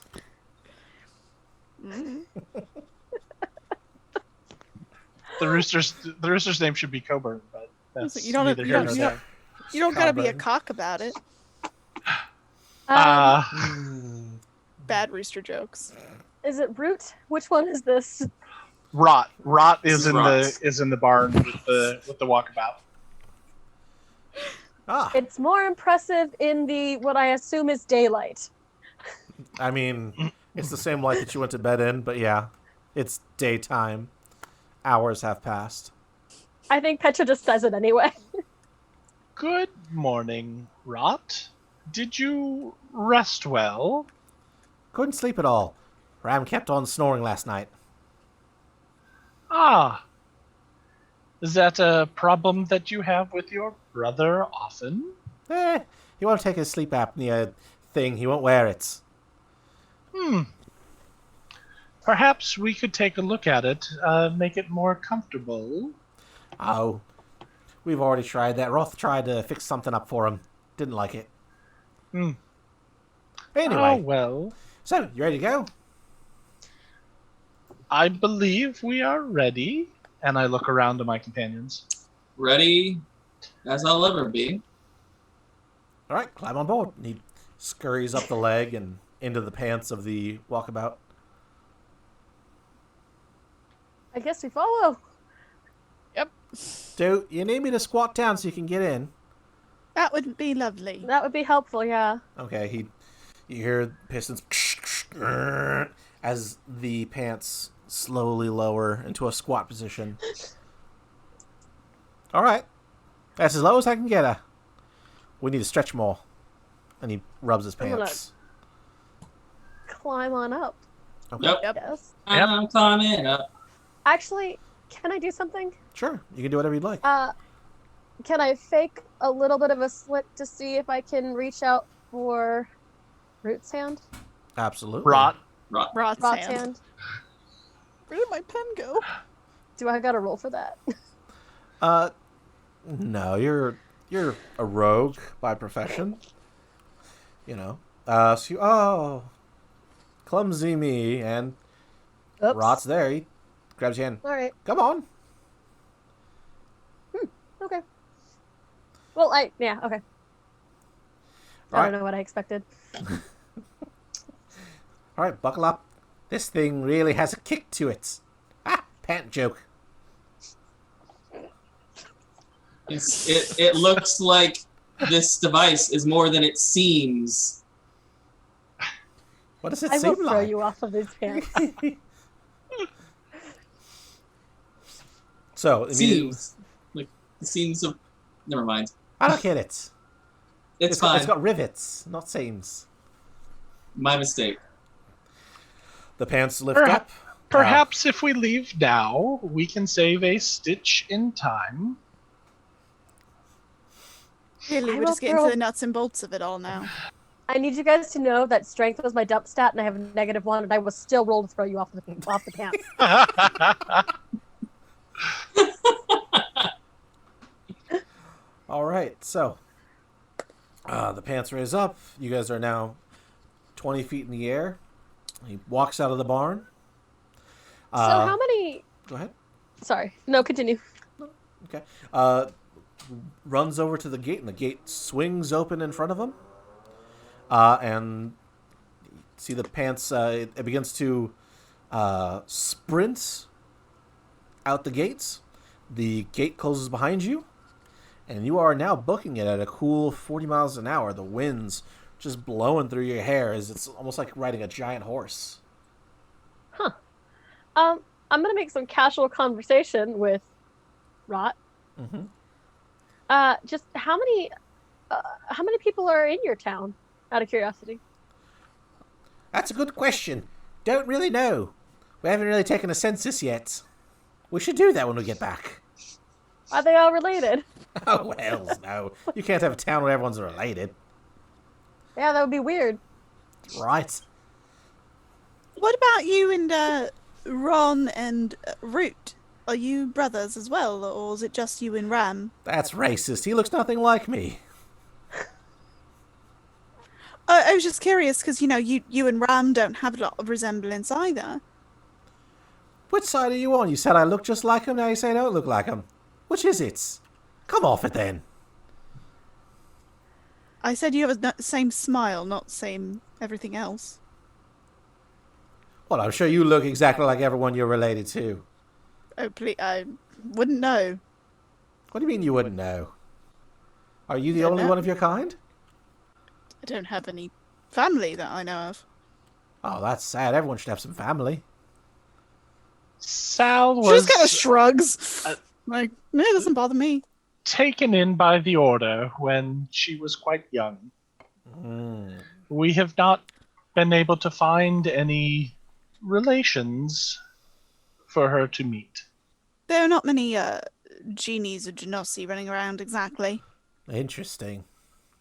The rooster's name should be Coburn, but that's You don't- neither you here don't- nor you there. You don't gotta be a Coburn. cock about it. Uh, Bad rooster jokes. Is it Root? Which one is this? Rot This is is in Rot. the barn with the walkabout. Ah, It's more impressive in the what I assume is daylight. I mean, it's the same light that you went to bed in, but yeah, it's daytime. Hours have passed. I think Petra just says it anyway. Good morning, Rot. Did you rest well? Couldn't sleep at all. Ram kept on snoring last night. Ah. Is that a problem that you have with your brother often? He won't take his sleep apnea thing. He won't wear it. Perhaps we could take a look at it, make it more comfortable. Oh, we've already tried that. Roth tried to fix something up for him. Didn't like it. Oh, Anyway, well. so you ready to go? I believe we are ready. And I look around to my companions. Ready as I'll ever be. All right, climb on board. And he scurries up the leg and into the pants of the walkabout. I guess we follow. Do you need me to squat down so you can get in? That would be lovely. That would be helpful, yeah. Okay, you hear pistons as the pants slowly lower into a squat position. All right, that's as low as I can get her. We need to stretch more. And he rubs his I'm gonna- pants. Climb on up. Okay. Yep. Yes. I'm climbing up. Actually, can I do something? Sure, you can do whatever you'd like. Can I fake a little bit of a slit to see if I can reach out for Root's hand? Absolutely. Rot. Rot. Rot's Rot's hand. hand. Where did my pen go? Do I got to roll for that? No, you're a rogue by profession. You know. Clumsy me, and Oops. Rot's there. He grabs your hand. All right. Come on. Okay. Well, okay. I All don't right. know what I expected. All right, buckle up. This thing really has a kick to it. Pant joke. It looks like this device is more than it seems. What does it I will seem throw like? you off of his pants. So, immediately, Seems like it seems of. Never mind. I don't get it. It's fine. It's got rivets, not seams. My mistake. The pants lift up. Perhaps if we leave now, we can save a stitch in time. Really, we're just getting to the nuts and bolts of it all now. I need you guys to know that strength was my dump stat, and I have a -1, and I will still roll to throw you off the pants. All right, so the pants raise up. You guys are now 20 feet in the air. He walks out of the barn. So how many... Go ahead. Sorry. No, continue. Okay. Runs over to the gate, and the gate swings open in front of him. And see the pants, it begins to sprint out the gates. The gate closes behind you, and you are now booking it at a cool 40 miles an hour. The wind's just blowing through your hair as it's almost like riding a giant horse. Huh. I'm going to make some casual conversation with Rot. Mm-hmm. Just how many people are in your town, out of curiosity? That's a good question. Don't really know. We haven't really taken a census yet. We should do that when we get back. Are they all related? Oh, hells no. You can't have a town where everyone's related. Yeah, that would be weird. Right. What about you and Ron and Root? Are you brothers as well, or is it just you and Ram? That's racist. He looks nothing like me. I was just curious because, you and Ram don't have a lot of resemblance either. Which side are you on? You said I look just like him, now you say I don't look like him. Which is it? Come off it then. I said you have the same smile, not same everything else. Well, I'm sure you look exactly like everyone you're related to. Oh, please, I wouldn't know. What do you mean you wouldn't know? Are you the Don't only know. one of your kind? I don't have any family that I know of. Oh, that's sad. Everyone should have some family. Sal She was just kind of shrugs. Like, no, it doesn't bother me. taken in by the Order when she was quite young. We have not been able to find any relations for her to meet. There are not many genies or genasi running around exactly. Interesting.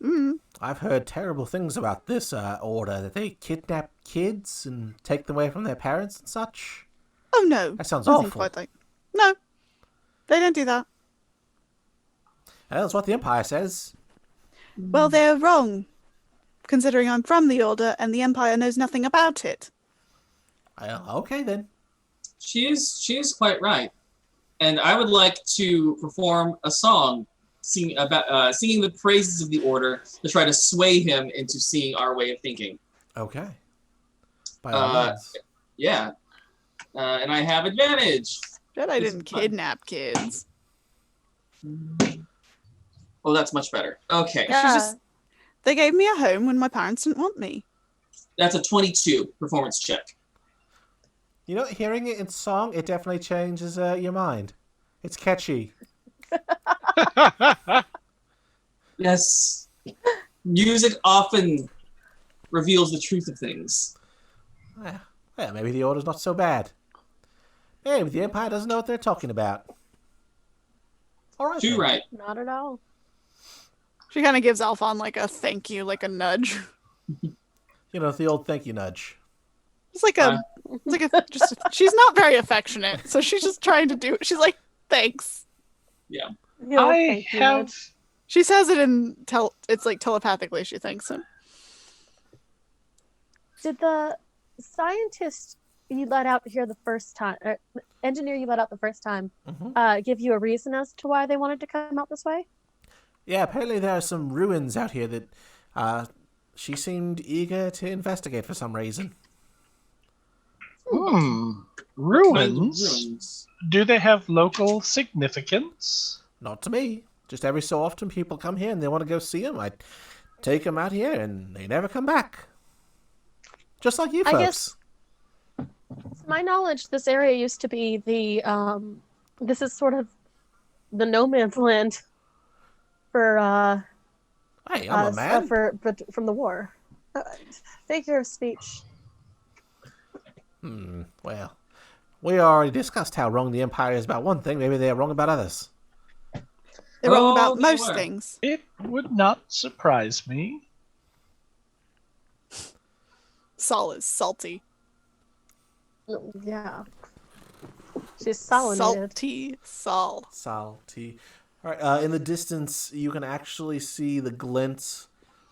Mm. I've heard terrible things about this order, that they kidnap kids and take them away from their parents and such. Oh no. That sounds Nothing awful. quite like... No. They don't do that. That's what the Empire says. Well, they're wrong. Considering I'm from the Order and the Empire knows nothing about it. Okay then. She is quite right, and I would like to perform a song singing the praises of the Order to try to sway him into seeing our way of thinking. Okay. By all means. Yeah, and I have advantage. Bet I This didn't is fun. kidnap kids. Oh, that's much better. Okay, Yeah. They gave me a home when my parents didn't want me. that's a 22 performance check. You know, hearing it in song, it definitely changes your mind. It's catchy. Yes, music often reveals the truth of things. Yeah, maybe the Order's not so bad. Maybe the Empire doesn't know what they're talking about. All right. Too then. right. Not at all. She kind of gives Aelfonn like a thank you, like a nudge. You know, the old thank you nudge. It's like she's not very affectionate, so she's just trying to do. She's like, thanks. Yeah. No, I thank you, have... Ned. She says it in it's like telepathically. She thanks him. Did the scientist you let out here the first time, or engineer you let out the first time, give you a reason as to why they wanted to come out this way? Yeah, apparently there are some ruins out here that she seemed eager to investigate for some reason. Ruins? Ruins. Do they have local significance? Not to me. Just every so often people come here and they want to go see them. I take them out here and they never come back. Just like you folks. I guess, to my knowledge, this area used to be this is sort of the no man's land for Hey, I'm a man. but from the war. Figure of speech. Well, we already discussed how wrong the Empire is about one thing. Maybe they're wrong about others. They're wrong about they most were. things. It would not surprise me. Sol is salty. Yeah. She's salinated. Salty Sol. Salty. All right. In the distance, you can actually see the glint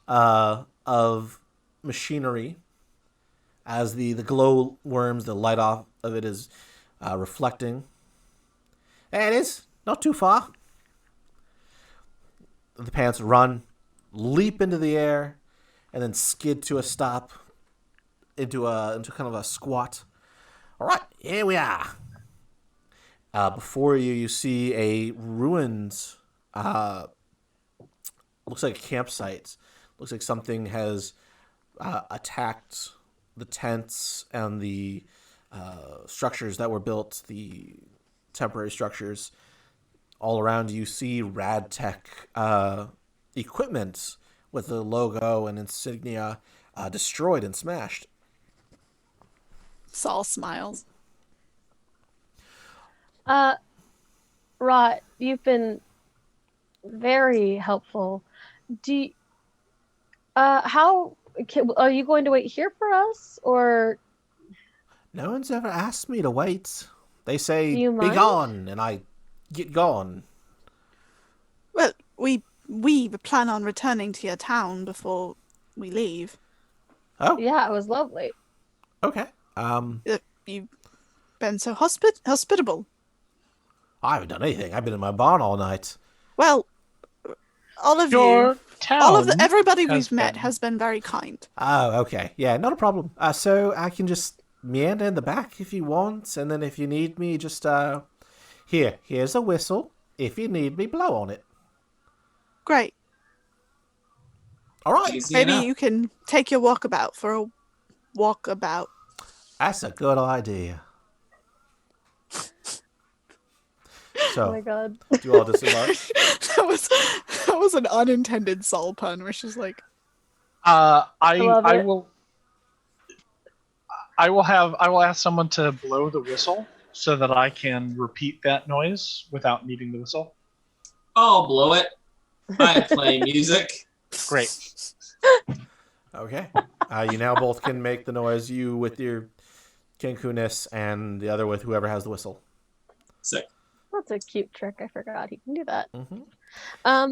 of machinery as the glow worms, the light off of it is reflecting. There it is. Not too far. The pants run, leap into the air, and then skid to a stop into kind of a squat. All right, here we are. Before you, you see a ruined, looks like a campsite. Looks like something has attacked the tents and the structures that were built, the temporary structures. All around you see rad tech equipment with the logo and insignia destroyed and smashed. Sol smiles. Rot, you've been very helpful. How are you going to wait here for us, or? No one's ever asked me to wait. They say, Do you be mind? gone, and I get gone. Well, we plan on returning to your town before we leave. Oh, Yeah, it was lovely. okay. You've been so hospitable. I haven't done anything. I've been in my barn all night. Well, all of Your you, town. everybody has we've met been- has been very kind. Oh, okay. Yeah, not a problem. So I can just meander in the back if you want, and then if you need me, just here's a whistle. If you need me, blow on it. Great. All right. Easy Maybe enough. you can take your walkabout for a walkabout. That's a good idea. Oh my So, god. do you all disembark? that was an unintended Sol pun, where she's like, love I it. will ask someone to blow the whistle so that I can repeat that noise without needing the whistle. I'll blow it. I play music. Great. Okay. You now both can make the noise. You with your Kenku-ness and the other with whoever has the whistle. Sick. That's a cute trick. I forgot he can do that. Mm-hmm. I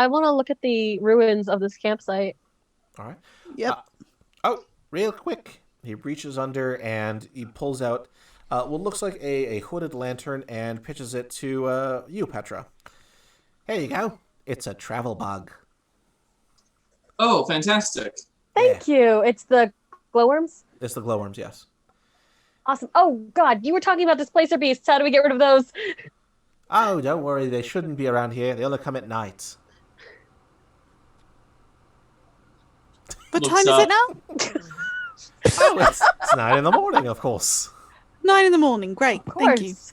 want to look at the ruins of this campsite. All right. "Yep, Oh, real quick. He reaches under and he pulls out what looks like a hooded lantern and pitches it to you, Petra. Here you go. It's a travel bug. Oh, fantastic. Thank you. It's the glowworms. It's the glowworms, yes. Awesome. Oh god, you were talking about displacer beasts. How do we get rid of those? Oh, don't worry. They shouldn't be around here. They only come at night. what Looks time is up. it now? Oh, it's 9 in the morning, of course. 9 in the morning. Great, Of thank you." course.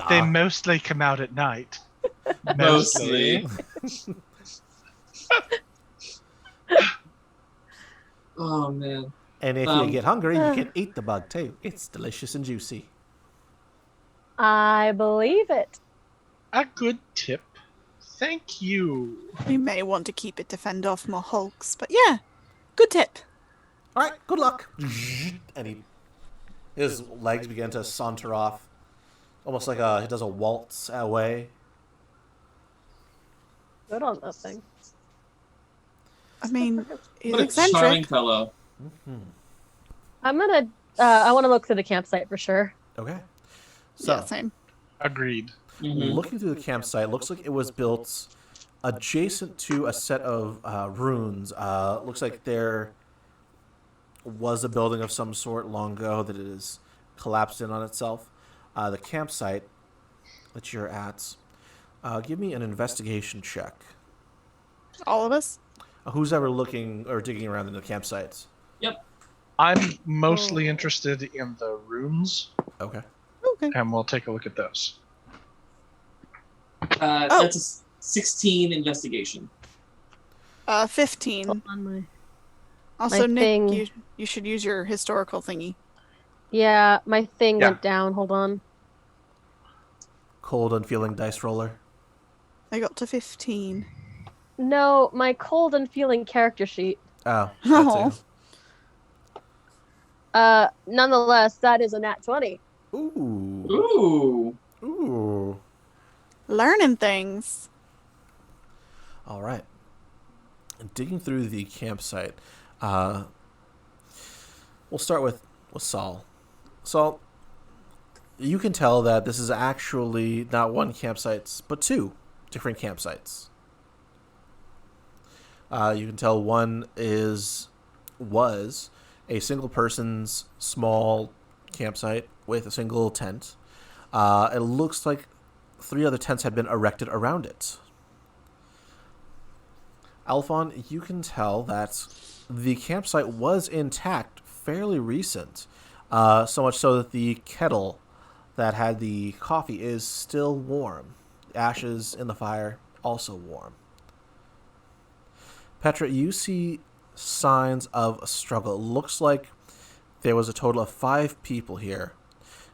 They Ah, mostly come out at night. Mostly. Oh, man. and if you get hungry, you can eat the bug too. It's delicious and juicy. I believe it. A good tip. Thank you. We may want to keep it to fend off more hulks, but yeah, good tip. All right, good luck. And his legs begin to saunter off, almost like he does a waltz away. Good on that thing. I mean, he's What a charming eccentric. fellow. I'm gonna. I want to look through the campsite for sure. Okay. So, Yeah, same. Agreed. Mhm. looking through the campsite, looks like it was built adjacent to a set of ruins. Looks like there was a building of some sort long ago that it is collapsed in on itself. The campsite that you're at, give me an investigation check. All of us. Who's ever looking or digging around in the campsites? Yep. I'm mostly interested in the runes, Okay. Okay. and we'll take a look at those. That's a 16 investigation. 15. Hold on, Also, my Nick, thing- you should use your historical thingy. Yeah, my thing Yeah. went down. Hold on. Cold unfeeling dice roller. I got to 15. No, my cold and feeling character sheet. Oh, that Oh. too. Nonetheless, that is a nat 20. Ooh. Ooh. Ooh. Learning things. All right. Digging through the campsite, we'll start with Saul. Saul, you can tell that this is actually not one campsite, but two different campsites. You can tell one was a single person's small campsite with a single tent. It looks like 3 other tents had been erected around it. Aelfonn, you can tell that the campsite was intact, fairly recent. So much so that the kettle that had the coffee is still warm. The ashes in the fire also warm. Petra, you see signs of a struggle. It looks like there was a total of 5 people here,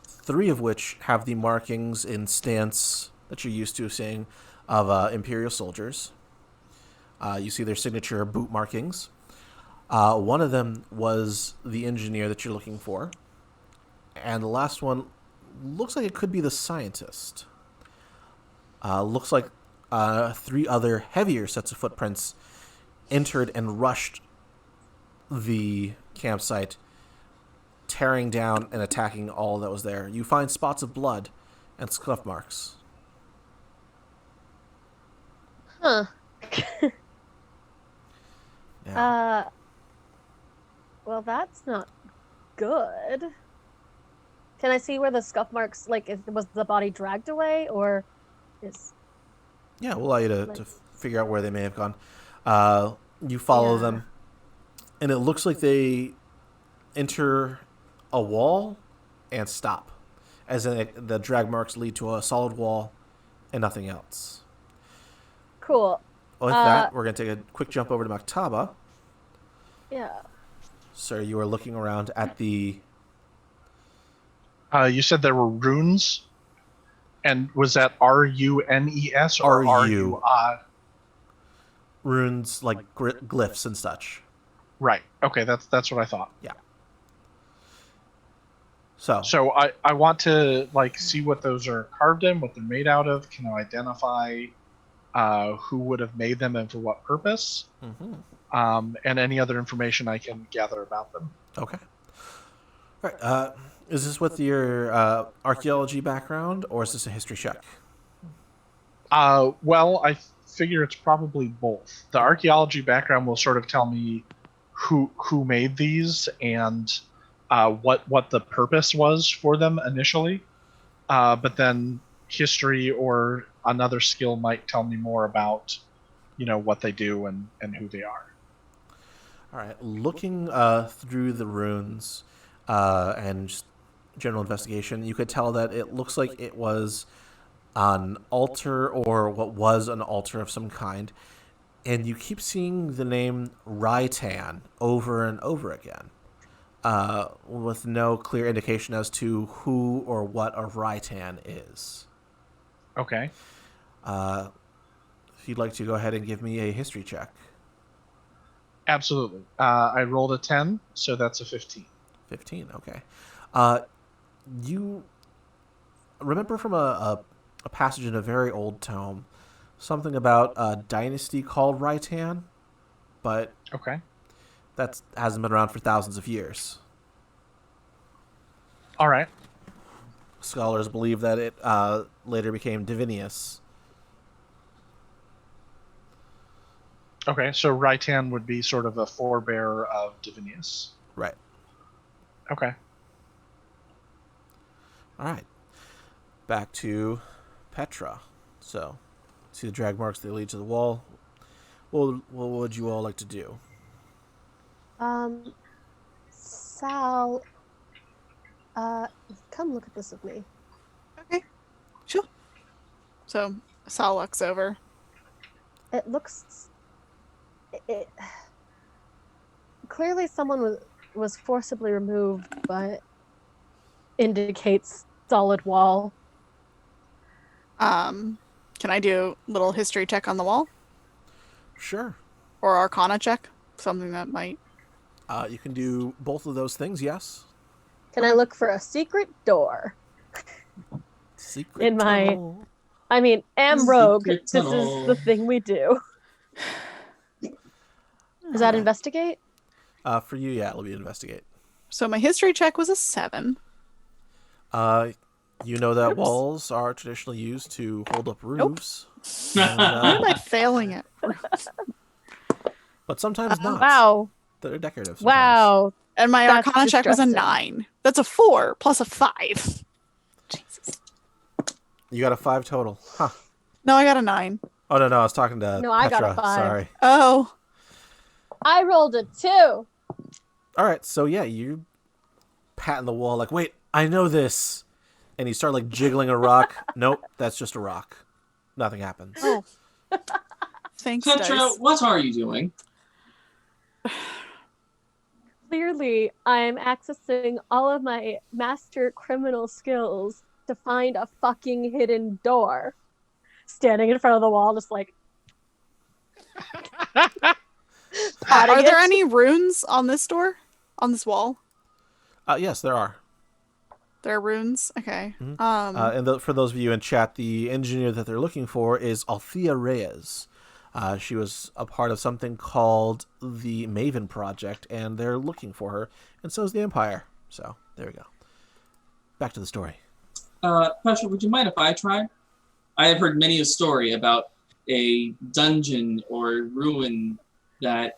3 of which have the markings in stance that you're used to seeing of Imperial soldiers. You see their signature boot markings. One of them was the engineer that you're looking for. And the last one looks like it could be the scientist. Looks like 3 other heavier sets of footprints entered and rushed the campsite, tearing down and attacking all that was there. You find spots of blood and scuff marks. Huh. Yeah. Well, that's not good. Can I see where the scuff marks, like, was the body dragged away, or is... Yeah, we'll allow you to figure out where they may have gone. You follow them, and it looks like they enter a wall and stop, as in the drag marks lead to a solid wall and nothing else. Cool. With that, we're going to take a quick jump over to Maktaba. Yeah. Sir, you are looking around at the... You said there were runes, and was that RUNES or RU. RUI? runes, like glyphs and such. Right. Okay, that's what I thought. Yeah. So I want to see what those are carved in, what they're made out of. Can I identify who would have made them and for what purpose? Mm-hmm. And any other information I can gather about them. Okay. All right. Is this with your archaeology background, or is this a history check? Well, I figure it's probably both. The archaeology background will sort of tell me who made these and what the purpose was for them initially. But then history or another skill might tell me more about, what they do and who they are. All right. Looking through the runes and just general investigation, you could tell that it looks like it was an altar or what was an altar of some kind. And you keep seeing the name Raitan over and over again, with no clear indication as to who or what a Raitan is. Okay. If you'd like to go ahead and give me a history check. Absolutely. I rolled a 10, so that's a 15. 15, okay. You remember from a passage in a very old tome, something about a dynasty called Raitan, but Okay. that hasn't been around for thousands of years. All right. Scholars believe that it later became Divinius. Okay, so Raitan would be sort of a forebearer of Divinius. Right. Okay. All right. Back to Petra. So, see the drag marks that lead to the wall. What would you all like to do? Sal, come look at this with me. Okay, sure. So Sal walks over. It looks... Clearly someone was forcibly removed, but indicates solid wall. Can I do a little history check on the wall? Sure. Or Arcana check? Something that might... You can do both of those things, yes. Can I look for a secret door? Secret In my... tunnel. I mean, am rogue. Secret This is tunnel. the thing we do. Is that investigate? For you, yeah, it'll be investigate. So my history check was a 7. You know that Oops. walls are traditionally used to hold up roofs. And, Why am I failing it? but sometimes not. Wow. They're decorative. Sometimes. Wow. And my That's Arcana check was a distressing. 9. That's a 4 plus a 5. Jesus. You got a 5 total. Huh. No, I got a 9. Oh, no, I was talking to No, I got a Petra. 5. Sorry. Oh. I rolled a 2. All right, so yeah, you patting the wall like, wait, I know this. And you start like jiggling a rock. Nope, that's just a rock. Nothing happens. Oh. Thanks, Petra, Dice. what are you doing? Clearly, I'm accessing all of my master criminal skills to find a fucking hidden door. Standing in front of the wall, just like... patting Are there it. any runes on this door? On this wall? Yes, there are. There are runes? Okay. And for those of you in chat, the engineer that they're looking for is Althea Reyes. She was a part of something called the Maven Project, and they're looking for her, and so is the Empire. So, there we go. Back to the story. Petra, would you mind if I try? I have heard many a story about a dungeon or ruin that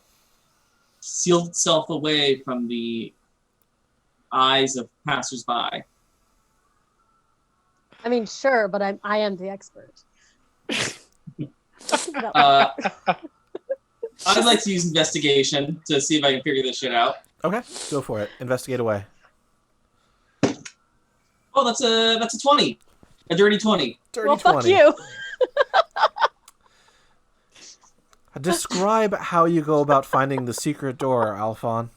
sealed itself away from the eyes of passersby. I mean, sure, but I am the expert. I'd like to use investigation to see if I can figure this shit out. Okay, go for it. Investigate away. Oh, that's a 20. A dirty 20. Dirty Well, 20. fuck you. Describe how you go about finding the secret door, Aelfonn.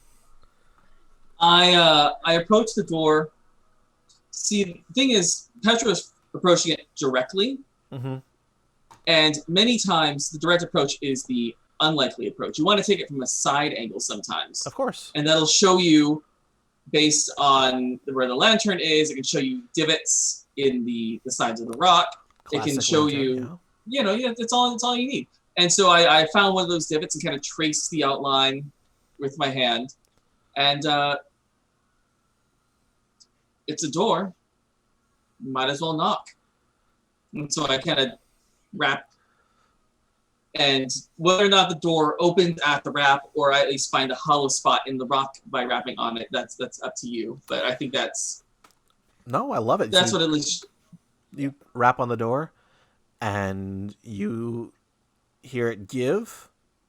I approach the door. See, the thing is, Petra is approaching it directly, Mm-hmm. and many times the direct approach is the unlikely approach. You want to take it from a side angle sometimes, Of course. and that'll show you, based on where the lantern is, it can show you divots in the sides of the rock. It can Classic show lantern, you, yeah. yeah, that's all you need. And so I found one of those divots and kind of traced the outline with my hand, and it's a door. Might as well knock. And so I kind of rap, and whether or not the door opens at the rap, or I at least find a hollow spot in the rock by rapping on it, that's up to you. But I think that's No, I love it. that's So what at least. you rap on the door, and you hear it give,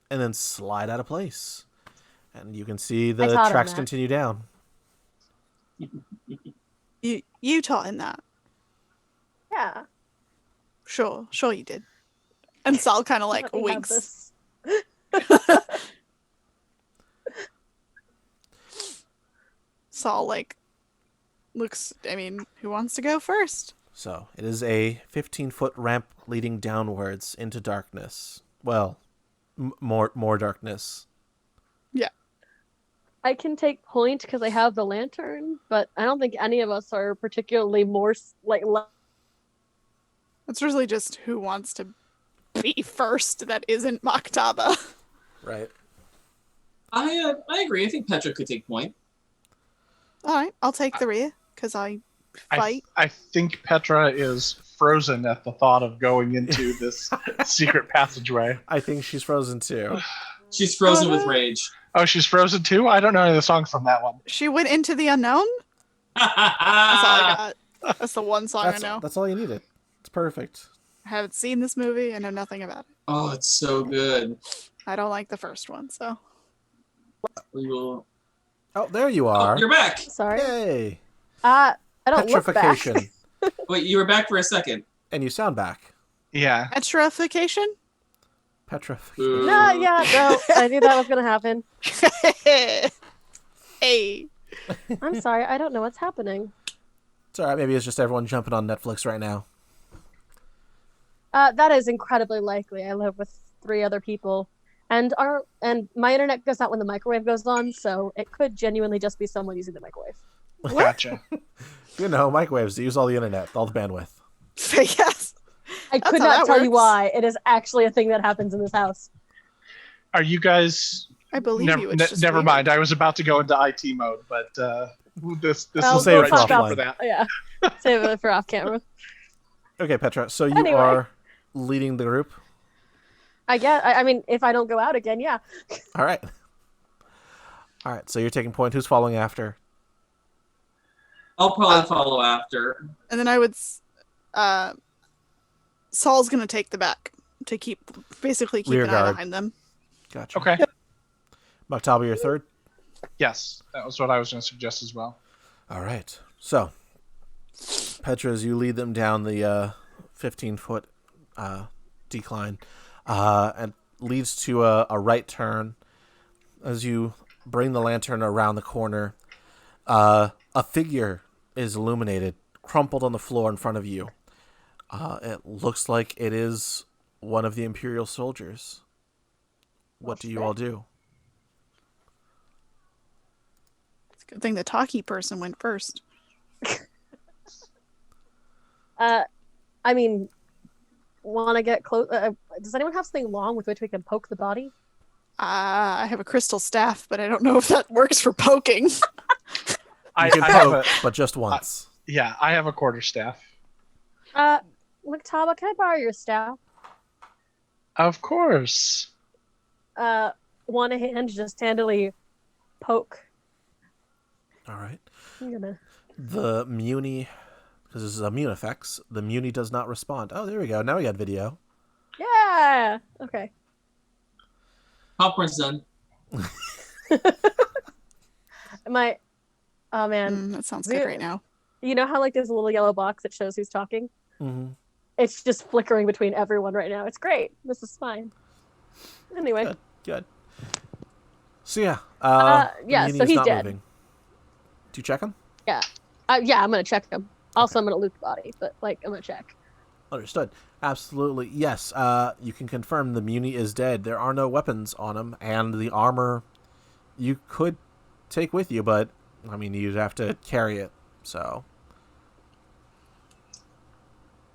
and then slide out of place. And you can see the taught him tracks that. continue down. You taught him that. Yeah. Sure you did. And Sal kind of like Let me have winks. this. Sal like looks, I mean, who wants to go first? So it is a 15-foot ramp leading downwards into darkness. Well, more darkness. I can take point because I have the lantern, but I don't think any of us are particularly more like. It's really just who wants to be first that isn't Maktaba. Right. I agree. I think Petra could take point. All right, I'll take the rear because I fight. I think Petra is frozen at the thought of going into this secret passageway. I think she's frozen too. She's frozen with rage. Oh, she's frozen too? I don't know any of the songs from that one. She went into the unknown. That's all I got. That's the one song I know. That's all you needed. It's perfect. I haven't seen this movie. I know nothing about it. Oh, it's so good. I don't like the first one, so. We will. Oh, there you Oh, are. you're back. Sorry. Yay. I don't look back. Petrification. Wait, you were back for a second. And you sound back. Yeah. Petrification? Petra. Ooh. No, I knew that was gonna happen. Hey. I'm sorry, I don't know what's happening. It's all right. Maybe it's just everyone jumping on Netflix right now. That is incredibly likely. I live with 3 other people, and my internet goes out when the microwave goes on, so it could genuinely just be someone using the microwave. Gotcha. Microwaves use all the internet, all the bandwidth. Yes. I That's could how not that tell you works. why. It is actually a thing that happens in this house. Are you guys? I believe you. It's just Never weird. mind. I was about to go into IT mode, but this Well, is save the it right for stream offline. for that. Yeah, save it for off camera. Okay, Petra. So you Anyway. are leading the group. I mean, if I don't go out again, yeah. All right. All right. So you're taking point. Who's following after? I'll probably follow after. And then I would. Saul's gonna take the back to keep an Rear eye guard. behind them. Gotcha. Okay. Maktaba, you're third. Yes, that was what I was going to suggest as well. All right. So, Petra, as you lead them down the 15-foot decline, and leads to a right turn. As you bring the lantern around the corner, a figure is illuminated, crumpled on the floor in front of you. It looks like it is one of the Imperial soldiers. What do you all do? It's a good thing the talkie person went first. I mean, want to get close? Does anyone have something long with which we can poke the body? I have a crystal staff, but I don't know if that works for poking. You can I have poke, a but just once. I have a quarterstaff. Maktaba, can I borrow your staff? Of course. One hand, just handily poke. All right. I'm gonna. The Muni, because this is immune effects, the Muni does not respond. Oh, there we go. Now we got video. Yeah. Okay. Popcorn's done. Oh man. That sounds good right now. You know how like there's a little yellow box that shows who's talking? Mm-hmm. It's just flickering between everyone right now. It's great. This is fine. Anyway. Good. So yeah. Yeah, Muni's so he's not dead. moving. Do you check him? Yeah. Yeah, I'm gonna check him. Also, I'm gonna loot the body, but I'm gonna check. Understood. Absolutely. Yes. You can confirm the Muni is dead. There are no weapons on him, and the armor you could take with you, but I mean you'd have to carry it. So.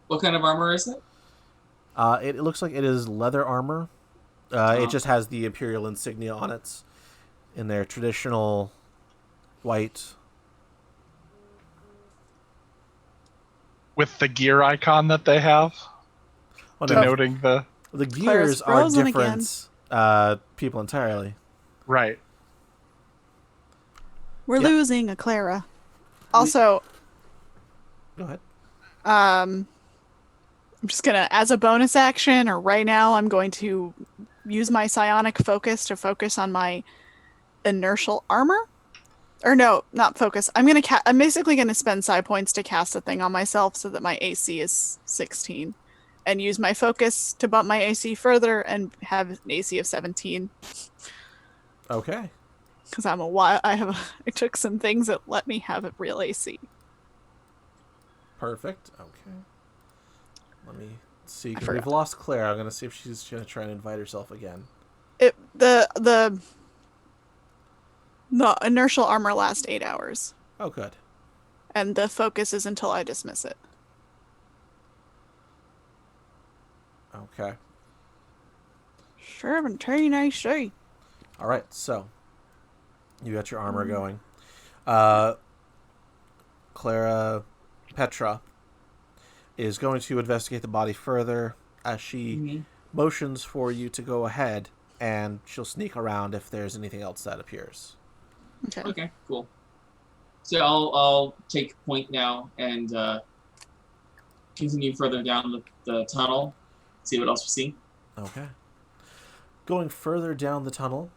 What kind of armor is it? It looks like it is leather armor. It just has the Imperial insignia on it in their traditional white. With the gear icon that they have, Oh, no. denoting the The Clara's gears are frozen different people entirely. right. We're Yep. losing a Clara. Also, Go ahead. I'm just gonna, as a bonus action, or right now, I'm going to use my psionic focus to focus on my inertial armor. Or no, not focus. I'm basically gonna spend psi points to cast a thing on myself so that my AC is 16, and use my focus to bump my AC further and have an AC of 17. Okay. Because I took some things that let me have a real AC. Perfect. Okay. Let me see. 'Cause forgot. we've lost Clara. I'm gonna see if she's gonna try and invite herself again. The inertial armor lasts 8 hours, Oh, good. and the focus is until I dismiss it. Okay. 17 AC. All right. So you got your armor going. Petra is going to investigate the body further as she motions for you to go ahead, and she'll sneak around if there's anything else that appears. Okay. Cool. So I'll take point now and continue further down the tunnel, see what else we see. Okay. Going further down the tunnel,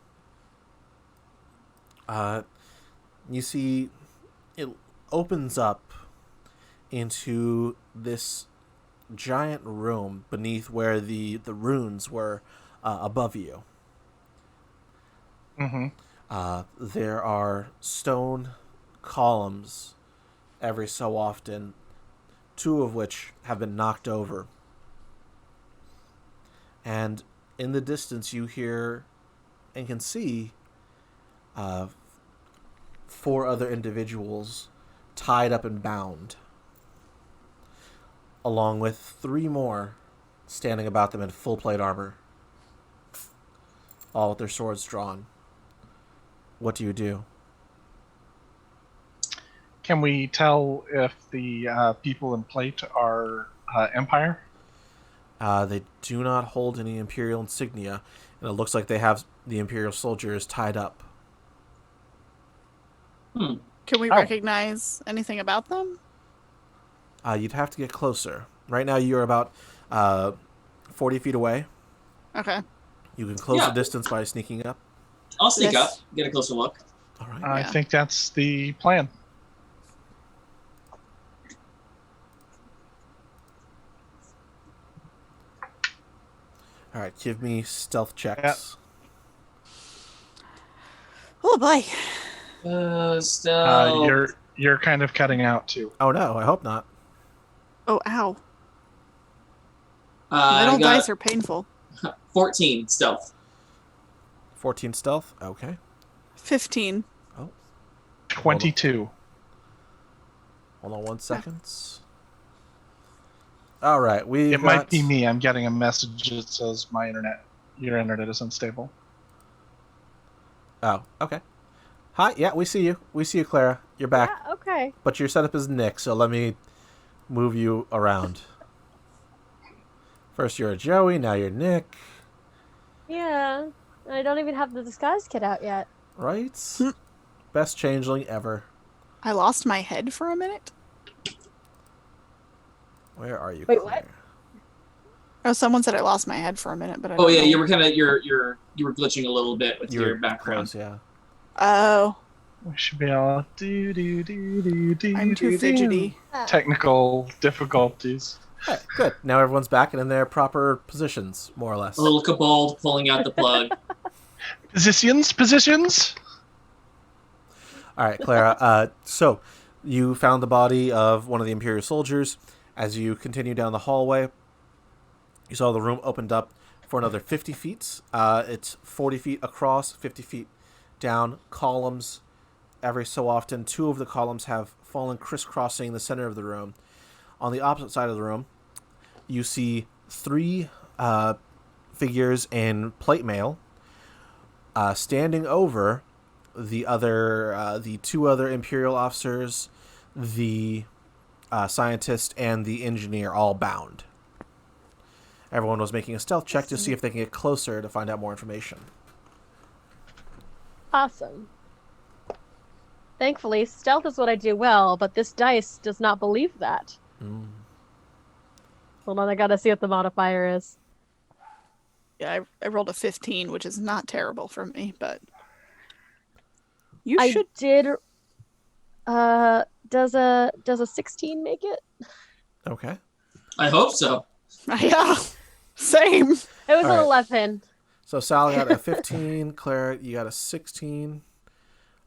you see it opens up into this giant room beneath where the runes were above you. Mm-hmm. There are stone columns every so often, 2 of which have been knocked over. And in the distance, you hear and can see 4 other individuals tied up and bound, along with 3 more standing about them in full plate armor, all with their swords drawn. What do you do? Can we tell if the people in plate are Empire? They do not hold any Imperial insignia, and it looks like they have the Imperial soldiers tied up. Can we recognize anything about them? You'd have to get closer. Right now, you're about 40 feet away. Okay. You can close the distance by sneaking up. I'll sneak up, get a closer look. All right. I think that's the plan. All right, give me stealth checks. Oh boy. Stealth. You're kind of cutting out too. Oh no, I hope not. Oh, ow. I Middle got dice are painful. 14 stealth. 14 stealth. Okay. 15. Oh. 22. Hold on 1 second. All right, It might be me. I'm getting a message that says your internet is unstable. Oh, okay. Hi, yeah, we see you. We see you, Clara. You're back. Yeah, okay. But your setup is Nick, so let me move you around. First you're a Joey, now you're Nick. Yeah. I don't even have the disguise kit out yet. Right? Best changeling ever. I lost my head for a minute. Where are you, Wait, Claire? what? Oh, someone said I lost my head for a minute, but I Oh don't yeah, know. you were kind of you were glitching a little bit with your background. Close, yeah. Oh, We should be all I'm too fidgety. technical difficulties. All right, good. Now everyone's back and in their proper positions, more or less. A little kobold pulling out the plug. Positions. All right, Clara. So you found the body of one of the Imperial soldiers. As you continue down the hallway, you saw the room opened up for another 50 feet. It's 40 feet across, 50 feet down. Columns every so often. 2 of the columns have fallen, crisscrossing the center of the room. On the opposite side of the room, you see 3 figures in plate mail standing over the 2 other Imperial officers, the scientist, and the engineer, all bound. Everyone was making a stealth check to see if they can get closer to find out more information. Awesome. Thankfully, stealth is what I do well, but this dice does not believe that. Hold on, I gotta see what the modifier is. Yeah, I rolled a 15, which is not terrible for me, but I did. Does a 16 make it? Okay. I hope so. Yeah, same. It was All an right. 11. So Sal got a 15. Clara, you got a 16.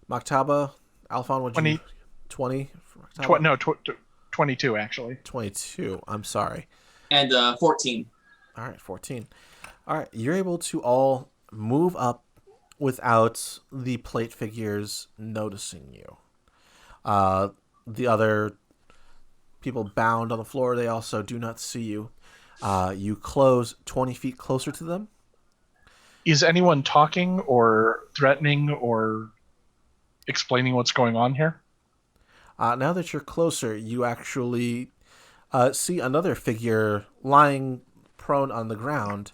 Maktaba, Aelfonn, what'd you... 20? for Maktaba? 22 actually. 22. I'm sorry. And 14. All right, 14. All right, you're able to all move up without the plate figures noticing you. The other people bound on the floor, they also do not see you. You close 20 feet closer to them. Is anyone talking or threatening or explaining what's going on here? Now that you're closer, you actually see another figure lying prone on the ground.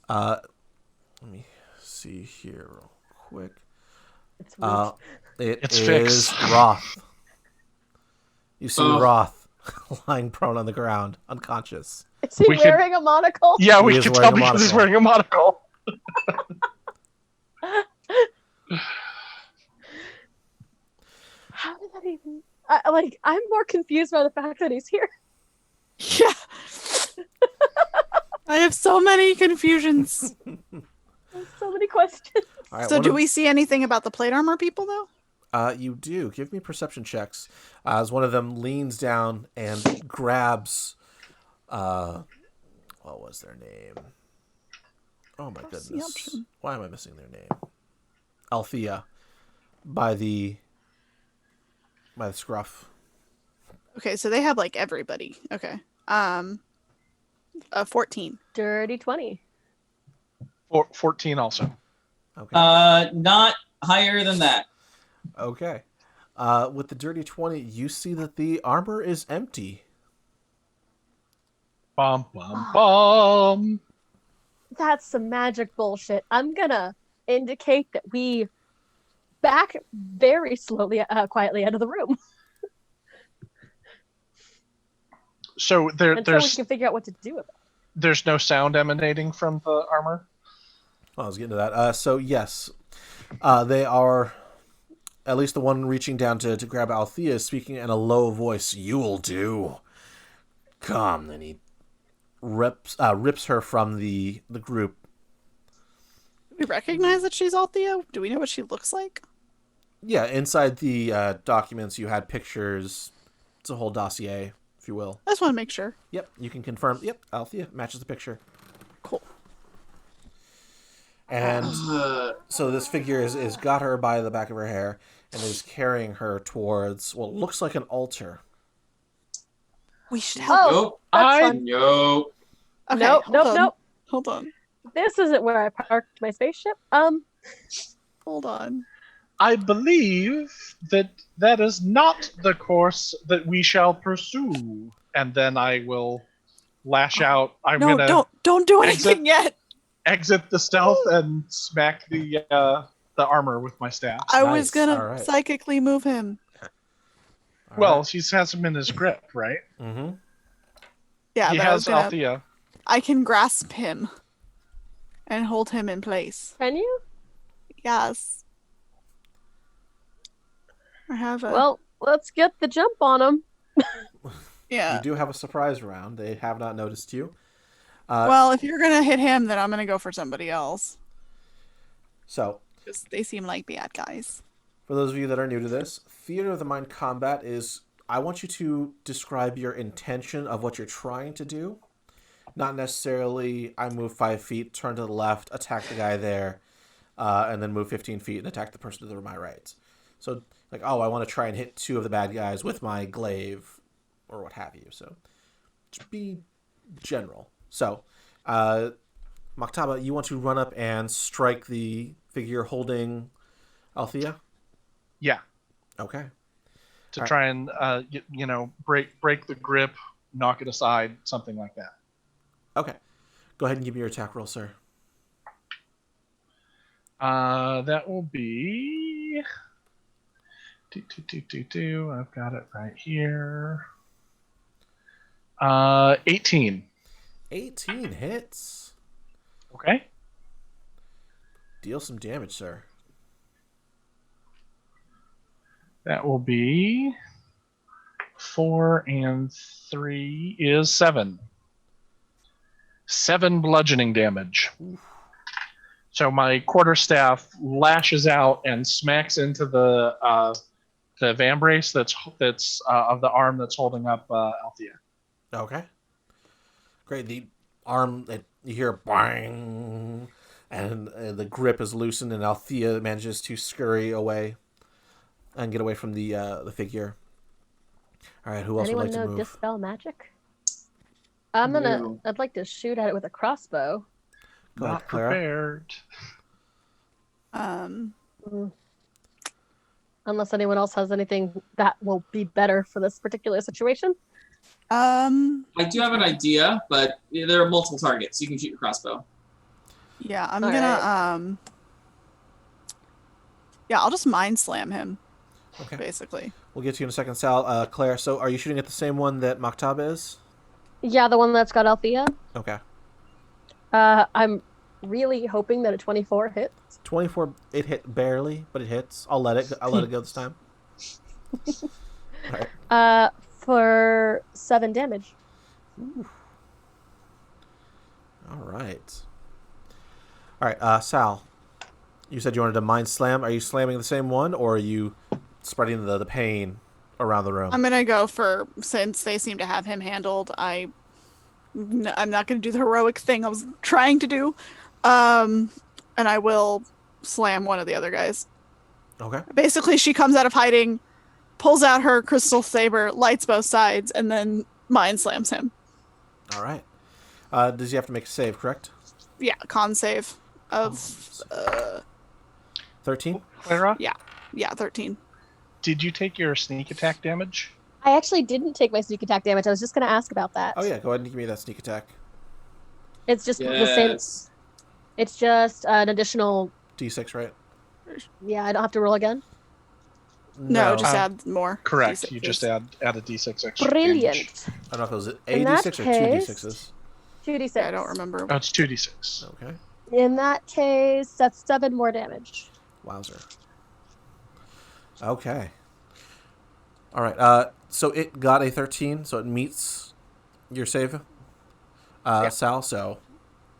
Let me see here real quick. It's weak. It's is fixed. Roth. You see Roth lying prone on the ground, unconscious. Is he we wearing a monocle? Yeah, He we is can wearing tell a because he's monocle. wearing a monocle. How did that even... I'm more confused by the fact that he's here. Yeah. I have so many confusions. So many questions. All right, So do we see anything about the plate armor people, though? You do. Give me perception checks. As one of them leans down and grabs, what was their name? Oh my goodness. Why am I missing their name? Althea. By the scruff. Okay, so they have like everybody. Okay. 14. Dirty 20. 14 also. Okay. Not higher than that. Okay. With the dirty 20, you see that the armor is empty. Bum, bum, bum. That's some magic bullshit. I'm gonna indicate that we back very slowly, quietly out of the room. So Until we can figure out what to do with it. There's no sound emanating from the armor? I was getting to that. So, yes. They are, at least the one reaching down to grab Althea, is speaking in a low voice. You'll do. Come. Then he rips her from the group. Do we recognize that she's Althea? Do we know what she looks like? Yeah, inside the documents you had pictures. It's a whole dossier, if you will. I just want to make sure. Yep, you can confirm. Yep, Althea matches the picture. Cool. And so this figure is got her by the back of her hair and is carrying her towards what looks like an altar. We should help. Oh, Nope. that's fun. Nope. Okay, Nope, nope. Hold on. This isn't where I parked my spaceship. Hold on. I believe that is not the course that we shall pursue. And then I will lash out. I'm No, gonna don't do anything yet. exit the stealth and smack the armor with my staff. I Nice. was gonna All right. psychically move him. Well, he has him in his grip, right? Mm-hmm. Yeah, He but has Althea. I can grasp him and hold him in place. Can you? Yes. I have a. Well, let's get the jump on him. yeah. You do have a surprise round. They have not noticed you. Well, if you're gonna hit him, then I'm gonna go for somebody else. So, Because they seem like bad guys. for those of you that are new to this, Theater of the Mind combat is, I want you to describe your intention of what you're trying to do. Not necessarily, I move 5 feet, turn to the left, attack the guy there, and then move 15 feet and attack the person to my right. So, like, oh, I want to try and hit 2 of the bad guys with my glaive, or what have you. So, just be general. So, Maktaba, you want to run up and strike the figure holding Althea? Yeah. Okay. To All try and break the grip, knock it aside, something like that. Okay. Go ahead and give me your attack roll, sir. That will be. I've got it right here. 18. 18 hits. Okay. Deal some damage, sir. That will be 4 and 3 is 7. 7 bludgeoning damage. So my quarterstaff lashes out and smacks into the vambrace that's of the arm that's holding up Althea. Okay. Great. The arm, you hear bang, and the grip is loosened, and Althea manages to scurry away and get away from the figure. All right, who else Anyone would like know to move? Dispel Magic? I'd like to shoot at it with a crossbow. Go Not ahead, Clara. prepared. Unless anyone else has anything that will be better for this particular situation. I do have an idea, but there are multiple targets. You can shoot your crossbow. Yeah, I'm All gonna yeah, I'll just mind slam him, Okay. basically. We'll get to you in a second, Sal. Claire, so are you shooting at the same one that Maktaba is? Yeah, the one that's got Althea. Okay. I'm really hoping that a 24 hits. 24, it hit barely, but it hits. I'll let it go this time. All right. For 7 damage. Ooh. All right. All right, Sal. You said you wanted to mind slam. Are you slamming the same one, or are you spreading the pain around the room? I'm gonna go for, since they seem to have him handled, I'm not gonna do the heroic thing I was trying to do. And I will slam one of the other guys. Okay. Basically, she comes out of hiding, pulls out her crystal saber, lights both sides, and then mind slams him. All right. Does he have to make a save, correct? Yeah, con save of 13? Clara, yeah, 13. did you take your sneak attack damage? I actually didn't take my sneak attack damage. I was just going to ask about that. Oh, yeah. Go ahead and give me that sneak attack. It's just the same. It's just an additional. D6, right? Yeah, I don't have to roll again. No, just add more. Correct. D6s. You just add a d6 extra. Brilliant. Damage. I don't know if it was a In that D6 or case- 2 D6s. 2d6. I don't remember. Oh, it's 2d6. Okay. In that case, that's 7 more damage. Wowzer. Okay. All right. So it got a 13, so it meets your save, Sal. So,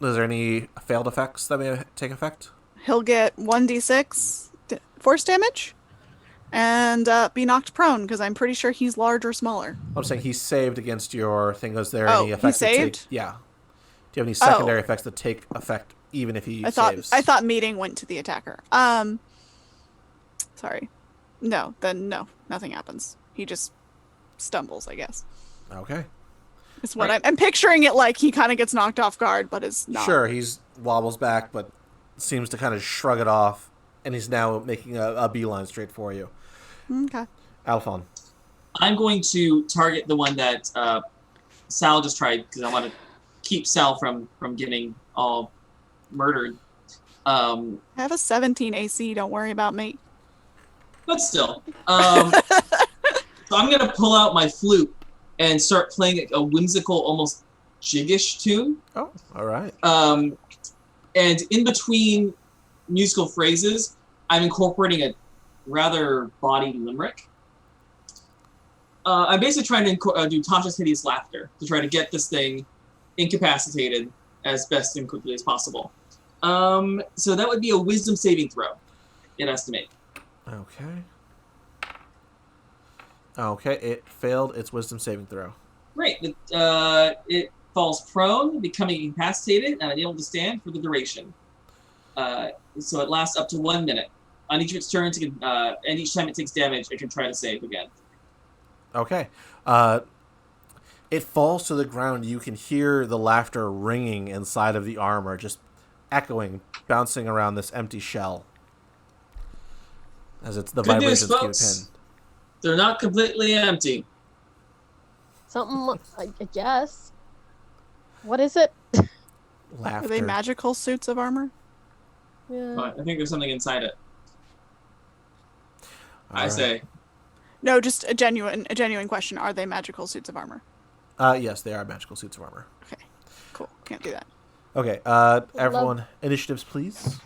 is there any failed effects that may take effect? He'll get 1d6 force damage and be knocked prone because I'm pretty sure he's large or smaller. I'm saying he saved against your thing. Is there Oh, any he effects that take? saved? Yeah. Do you have any secondary effects that take effect even if he saves? I thought meeting went to the attacker. Sorry. No, then no, nothing happens. He just stumbles, I guess. Okay. It's what I'm picturing it like. He kind of gets knocked off guard, but is not. Sure, he's wobbles back, but seems to kind of shrug it off, and he's now making a beeline straight for you. Okay. Aelfonn. I'm going to target the one that Sal just tried because I want to keep Sal from getting all murdered. I have a 17 AC. Don't worry about me. But still. So I'm going to pull out my flute and start playing a whimsical, almost jiggish tune. Oh, all right. And in between musical phrases, I'm incorporating a rather bawdy limerick. I'm basically trying to do Tasha's hideous laughter to try to get this thing incapacitated as best and quickly as possible. So that would be a wisdom saving throw, in estimate. Okay. Okay, it failed its wisdom saving throw. Great. It falls prone, becoming incapacitated and unable to stand for the duration. So it lasts up to 1 minute. On each of its turns, and each time it takes damage, it can try to save again. Okay. It falls to the ground. You can hear the laughter ringing inside of the armor, just echoing, bouncing around this empty shell. As it's the Good news, vibrations keep it folks. pinned. They're not completely empty. Something, I guess. What is it? Laughter. Are they magical suits of armor? Yeah. But I think there's something inside it. All I right. say. No, just a genuine question. Are they magical suits of armor? Yes, they are magical suits of armor. Okay, cool. Can't do that. Okay, everyone, initiatives, please.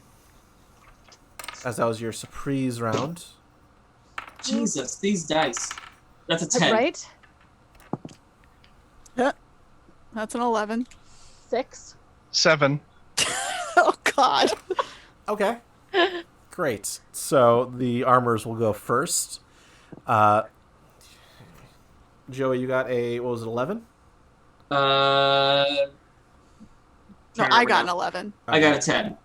As that was your surprise round. Jesus, these dice. That's a 10. That's right. Yeah, that's an 11. 6. 7. Oh God. Okay. Great. So the armors will go first. Joey, you got a, what was it, 11? No, I got an 11. I got a 10.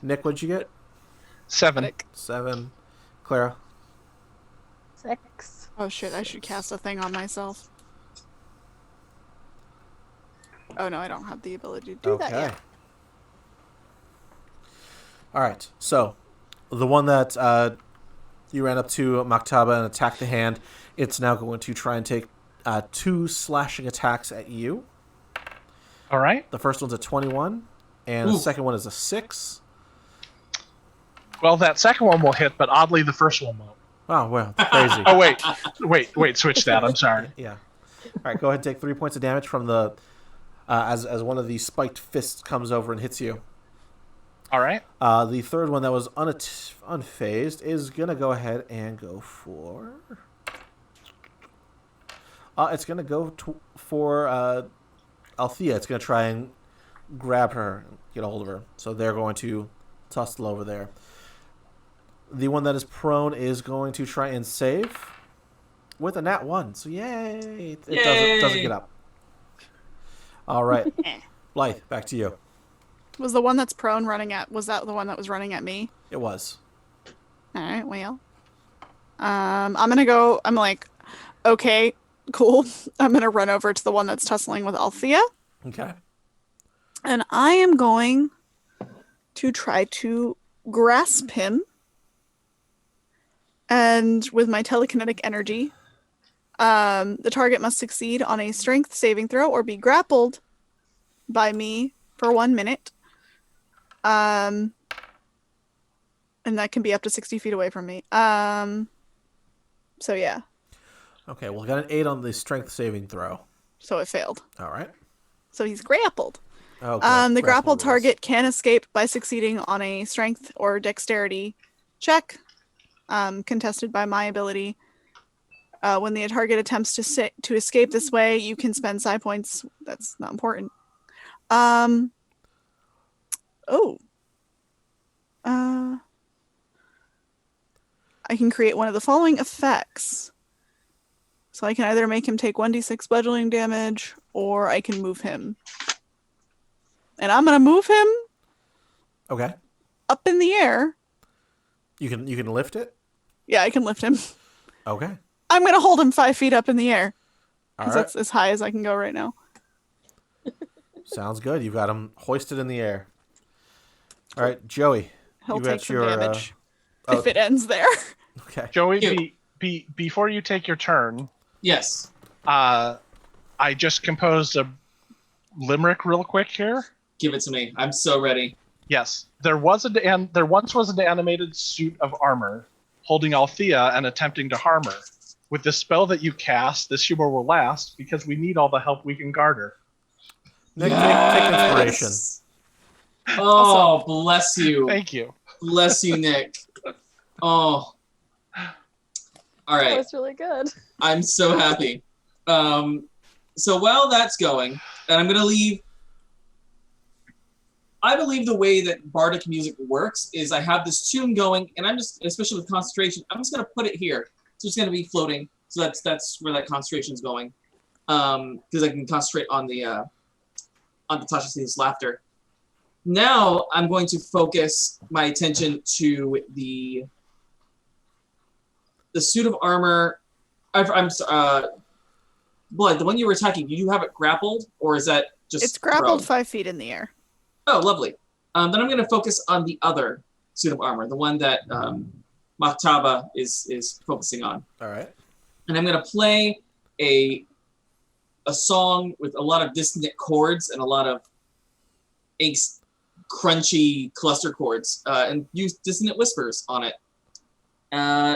Nick, what'd you get? 7. 7. Clara? 6. Oh shit, I should cast a thing on myself. Oh no, I don't have the ability to do that yet. All right. So the one that you ran up to Maktaba and attacked the hand, it's now going to try and take 2 slashing attacks at you. All right. The first one's a 21, and the second one is a 6. Well, that second one will hit, but oddly, the first one won't. Oh, well, crazy. Oh, wait, switch that. I'm sorry. Yeah. All right, go ahead and take 3 points of damage from the as one of the spiked fists comes over and hits you. All right. The third one that was unfazed is going to go ahead and go for It's going to go for Althea. It's going to try and grab her, get a hold of her. So they're going to tussle over there. The one that is prone is going to try and save with a nat 1. So yay! It doesn't get up. All right. Blythe, back to you. Was the one that's prone running at... Was that the one that was running at me? It was. All right, well. I'm going to go... I'm like, okay, cool. I'm going to run over to the one that's tussling with Althea. Okay. And I am going to try to grasp him. And with my telekinetic energy, the target must succeed on a strength saving throw or be grappled by me for 1 minute. And that can be up to 60 feet away from me. So yeah. Okay, well, I got an 8 on the strength saving throw. So it failed. All right. So he's grappled. Okay. The grappled target can escape by succeeding on a strength or dexterity check, contested by my ability. When the target attempts to escape this way, you can spend psi points. That's not important. I can create one of the following effects. So I can either make him take 1d6 bludgeoning damage, or I can move him. And I'm gonna move him. Okay. Up in the air. You can lift it? Yeah, I can lift him. Okay. I'm gonna hold him 5 feet up in the air. All Because right. that's as high as I can go right now. Sounds good. You've got him hoisted in the air. All right, Joey. He'll you take got some your, damage if it ends there. Okay. Joey, before you take your turn, Yes. I just composed a limerick real quick here. Give it to me. I'm so ready. Yes, there once was an animated suit of armor holding Althea and attempting to harm her. With the spell that you cast, this humor will last because we need all the help we can garner. Nick, take inspiration. Oh, bless you. Thank you. Bless you, Nick. Oh. All That right. was really good. I'm so happy. So while that's going, and I'm going to leave... I believe the way that bardic music works is I have this tune going, and I'm just, especially with concentration, I'm just going to put it here. So it's going to be floating. So that's where that concentration is going. Because I can concentrate on the Tasha's laughter. Now I'm going to focus my attention to the suit of armor. Blythe, the one you were attacking, do you have it grappled, or is that just It's grappled thrown? 5 feet in the air. Oh, lovely. Then I'm going to focus on the other suit of armor, the one that Maktaba is focusing on. All right. And I'm going to play a song with a lot of dissonant chords and a lot of crunchy cluster chords, and use dissonant whispers on it.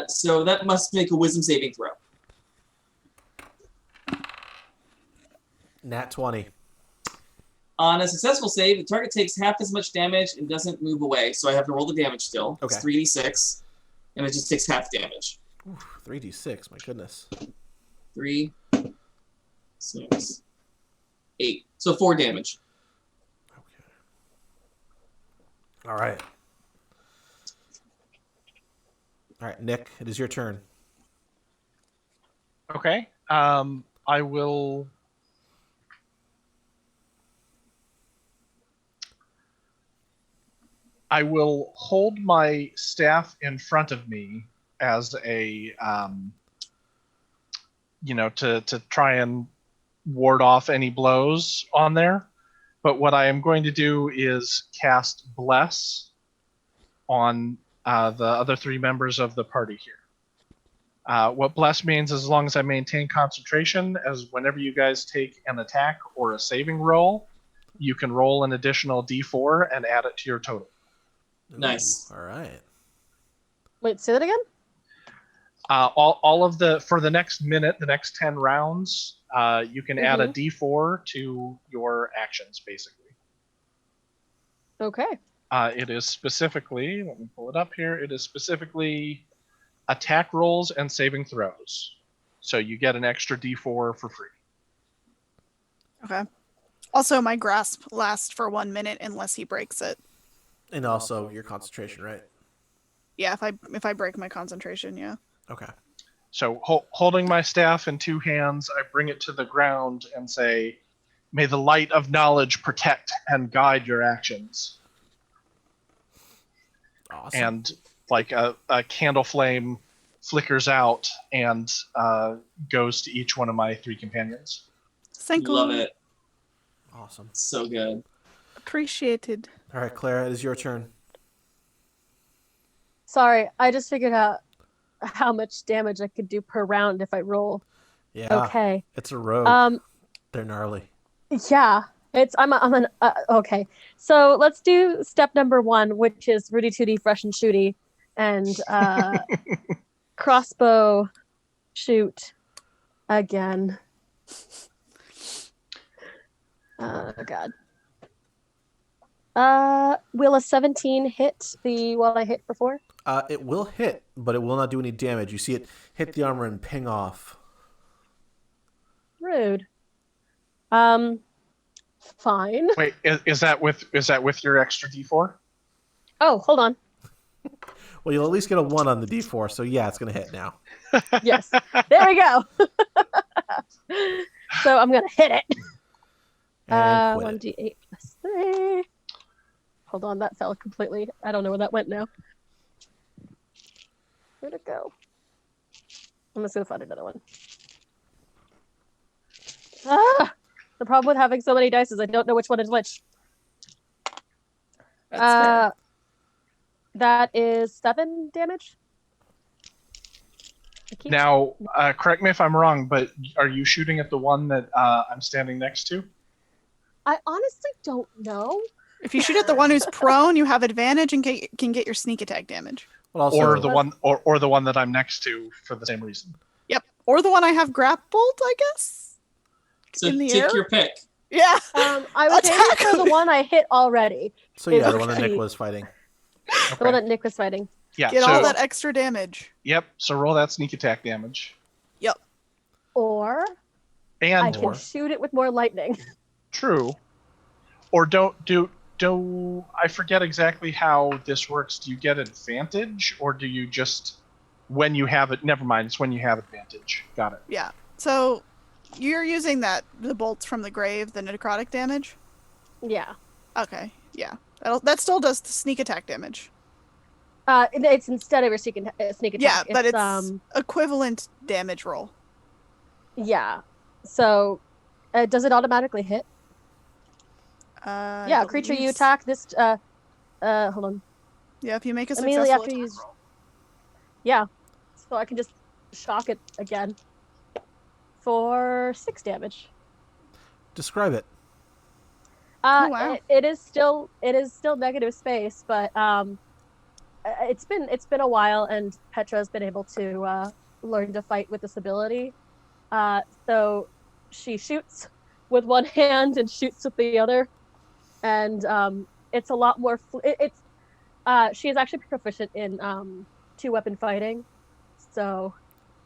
So that must make a wisdom saving throw. Nat 20. On a successful save, the target takes half as much damage and doesn't move away. So I have to roll the damage still. Okay. It's 3d6, and it just takes half damage. Ooh, 3d6, my goodness. 3, 6, 8. So 4 damage. Okay. All right. All right, Nick, it is your turn. Okay. I will. I will hold my staff in front of me as a, to try and ward off any blows on there. But what I am going to do is cast Bless on the other 3 members of the party here. What Bless means is as long as I maintain concentration, as whenever you guys take an attack or a saving roll, you can roll an additional d4 and add it to your total. Ooh, Nice. All right. Wait, say that again? All of for the next minute, the next 10 rounds, you can add a Mm-hmm. d4 to your actions, basically. Okay. It is specifically, let me pull it up here, it is specifically attack rolls and saving throws. So you get an extra D4 for free. Okay. Also, my grasp lasts for 1 minute unless he breaks it. And also your concentration, right? Yeah, if I break my concentration, yeah. Okay. So holding my staff in 2 hands, I bring it to the ground and say, "May the light of knowledge protect and guide your actions." Awesome. And like a candle flame flickers out and goes to each one of my 3 companions. Thank you. Love it. Awesome. So good. Appreciated. All right, Clara, it is your turn. Sorry, I just figured out how much damage I could do per round if I roll. Yeah. Okay. It's a rogue. They're gnarly. Yeah. Okay. So let's do step number 1, which is Rudy Tooty Fresh and Shooty, and crossbow shoot again. Oh God. Will a 17 hit the one I hit before? It will hit, but it will not do any damage. You see it hit the armor and ping off. Rude. Fine. Wait, is that with your extra D4? Oh, hold on. Well, you'll at least get a 1 on the D4, so yeah, it's going to hit now. Yes. There we go. So I'm going to hit it. And quit it. 1d8 plus 3. Hold on, that fell completely. I don't know where that went now. Where'd it go? I'm just going to find another one. The problem with having so many dice is I don't know which one is which. That's fair. That is 7 damage. Now, correct me if I'm wrong, but are you shooting at the one that I'm standing next to? I honestly don't know. If you shoot at the one who's prone, you have advantage and can get your sneak attack damage. Well, also, Or the one that I'm next to for the same reason? Yep. Or the one I have grappled, I guess. So In the take air? your pick. Yeah. I was aiming Attack for the one I hit already. so yeah, is the one that okay. Nick was fighting. The one that Nick was fighting. Yeah. Get so, all that extra damage. Yep. So roll that sneak attack damage. Yep. Or I And can shoot it with more lightning. true. Or don't I forget exactly how this works. Do you get advantage, or do you just when you have it? Never mind. It's when you have advantage. Got it. Yeah. So you're using the bolts from the grave, the necrotic damage? Yeah. Okay. Yeah. That still does the sneak attack damage. It's instead of your sneak attack. Yeah, but it's equivalent damage roll. Yeah. So, does it automatically hit? Yeah, I creature believe you attack this. Hold on. Yeah, if you make a Immediately successful after you attack use. roll. Yeah. So I can just shock it again for 6 damage. Describe it. Oh, wow. It is still negative space, but it's been a while, and Petra has been able to learn to fight with this ability. So she shoots with one hand and shoots with the other, and it's a lot more. She is actually proficient in 2-weapon fighting, so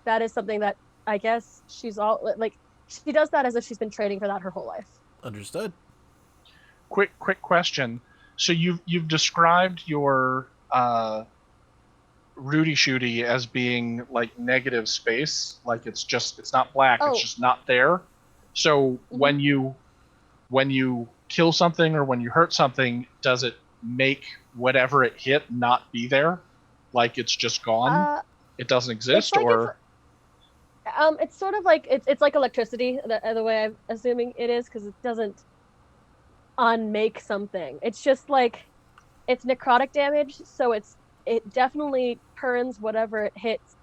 that is something that I guess she's all like. She does that as if she's been training for that her whole life. Understood. Quick question. So you've described your Rudy Shooty as being like negative space, like it's not black, it's just not there. So when you kill something or when you hurt something, does it make whatever it hit not be there? Like it's just gone? It doesn't exist, or it's sort of like it's like electricity, the way I'm assuming it is, because it doesn't unmake something. It's just like it's necrotic damage, so it definitely turns whatever it hits.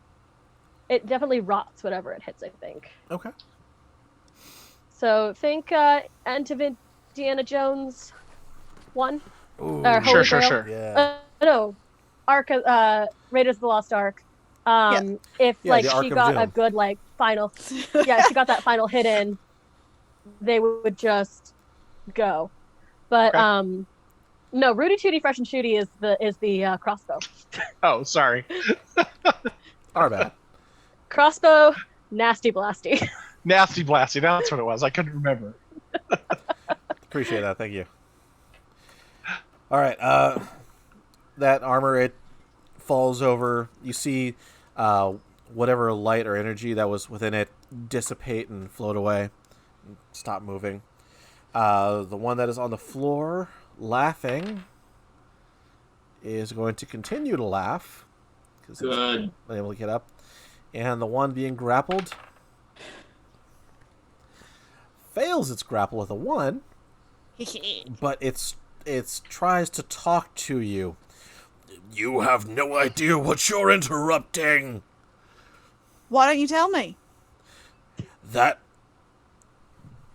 It definitely rots whatever it hits, I think. Okay. So think Indiana Jones 1. Ooh. Or Holy Grail. Sure. Yeah. No, Raiders of the Lost Ark. If Yeah, like the Ark she of got Doom. a good like final, yeah, she got that final hit in, they would just go. But Okay. no, Rudy Tooty Fresh and Shooty is the crossbow. Oh, sorry. Our bad. Crossbow Nasty blasty. Nasty Blasty, that's what it was. I couldn't remember. Appreciate that. Thank you. All right. That armor, it falls over. You see whatever light or energy that was within it dissipate and float away. Stop moving. The one that is on the floor laughing is going to continue to laugh. Good. It's able to get up. And the one being grappled fails its grapple with a 1, but it tries to talk to you. You have no idea what you're interrupting. Why don't you tell me? That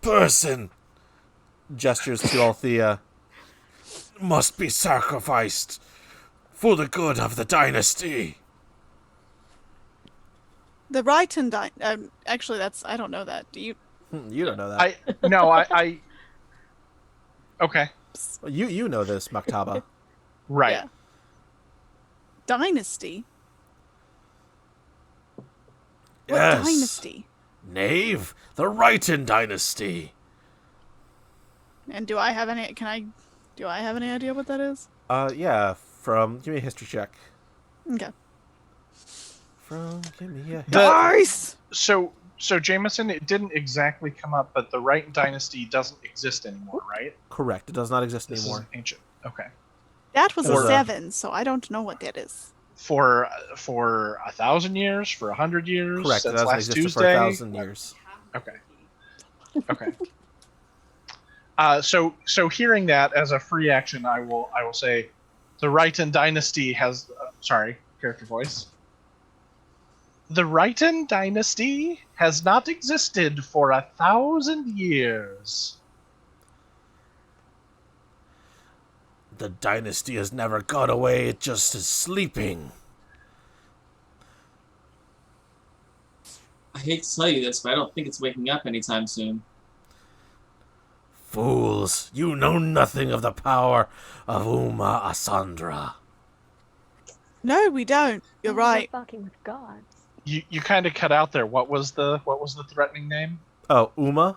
person, gestures to Althea, must be sacrificed for the good of the dynasty. The Righton actually, I don't know that. Do you? You don't know that. I okay. You know this, Maktaba. Right. Yeah. Dynasty? What Yes. dynasty? Knave, the Righton dynasty. And do I have any idea what that is? Yeah, give me a history check. Okay. Give me a Nice! So Jameson, it didn't exactly come up, but the Wright dynasty doesn't exist anymore, right? Correct. It does not exist This anymore. is ancient. Okay. That was Or, a 7, so I don't know what that is. For 1,000 years, for 100 years, Correct. It since doesn't last exist Tuesday. for 1,000 years. Okay. So hearing that as a free action, I will say, the Righton dynasty has. Character voice. The Righton dynasty has not existed for 1,000 years. The dynasty has never gone away. It just is sleeping. I hate to tell you this, but I don't think it's waking up anytime soon. Fools, you know nothing of the power of Uma Asandra. No, we don't. You're right. We're fucking with gods. You kind of cut out there. What was the threatening name? Oh, Uma,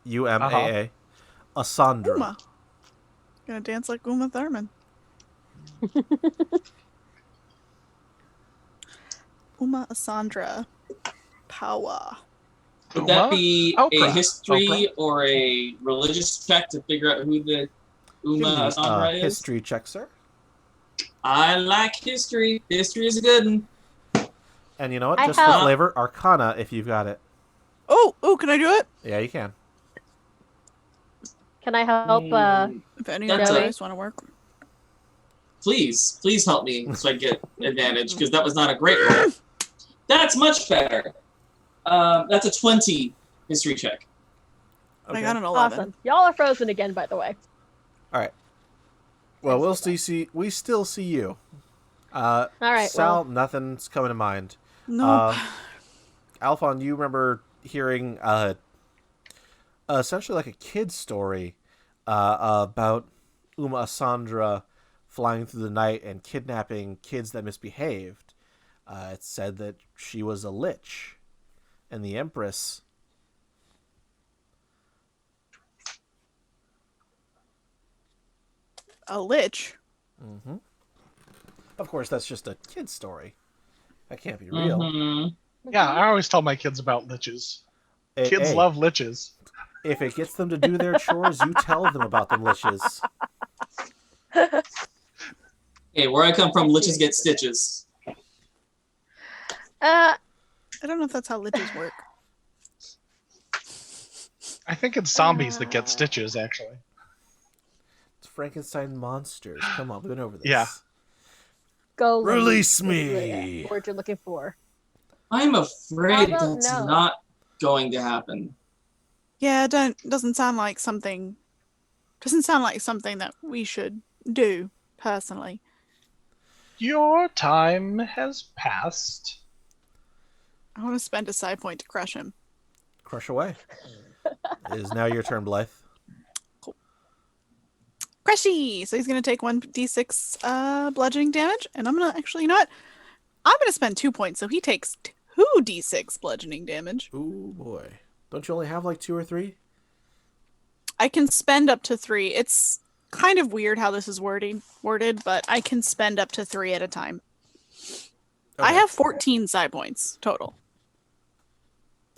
Umaa, Asandra. Uma. Gonna dance like Uma Thurman. Uma Asandra. Power. Would that be a Oprah. history or a religious check to figure out who the Uma Asandra is? History check, sir. I like history. History is a good one. And you know what? I Just for help. flavor, Arcana if you've got it. Oh, can I do it? Yeah, you can. Can I help? If any of you That's guys want to work. Please help me so I get advantage, because that was not a great roll. That's much better. That's a 20 history check. I got an 11. Awesome. Y'all are frozen again, by the way. All right. Well, we still see you. All right. Sal, nothing's coming to mind. No. Aelfonn, you remember hearing essentially like a kid's story about Uma Asandra flying through the night and kidnapping kids that misbehaved. It said that she was a lich, and the Empress. A lich. Mm-hmm. Of course, that's just a kid's story. That can't be real. Mm-hmm. Yeah, I always tell my kids about liches. Kids love liches. If it gets them to do their chores, you tell them about them liches. Hey, where I come from, liches get stitches. I don't know if that's how liches work. I think it's zombies that get stitches, actually. It's Frankenstein monsters. Come on, we've been over this. Yeah. Go. Release Lily. me. The word you're looking for. I'm afraid How about that's no? not going to happen. Yeah, doesn't sound like something that we should do, personally. Your time has passed. I want to spend a side point to crush him. Crush away. It is now your turn, Blythe. Crushy! So he's going to take 1d6 bludgeoning damage, and I'm going to actually, you know what? I'm going to spend 2 points, so he takes 2d6 bludgeoning damage. Ooh, boy. Don't you only have like 2 or 3? I can spend up to 3. It's kind of weird how this is worded, but I can spend up to 3 at a time. Okay. I have 14 side points total.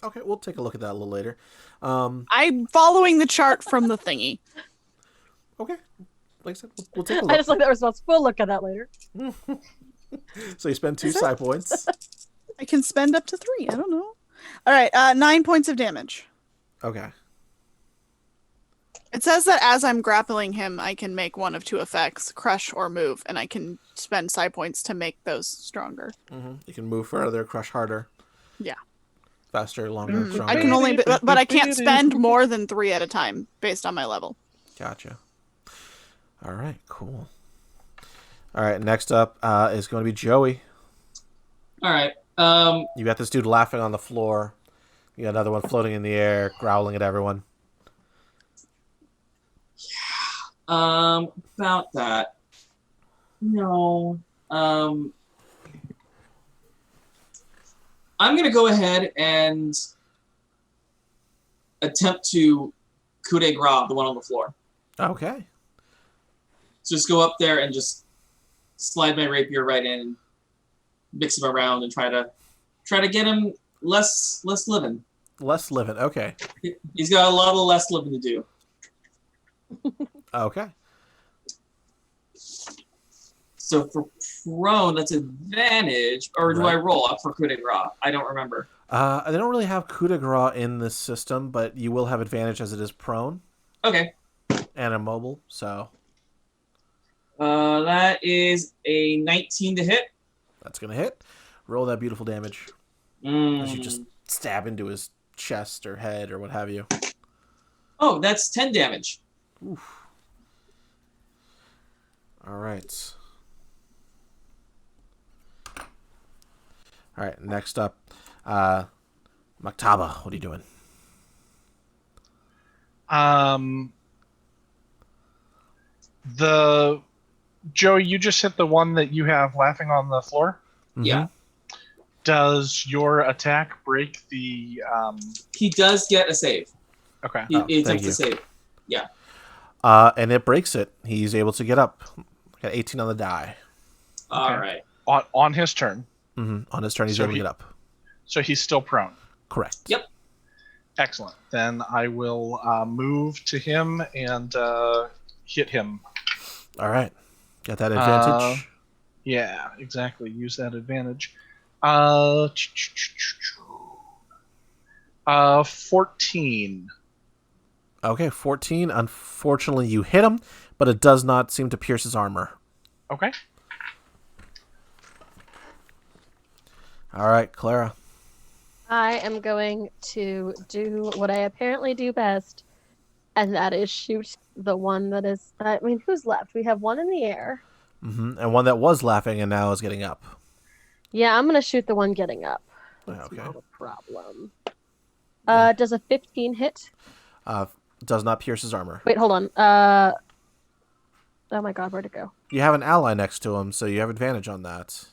Okay, we'll take a look at that a little later. I'm following the chart from the thingy. Okay. Like I said, we'll take a look. I just like that response. We'll look at that later. So you spend 2 side points. I can spend up to 3. I don't know. All right, 9 points of damage. Okay. It says that as I'm grappling him, I can make one of 2 effects, crush or move, and I can spend side points to make those stronger. Mm-hmm. You can move further, crush harder. Yeah. Faster, longer, stronger. I can only, but I can't spend more than 3 at a time based on my level. Gotcha. All right, cool. All right, next up is going to be Joey. All right. You got this dude laughing on the floor. You got another one floating in the air, growling at everyone. About that. No. I'm gonna go ahead and attempt to coup de grace the one on the floor. Okay. So just go up there and just slide my rapier right in, and mix him around, and try to get him less living. Less living. Okay. He's got a lot of less living to do. Okay. So for prone, that's advantage, or do Right. I roll up for coup de grace? I don't remember. They don't really have coup de grace in this system, but you will have advantage as it is prone Okay. and immobile. So That is a 19 to hit. that's gonna hit. Roll that beautiful damage as you just stab into his chest or head or what have you. Oh, that's 10 damage. Oof. All right. All right. Next up, Maktaba. What are you doing? The Joey, you just hit the one that you have laughing on the floor. Mm-hmm. Yeah. Does your attack break the? He does get a save. Okay. He thank attempts you. to save. Yeah. And it breaks it. He's able to get up. Got 18 on the die. All right. On his turn, Mm-hmm. On his turn, he's So able to he- get up. so he's still prone. Correct. Yep. Excellent. Then I will move to him and hit him. All right. Got that advantage. Yeah, exactly. Use that advantage. 14. Okay, 14. Unfortunately, you hit him, but it does not seem to pierce his armor. Okay. All right, Clara. I am going to do what I apparently do best, and that is shoot the one that is. I mean, who's left? We have one in the air. Mm-hmm. And one that was laughing and now is getting up. Yeah, I'm gonna shoot the one getting up. That's Okay. not a problem. Does a 15 hit? Does not pierce his armor. Wait, hold on. Oh my god, where'd it go? You have an ally next to him, so you have advantage on that.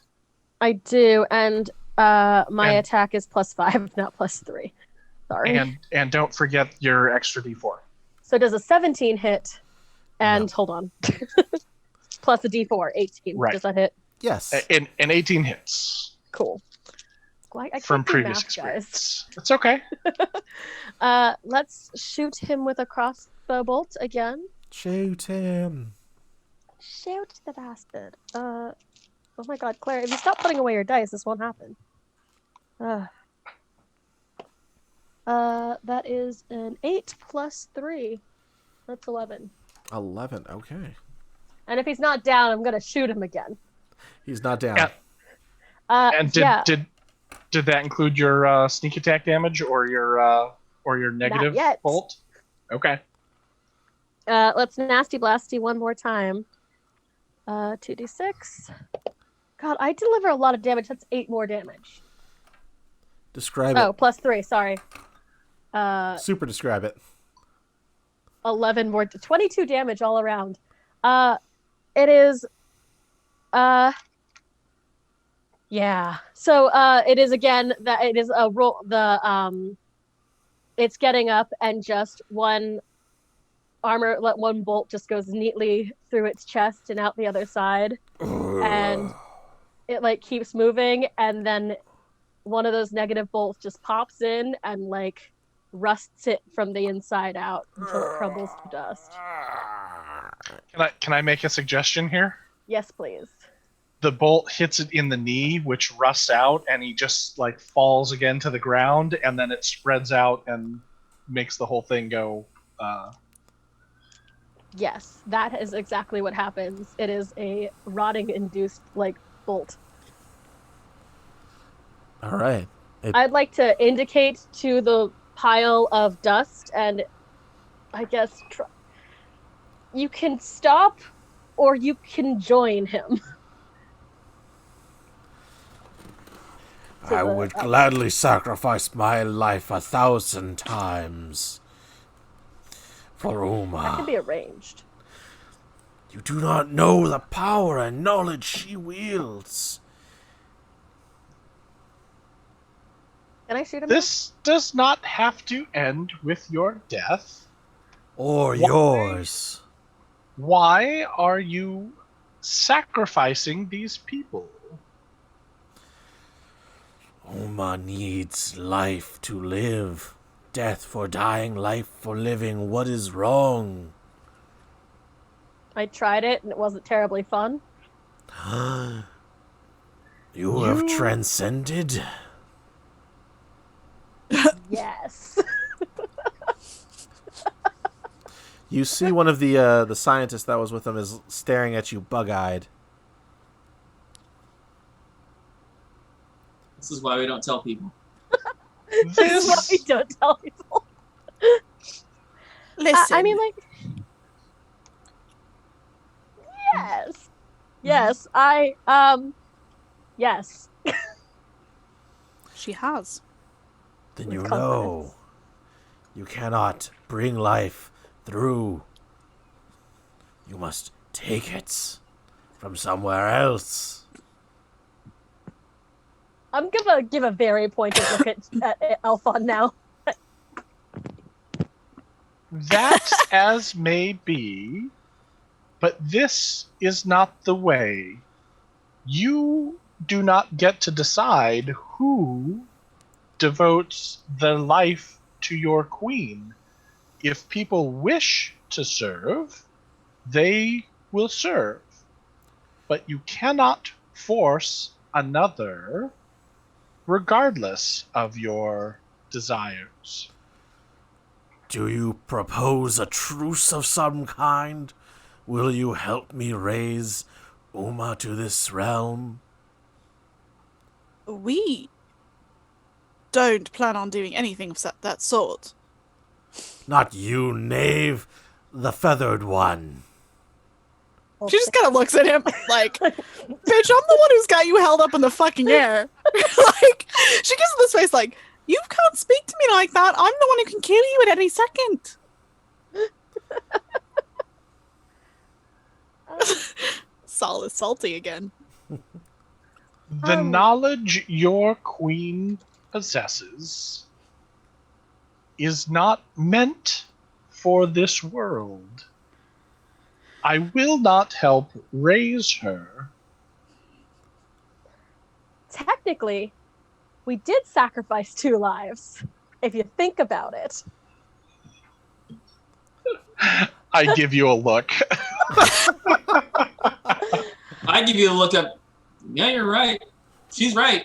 I do, and my And- attack is +5, not +3. Sorry. And don't forget your extra d4. So does a 17 hit? And No. hold on. Plus a d4, 18. Right. Does that hit? Yes. And 18 hits Cool. Well, I can't from do previous math, guys. experience. It's okay. Let's shoot him with a crossbow bolt again. Shoot him. Shoot the bastard. Oh my god, Claire, if you stop putting away your dice, this won't happen. That is an 8 plus 3. That's 11. 11. Okay. And if he's not down, I'm gonna shoot him again. He's not down. Yeah. And yeah. did that include your sneak attack damage or your negative yet. bolt? Okay. Let's nasty blasty one more time. 2d6. God, I deliver a lot of damage. That's 8 more damage. Describe Oh, it. plus 3, sorry. Super describe it. 11 more, 22 damage all around. It is, Yeah. So it is again that it is a roll. It's getting up and just one one bolt just goes neatly through its chest and out the other side, and it like keeps moving, and then one of those negative bolts just pops in and like rusts it from the inside out until it crumbles to dust. Can I make a suggestion here? Yes, please. The bolt hits it in the knee, which rusts out, and he just like falls again to the ground, and then it spreads out and makes the whole thing go. Yes, that is exactly what happens. It is a rotting-induced like bolt. All right. I'd like to indicate to the pile of dust, and I guess you can stop, or you can join him. I would gladly sacrifice my life 1,000 times for Uma. That can be arranged. You do not know the power and knowledge she wields. Can I shoot him? This does not have to end with your death. Or yours. Why are you sacrificing these people? Uma needs life to live. Death for dying, life for living. What is wrong? I tried it, and it wasn't terribly fun. You have transcended? Yes. You see one of the scientists that was with him is staring at you bug-eyed. This is why we don't tell people. This is what we don't tell people. Listen. I mean, like... Yes. Yes, yes. She has. Then you know. You cannot bring life through. You must take it from somewhere else. I'm gonna give a very pointed look at Aelfonn now. That as may be, but this is not the way. You do not get to decide who devotes their life to your queen. If people wish to serve, they will serve. But you cannot force another regardless of your desires. Do you propose a truce of some kind? Will you help me raise Uma to this realm? We don't plan on doing anything of that sort. Not you, knave. The feathered one. She just kind of looks at him like, bitch, I'm the one who's got you held up in the fucking air. Like, she gives him this face like, you can't speak to me like that. I'm the one who can kill you at any second. Saul is salty again. The knowledge your queen possesses is not meant for this world. I will not help raise her. Technically, we did sacrifice 2 lives, if you think about it. I give you a look. I give you a look up. Yeah, you're right. She's right.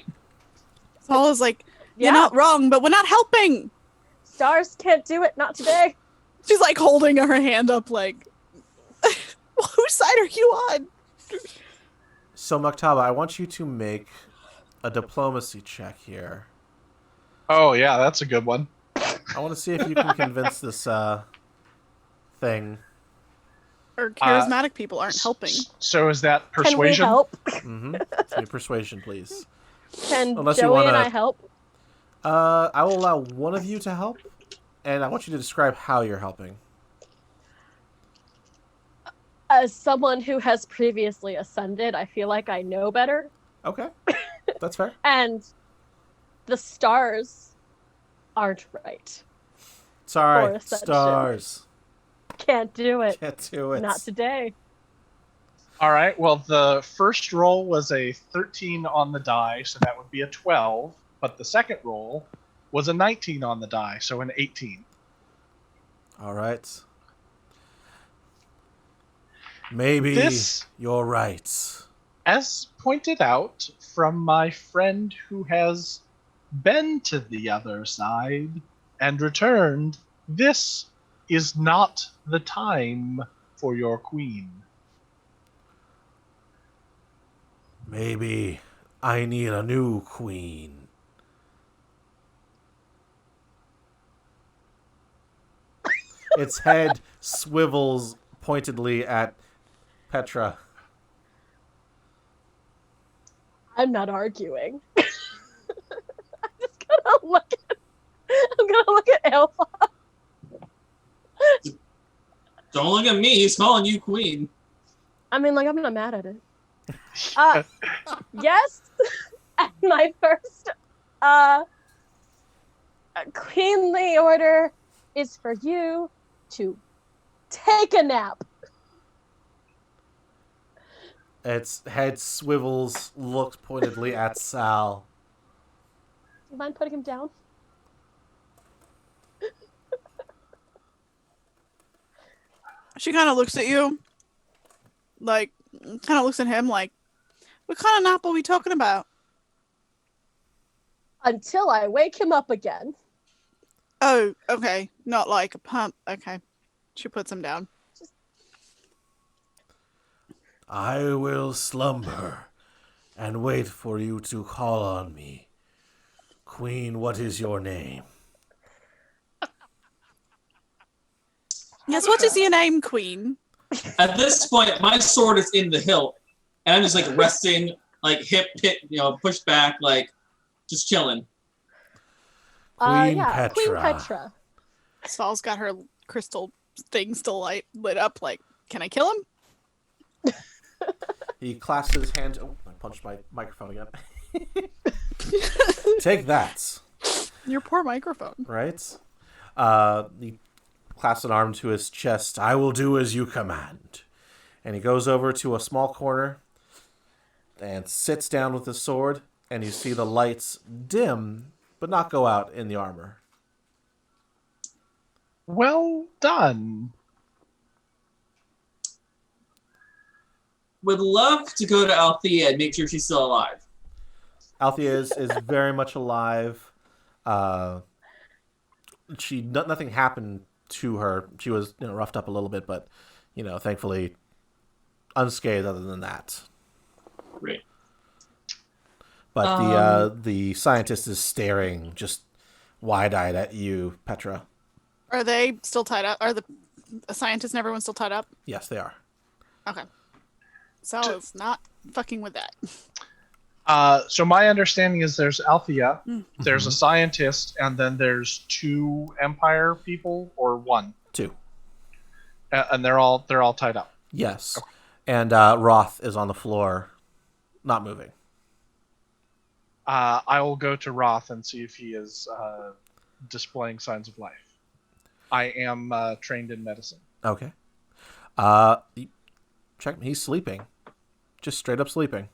Saul is like, you're Yeah. not wrong, but we're not helping. Stars can't do it, not today. She's like holding her hand up like, whose side are you on? So, Maktaba, I want you to make a diplomacy check here. Oh, yeah, that's a good one. I want to see if you can convince this thing. Or charismatic people aren't helping. So is that Can we persuasion? help? Mm-hmm. Give me persuasion, please. Can Unless you Joey wanna- and I help? I will allow one of you to help, and I want you to describe how you're helping. As someone who has previously ascended, I feel like I know better. Okay, that's fair. And the stars aren't right. Sorry, For ascension. stars. Can't do it. Can't do it. Not today. All right. Well, the first roll was a 13 on the die, so that would be a 12. But the second roll was a 19 on the die, so an 18. All right. Maybe you're right. As pointed out from my friend who has been to the other side and returned, this is not the time for your queen. Maybe I need a new queen. Its head swivels pointedly at Petra. I'm not arguing. I'm gonna look at Aelfonn. Don't look at me. He's calling you queen. I mean, like, I'm not mad at it. Yes. At my first queenly order is for you to take a nap. Its head swivels, looks pointedly at Sal. Do you mind putting him down? She kind of looks at you, like, kind of looks at him like, what kind of nap are we talking about? Until I wake him up again. Oh, okay. Not like a pump. Okay. She puts him down. I will slumber and wait for you to call on me. Queen, what is your name? Yes, what is your name, Queen? At this point, my sword is in the hilt, and I'm just like resting, like hip, pushed back, like just chilling. Queen Yeah, Petra. Queen Petra. Sal's got her crystal thing still lit up. Like, can I kill him? He clasps his hand. Oh, I punched my microphone again. Take that. Your poor microphone. Right? He clasps an arm to his chest. I will do as you command. And he goes over to a small corner and sits down with his sword. And you see the lights dim, but not go out in the armor. Well done. Would love to go to Althea and make sure she's still alive. Althea is very much alive. Nothing happened to her. She was roughed up a little bit, but thankfully unscathed other than that. Great. But the scientist is staring just wide-eyed at you, Petra. Are they still tied up? Are the scientists and everyone still tied up? Yes, they are. Okay. Sal is not fucking with that. So my understanding is there's Althea, there's Mm-hmm. a scientist, and then there's 2 Empire people, or 1. 2. And they're all tied up. Yes. Okay. And Roth is on the floor, not moving. I will go to Roth and see if he is displaying signs of life. I am trained in medicine. Okay. Check. He's sleeping. Just straight up sleeping.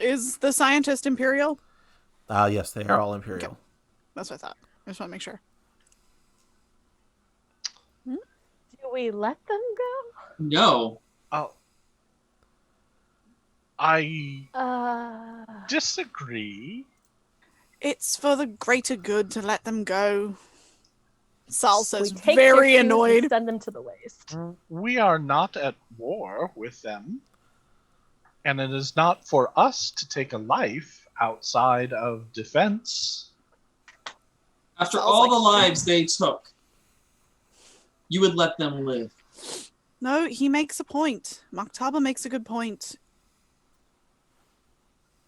Is the scientist Imperial? Yes, they are all Imperial. Okay. That's what I thought. I just want to make sure. Do we let them go? No. Oh. I Uh, disagree. It's for the greater good to let them go. Sal we says, take very their shoes annoyed. and send them to the waste. We are not at war with them. And it is not for us to take a life outside of defense. After Sounds all like the shit. lives they took, you would let them live. No, he makes a point. Maktaba makes a good point.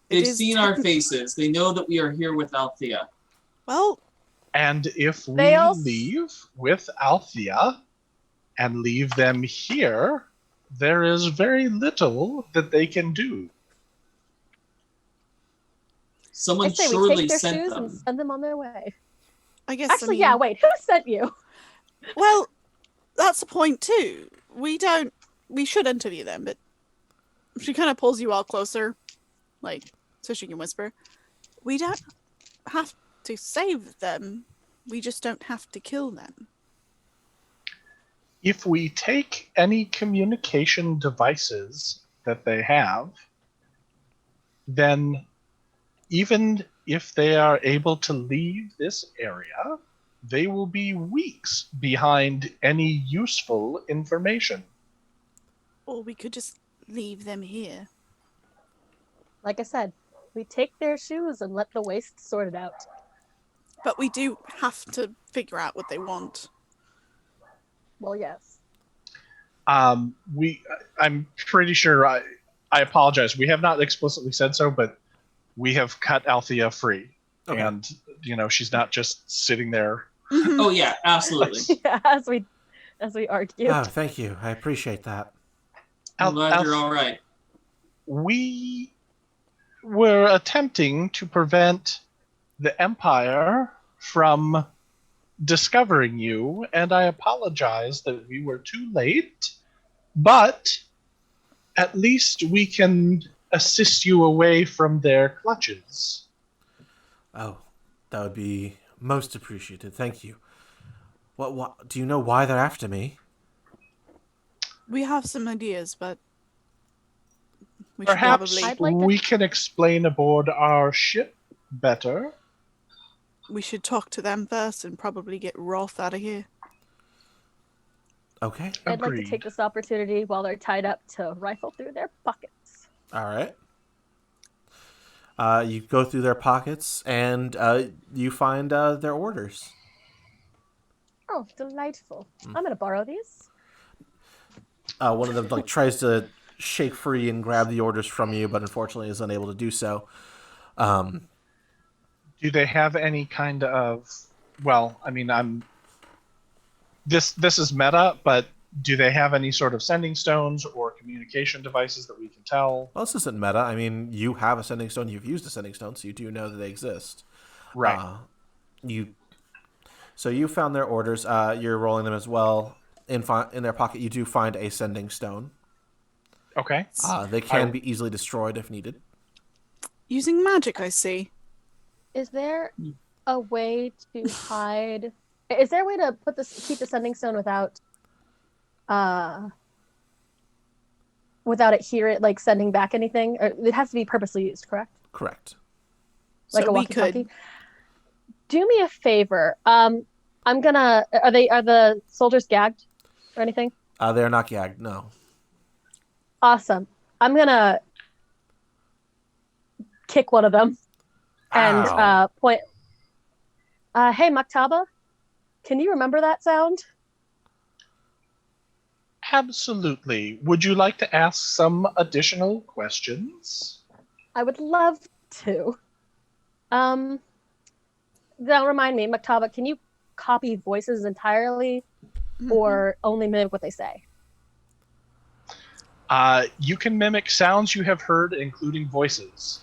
It They've is seen our techni- faces. They know that we are here with Althea. Well, And if we They also- leave with Althea and leave them here, there is very little that they can do. Someone say we surely take their sent shoes them. and send them on their way. I guess. Actually, yeah. Wait, who sent you? Well, that's the point too. We should interview them, but she kind of pulls you all closer, like so she can whisper. We don't have to save them. We just don't have to kill them. If we take any communication devices that they have, then even if they are able to leave this area, they will be weeks behind any useful information. Or we could just leave them here. Like I said, we take their shoes and let the waste sort it out. But we do have to figure out what they want. Well, yes. I'm pretty sure, I apologize, we have not explicitly said so, but we have cut Althea free. Okay. And, she's not just sitting there. Oh, yeah, absolutely. Yeah, as we argued. Oh, thank you. I appreciate that. I'm glad you're all right. We were attempting to prevent the Empire from discovering you, and I apologize that we were too late, but at least we can assist you away from their clutches. Oh, that would be most appreciated. Thank you. What do you know why they're after me? We have some ideas, but we perhaps should probably... we can explain aboard our ship better. We should talk to them first and probably get Rolf out of here. Okay. I'd like to take this opportunity while they're tied up to rifle through their pockets. All right. You go through their pockets and you find their orders. Oh, delightful. I'm going to borrow these. One of them tries to shake free and grab the orders from you, but unfortunately is unable to do so. Do they have any kind of... Well, I mean, This is meta, but do they have any sort of sending stones or communication devices that we can tell? Well, this isn't meta. I mean, you have a sending stone. You've used a sending stone, so you do know that they exist. Right. So you found their orders. You're rolling them as well. In their pocket, you do find a sending stone. Okay. They can be easily destroyed if needed. Using magic, I see. Is there a way to hide... Is there a way to keep the sending stone without it sending back anything? Or it has to be purposely used, correct? Correct. Like so a walkie-talkie? Do me a favor. I'm gonna... Are the soldiers gagged or anything? They're not gagged, no. Awesome. I'm gonna kick one of them and point... hey, Maktaba? Can you remember that sound? Absolutely. Would you like to ask some additional questions? I would love to. Now remind me, Maktaba, can you copy voices entirely or only mimic what they say? You can mimic sounds you have heard, including voices.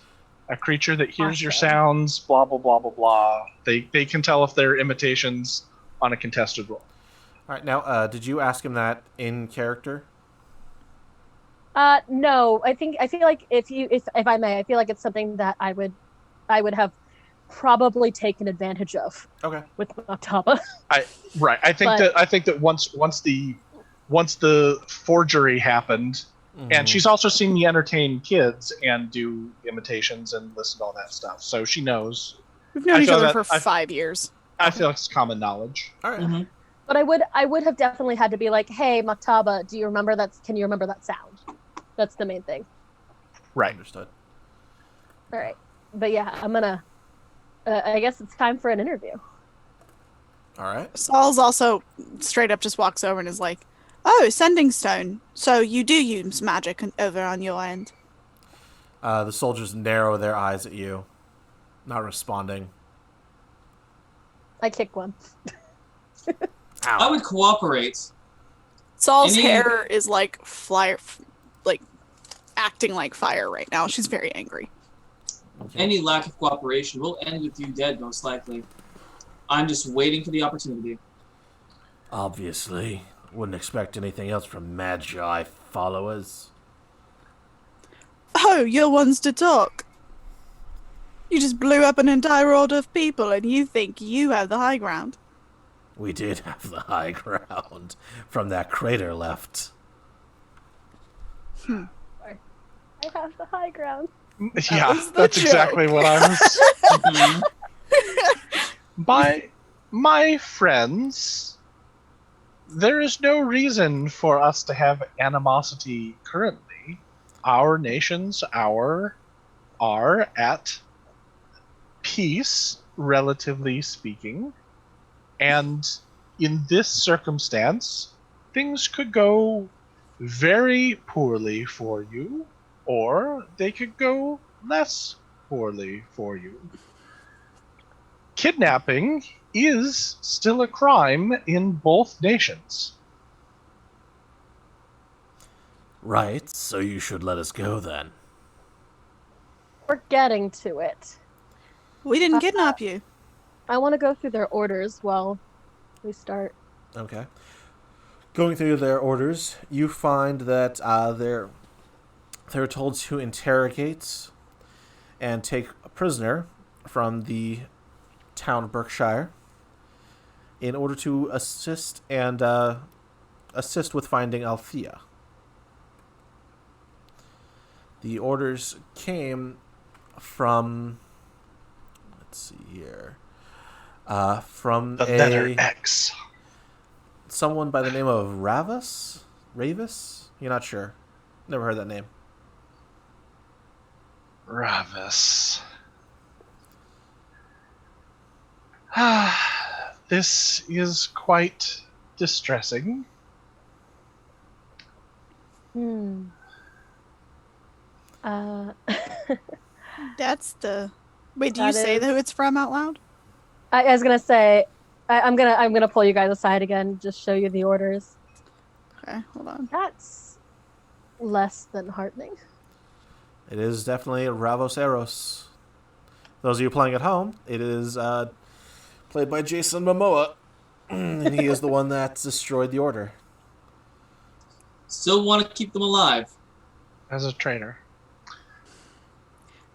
A creature that hears your sounds, blah, blah, blah, blah, blah. They can tell if they're imitations on a contested roll. All right. Now, did you ask him that in character? No. I feel like if I may, I feel like it's something that I would have probably taken advantage of. Okay. With Maktaba. I think that once the forgery happened, and she's also seen me entertain kids and do imitations and listen to all that stuff, so she knows. We've known each other for 5 years. I feel like it's common knowledge. All right. Mm-hmm. But I would have definitely had to be like, hey, Maktaba, can you remember that sound? That's the main thing. Right. Understood. All right. But yeah, I'm gonna... I guess it's time for an interview. All right. Saul's also straight up just walks over and is like, oh, sending stone. So you do use magic over on your end. The soldiers narrow their eyes at you, not responding. I kick one. I would cooperate. Saul's hair is like acting like fire right now. She's very angry. Okay. Any lack of cooperation will end with you dead, most likely. I'm just waiting for the opportunity. Obviously. Wouldn't expect anything else from Magi followers. Oh, you're ones to talk. You just blew up an entire order of people and you think you have the high ground. We did have the high ground from that crater left. I have the high ground. Yeah, was the that's joke. exactly what I was. My friends, there is no reason for us to have animosity currently. Our nations are at peace, relatively speaking, and in this circumstance, things could go very poorly for you, or they could go less poorly for you. Kidnapping is still a crime in both nations. Right, so you should let us go then. We're getting to it. We didn't kidnap you. I want to go through their orders while we start. Okay. Going through their orders, you find that they're told to interrogate and take a prisoner from the town of Berkshire in order to assist with finding Althea. The orders came from, let's see here, from The letter X. someone by the name of Ravis? You're not sure. Never heard that name. Ravis. This is quite distressing. That's the... Wait, do you That say is- who it's from out loud? I was gonna say, I'm gonna pull you guys aside again, just show you the orders. Okay, hold on. That's less than heartening. It is definitely Ravos Eros. Those of you playing at home, it is played by Jason Momoa, and he is the one that destroyed the order. Still want to keep them alive. As a trainer.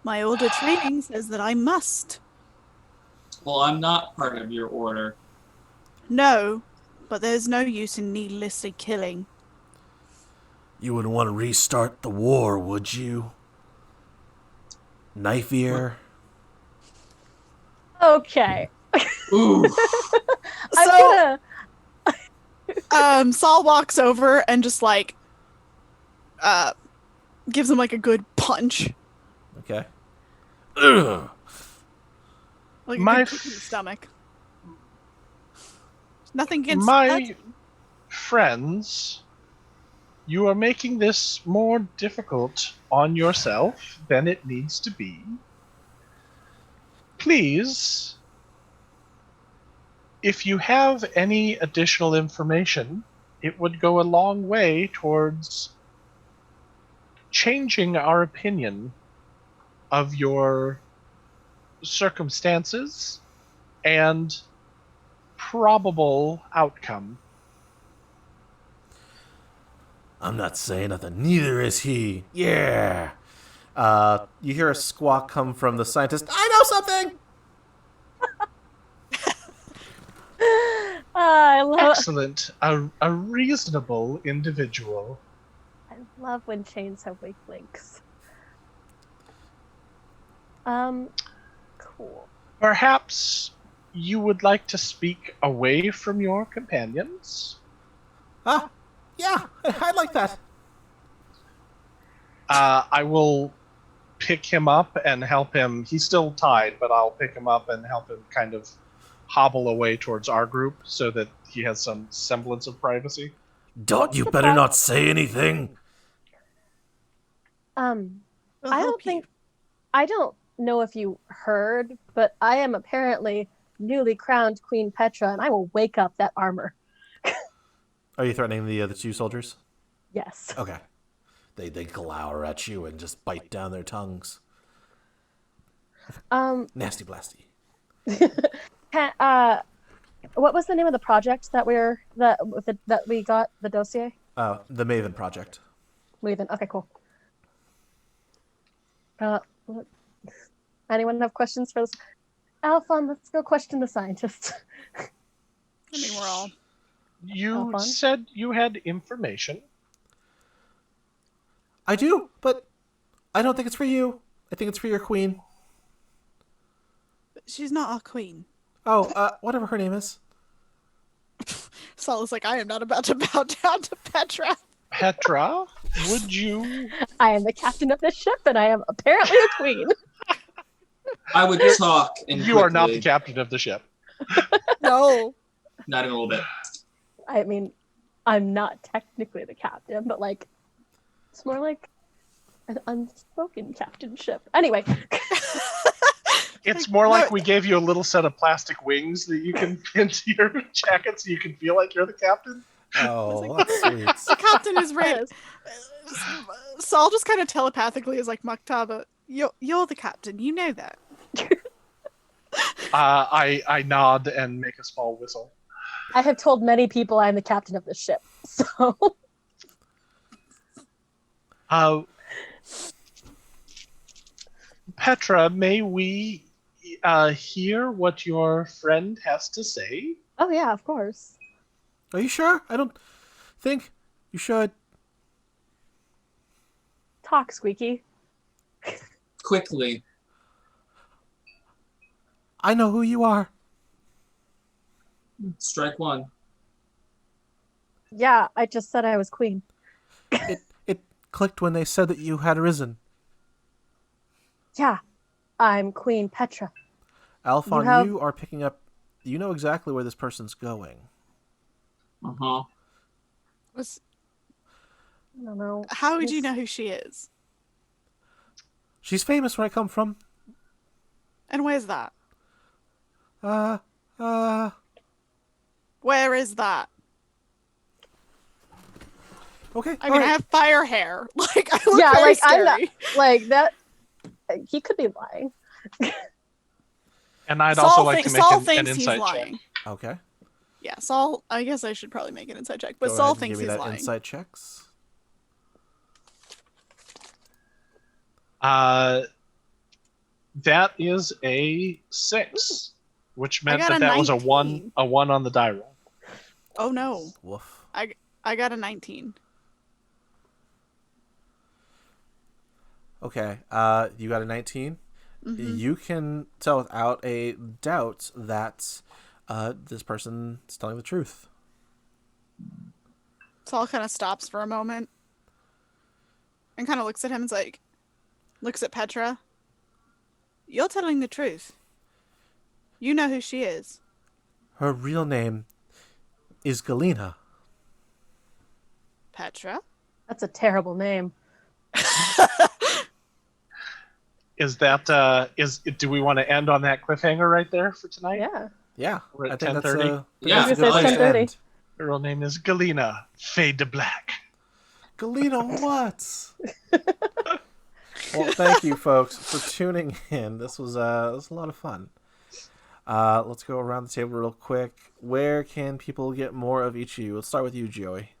My older training says that I must. Well, I'm not part of your order. No, but there's no use in needlessly killing. You wouldn't want to restart the war, would you? Knife ear? Okay. Ooh. I'm gonna. Saul walks over and just like gives him like a good punch. Okay. Ugh. Like My a good kick in the stomach. Nothing against My that. friends, you are making this more difficult on yourself than it needs to be. Please, if you have any additional information, it would go a long way towards changing our opinion of your circumstances and probable outcome. I'm not saying nothing. Neither is he. Yeah. You hear a squawk come from the scientist. I know something! I love. Excellent. A reasonable individual. I love when chains have weak links. Cool. Perhaps you would like to speak away from your companions? Yeah, I'd like that. I will pick him up and help him. He's still tied, but I'll pick him up and help him kind of hobble away towards our group so that he has some semblance of privacy. Don't you better not say anything. We'll I help don't I don't know if you heard, but I am apparently newly crowned Queen Petra, and I will wake up that armor. Are you threatening the two soldiers? Yes. Okay. They glower at you and just bite down their tongues. Nasty blasty. What was the name of the project that we got the dossier? The Maven Project. Maven. Okay, cool. Anyone have questions for this? Aelfonn, let's go question the scientist. I mean, we're all. You Aelfonn? said you had information. I do, but I don't think it's for you. I think it's for your queen. She's not our queen. Oh, whatever her name is. Saul is like, I am not about to bow down to Petra. Petra, would you... I am the captain of this ship, and I am apparently a queen. I would talk and You are not the quickly- captain of the ship. No. Not in a little bit. I mean, I'm not technically the captain, but like, it's more like an unspoken captainship. Anyway. It's more like we gave you a little set of plastic wings that you can pin to your jacket so you can feel like you're the captain. Oh, that's sweet. The captain is right. Saul just kind of telepathically is like, Maktaba, you're the captain. You know that. I nod and make a small whistle. I have told many people I'm the captain of this ship, so... Petra, may we hear what your friend has to say? Oh yeah, of course. Are you sure? I don't think you should. Talk, Squeaky. Quickly. I know who you are. Strike one. Yeah, I just said I was queen. It clicked when they said that you had arisen. Yeah, I'm Queen Petra. Aelfonn, you are picking up... You know exactly where this person's going. Uh-huh. I don't know. How would you know who she is? She's famous where I come from. And where's that? Where is that? Okay. I mean, I have fire hair. Like, I look Yeah, very like, scary. I'm not, like, that... He could be lying. And I'd Saul also like to make Saul an thinks he's insight lying. check. Okay. Yeah, Saul, I guess I should probably make an insight check, but Go Saul ahead and thinks give me he's that lying. insight checks. That is a 6, which meant got a that was 19. a 1 on the die roll. Oh no, Woof. I got a 19. Okay. You got a 19? Mm-hmm. You can tell without a doubt that this person is telling the truth. Saul kind of stops for a moment and kind of looks at him and looks at Petra. You're telling the truth. You know who she is. Her real name is Galena. Petra? That's a terrible name. Is that do we want to end on that cliffhanger right there for tonight? Yeah. Yeah. We're at I think that's 10:30. Yeah, I was gonna say I like it. 10:30. Her real name is Galena. Fade to black. Galena, what? Well, thank you, folks, for tuning in. This was a lot of fun. Let's go around the table real quick. Where can people get more of each of you? Let's start with you, Joey.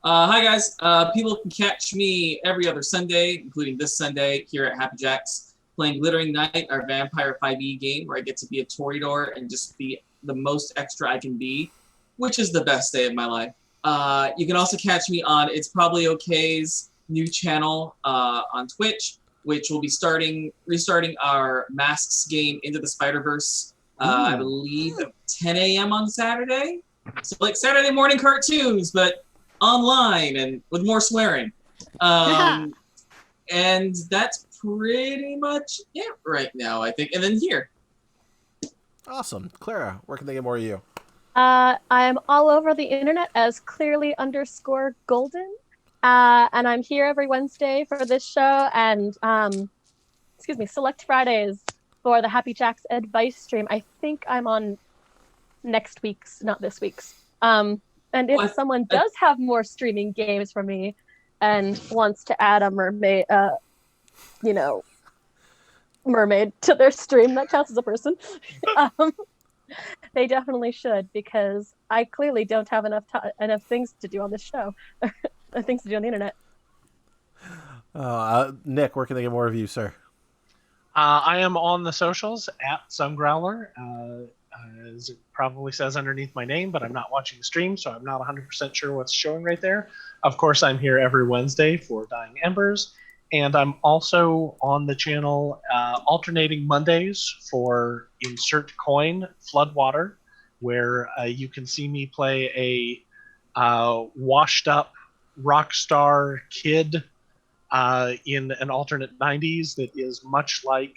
Hi guys. People can catch me every other Sunday, including this Sunday here at Happy Jacks, playing Glittering Night, our Vampire 5e game, where I get to be a Toreador and just be the most extra I can be, which is the best day of my life. You can also catch me on It's Probably OK's new channel on Twitch, which will be restarting our Masks game Into the Spider-Verse, I believe at 10 a.m. on Saturday. So like Saturday morning cartoons, but online and with more swearing. And that's pretty much it right now, I think. And then here. Awesome. Clara, where can they get more of you? I'm all over the internet as clearly_golden. And I'm here every Wednesday for this show and select Fridays for the Happy Jacks advice stream. I think I'm on next week's, not this week's. And if someone does have more streaming games for me and wants to add them or mermaid to their stream. That counts as a person. um, they definitely should, because I clearly don't have enough things to do on this show, things to do on the internet. Nick, where can they get more of you, sir? I am on the socials at SomeGrowler. As it probably says underneath my name, but I'm not watching the stream, so I'm not 100% sure what's showing right there. Of course, I'm here every Wednesday for Dying Embers, and I'm also on the channel alternating Mondays for Insert Coin Floodwater, where you can see me play a washed-up rock star kid in an alternate 90s that is much like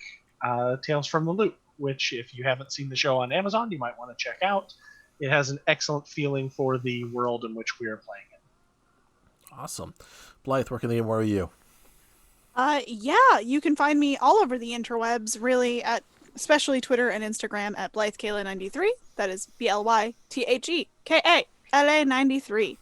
Tales from the Loop, which, if you haven't seen the show on Amazon, you might want to check out. It has an excellent feeling for the world in which we are playing it. Awesome. Blythe, where can they get more of you? Yeah, you can find me all over the interwebs, really, at especially Twitter and Instagram at BlytheKayla93. That is BlytheKayla93.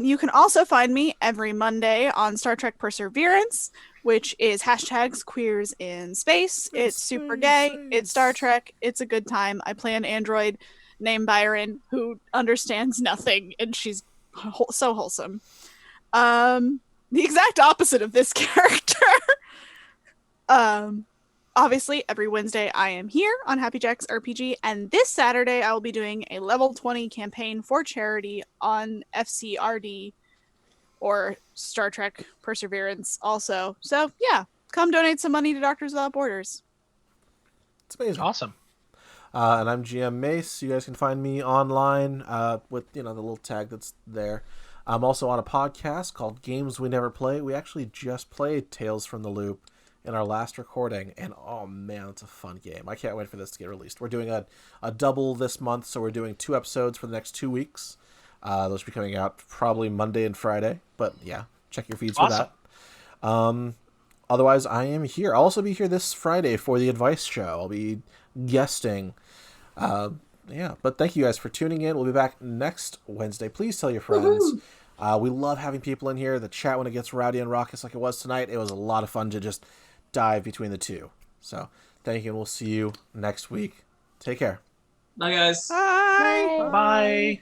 You can also find me every Monday on Star Trek Perseverance, which is hashtags queers in space. It's super gay. It's Star Trek. It's a good time. I play an android named Byron who understands nothing, and she's so wholesome. The exact opposite of this character. Obviously, every Wednesday I am here on Happy Jack's RPG, and this Saturday I will be doing a level 20 campaign for charity on FCRD, or Star Trek Perseverance also. So, yeah, come donate some money to Doctors Without Borders. It's amazing. Awesome. And I'm GM Mace. You guys can find me online with the little tag that's there. I'm also on a podcast called Games We Never Play. We actually just played Tales from the Loop in our last recording, and oh man, it's a fun game. I can't wait for this to get released. We're doing a double this month, so we're doing 2 episodes for the next 2 weeks. Those will be coming out probably Monday and Friday, but yeah, check your feeds for that. Otherwise, I am here. I'll also be here this Friday for the Advice Show. I'll be guesting. But thank you guys for tuning in. We'll be back next Wednesday. Please tell your friends. We love having people in here. The chat, when it gets rowdy and raucous like it was tonight, it was a lot of fun to just dive between the two. So thank you, and we'll see you next week. Take care. Bye, guys. Bye. Bye. Bye.